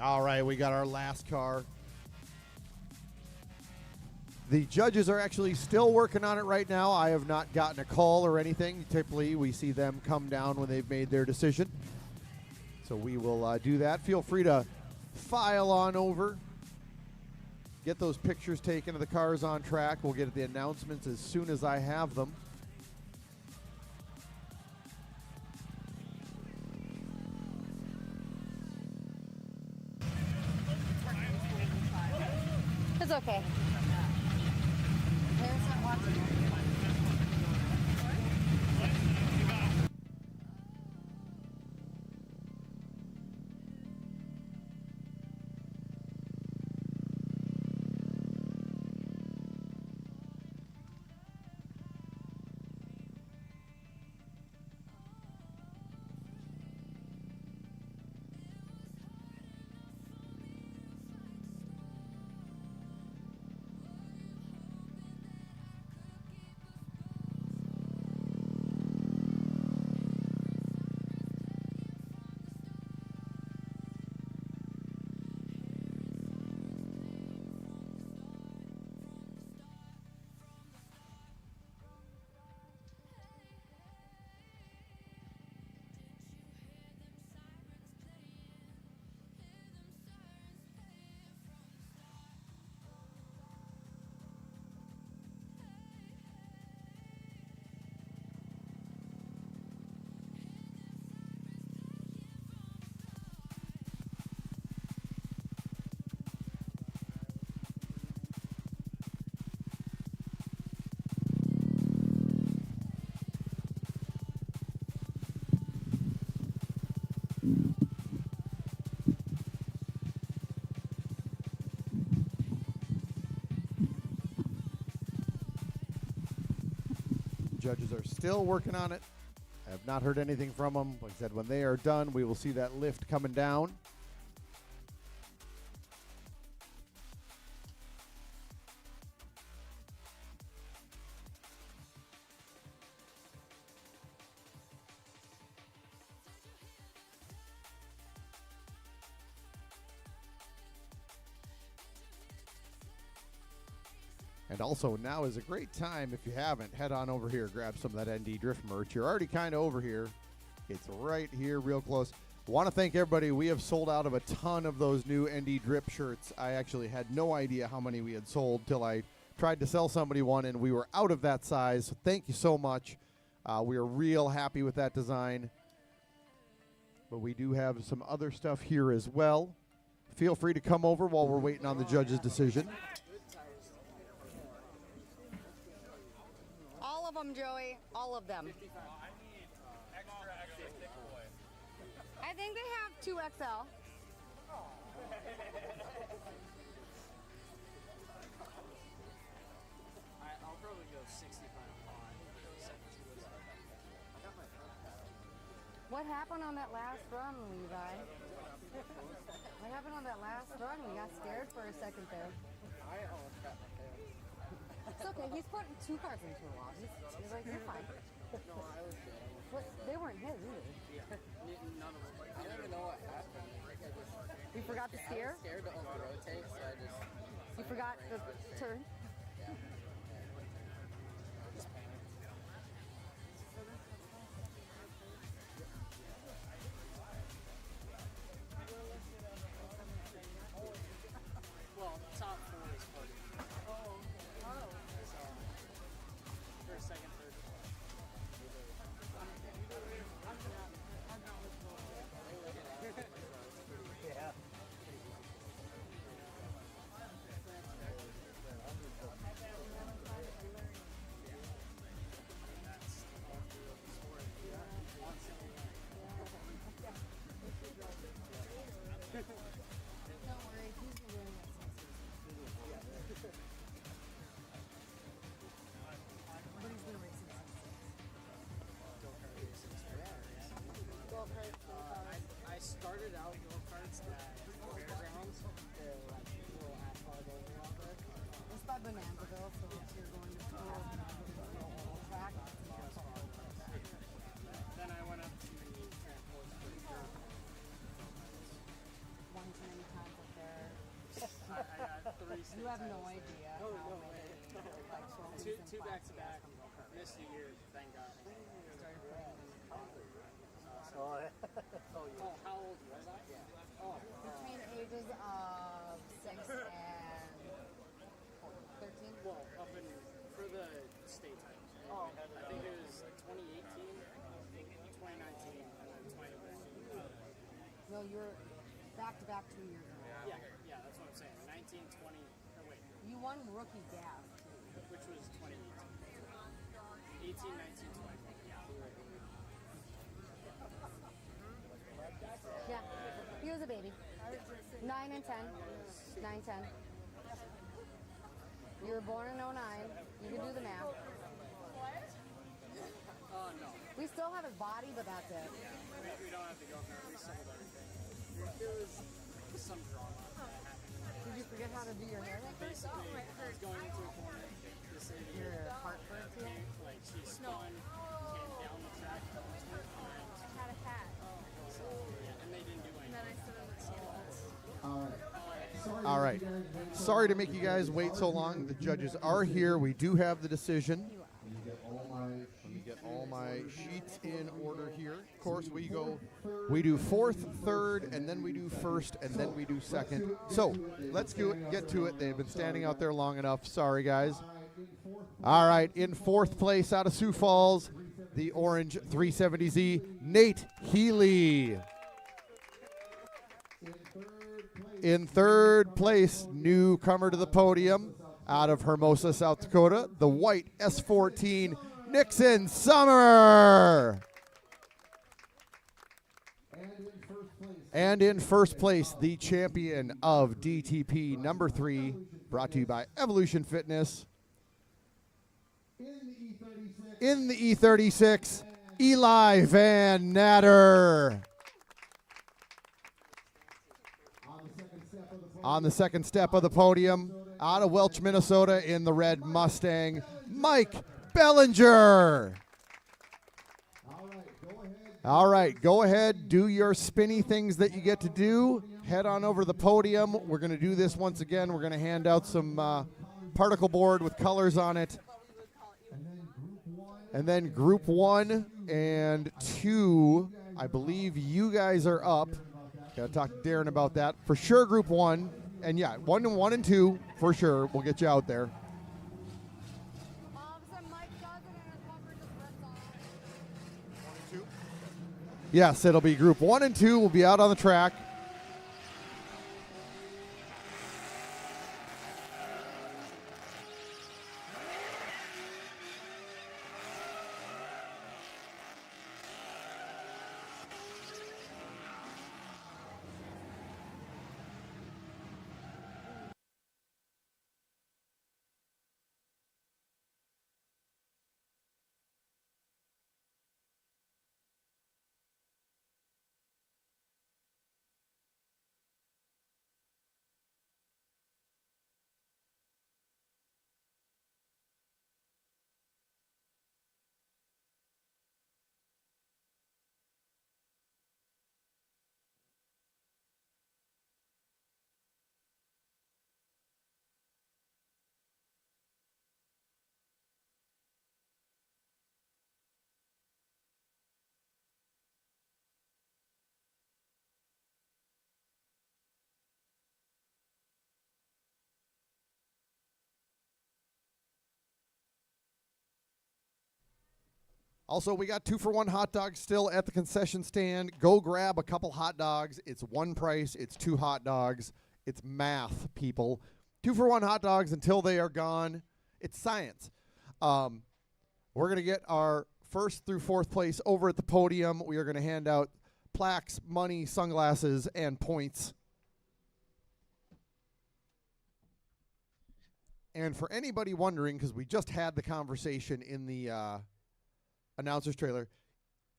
All right, we got our last car. The judges are actually still working on it right now. I have not gotten a call or anything. Typically, we see them come down when they've made their decision. So we will do that. Feel free to file on over. Get those pictures taken of the cars on track. We'll get the announcements as soon as I have them. It's okay. There's not watching. Judges are still working on it. I have not heard anything from them. Like I said, when they are done, we will see that lift coming down. And also, now is a great time, if you haven't, head on over here, grab some of that ND Drift merch. You're already kind of over here. It's right here, real close. Want to thank everybody. We have sold out of a ton of those new ND Drip shirts. I actually had no idea how many we had sold till I tried to sell somebody one, and we were out of that size. So thank you so much. We are real happy with that design. But we do have some other stuff here as well. Feel free to come over while we're waiting on the judge's decision. All of them, Joey. All of them. I think they have 2XL. I'll probably go 65 on 17. What happened on that last run, Levi? What happened on that last run? We got scared for a second there. I almost got my tail. It's okay. He's putting 2 cars into a wall. He's like, you're fine. No, I was good. What, they weren't his either. Yeah. None of them. I don't even know what happened. You forgot to steer? I was scared to over-rotate, so I just... You forgot the turn? Well, top 4 is party. Oh. So, first, second, third. Yeah. Don't worry, he's been doing that since but he's been racing since I started out go-karts at fairgrounds. They're like little asphalt overlap there. It's by Bonanzaville, so if you're going to school, track. Then I went up to transports for sure. One too many times up there. I got 3 You have no idea. No, how no many, way. like, trophies and Two back to back. plaques Missed a year, thank God. started putting in. Oh, how old was I? Yeah. Oh, Between ages of 6 and 13. well, up in for the state titles. Oh. I think it was 2018, 2019, and then 2019. No, you're back to back 2 years ago. Yeah, that's what I'm saying. 19, 20. Or wait, You won rookie gas. which was 2018. 18, 19, 20. Yeah, he was a baby. 9 and 10. 9, 10. You were born in 09. You can do the math. No. We still have his body, but that's it. We don't have to go there. We sold everything. There was some drama that happened. Did you forget how to do your hair? Basically, I was going into a corner. This lady, Your Hartford too? like, she spun, came down the track, and I had a hat, and they didn't do and anything. then I stood on the table. All right. Sorry to make you guys wait so long. The judges are here. We do have the decision. Let me get all my sheets in order here. Of course, we do fourth, third, and then we do first, and then we do second. So let's get to it. They've been standing out there long enough. Sorry, guys. All right, in fourth place out of Sioux Falls, the orange 370Z, Nate Healy. In third place, newcomer to the podium out of Hermosa, South Dakota, the white S14, Nixon Summer. And in first place, the champion of DTP number 3, brought to you by Evolution Fitness. In the E36, Eli Van Natter. On the second step of the podium, out of Welch, Minnesota, in the red Mustang, Mike Bellinger. All right, go ahead, do your spinny things that you get to do. Head on over to the podium. We're going to do this once again. We're going to hand out some particle board with colors on it. And then Group 1 and 2, I believe you guys are up. Got to talk to Darren about that. For sure, Group 1. And yeah, 1 and 2, for sure. We'll get you out there. Yes, it'll be Group 1 and 2 will be out on the track. Also, we got 2-for-1 hot dogs still at the concession stand. Go grab a couple hot dogs. It's one price. It's 2 hot dogs. It's math, people. 2-for-1 hot dogs until they are gone. It's science. We're going to get our 1st through 4th place over at the podium. We are going to hand out plaques, money, sunglasses, and points. And for anybody wondering, because we just had the conversation in the announcer's trailer,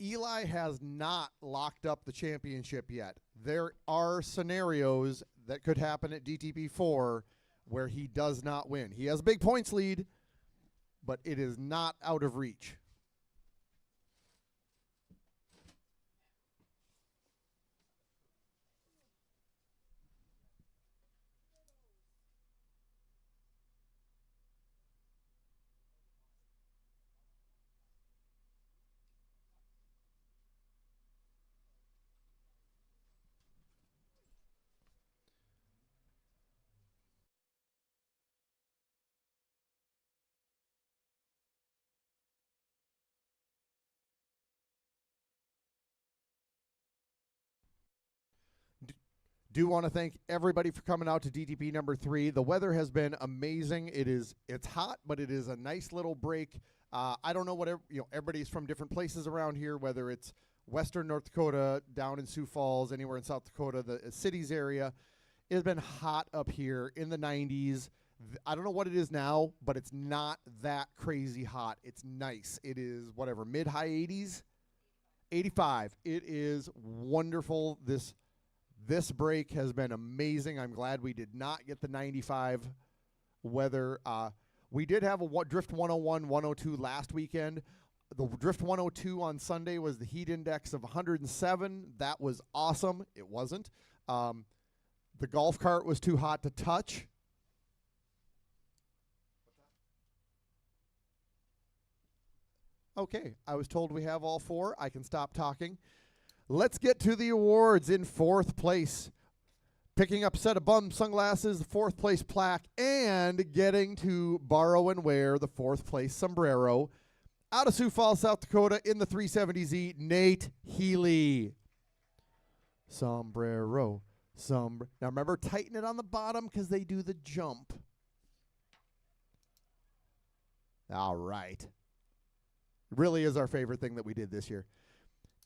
Eli has not locked up the championship yet. There are scenarios that could happen at DTP4 where he does not win. He has a big points lead, but it is not out of reach. Do want to thank everybody for coming out to DTP number 3. The weather has been amazing. It's hot, but it is a nice little break. I don't know what everybody's from different places around here, whether it's Western North Dakota, down in Sioux Falls, anywhere in South Dakota, the cities area. It's been hot up here in the 90s. I don't know what it is now, but it's not that crazy hot. It's nice. It is whatever, mid-high 80s, 85. It is wonderful. This break has been amazing. I'm glad we did not get the 95 weather. We did have a Drift 101, 102 last weekend. The Drift 102 on Sunday was the heat index of 107. That was awesome. It wasn't. The golf cart was too hot to touch. Okay, I was told we have all 4. I can stop talking. Let's get to the awards. In 4th place, picking up a set of BUMZ Sunglasses, the 4th place plaque, and getting to borrow and wear the 4th place sombrero. Out of Sioux Falls, South Dakota, in the 370Z, Nate Healy. Sombrero. Now remember, tighten it on the bottom because they do the jump. All right. Really is our favorite thing that we did this year.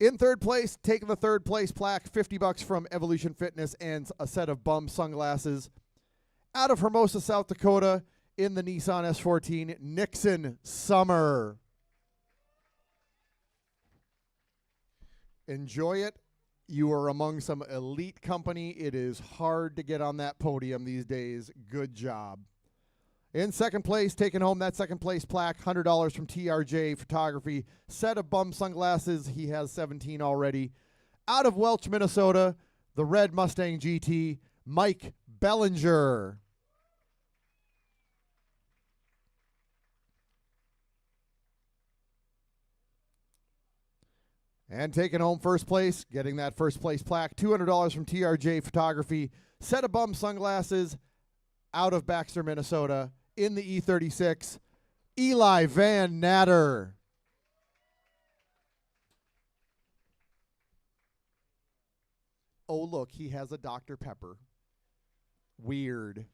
In 3rd place, taking the 3rd place plaque, $50 from Evolution Fitness and a set of BUMZ Sunglasses. Out of Hermosa, South Dakota, in the Nissan S14, Nixon Summer. Enjoy it. You are among some elite company. It is hard to get on that podium these days. Good job. In 2nd place, taking home that 2nd place plaque, $100 from TRJ Photography. Set of BUMZ Sunglasses. He has 17 already. Out of Welch, Minnesota, the red Mustang GT, Mike Bellinger. And taking home first place, getting that first place plaque, $200 from TRJ Photography, set of BUMZ Sunglasses out of Baxter, Minnesota, in the E36, Eli Van Natter. Oh, look, he has a Dr. Pepper. Weird.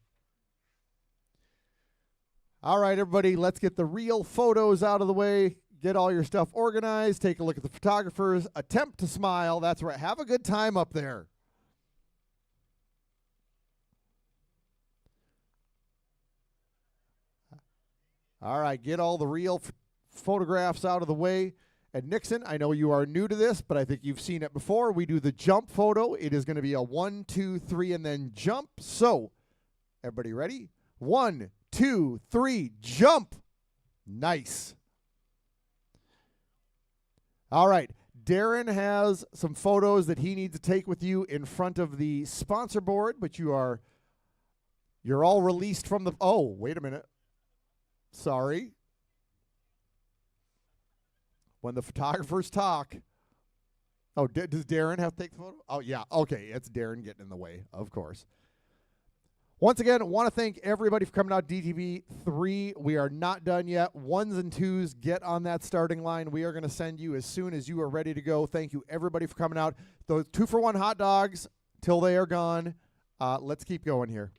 All right, everybody, let's get the real photos out of the way. Get all your stuff organized. Take a look at the photographers. Attempt to smile. That's right. Have a good time up there. All right, get all the real photographs out of the way. And Nixon, I know you are new to this, but I think you've seen it before. We do the jump photo. It is going to be a 1, 2, 3, and then jump. So, everybody ready? 1, 2, 3, jump. Nice. All right, Darren has some photos that he needs to take with you in front of the sponsor board, but you're all released from the, oh, wait a minute. Sorry. When the photographers talk, oh, does Darren have to take the photo? Oh, yeah, okay, it's Darren getting in the way, of course. Once again, I want to thank everybody for coming out to DTV 3. We are not done yet. 1s and 2s, get on that starting line. We are going to send you as soon as you are ready to go. Thank you, everybody, for coming out. Those 2-for-1 hot dogs, till they are gone. Let's keep going here.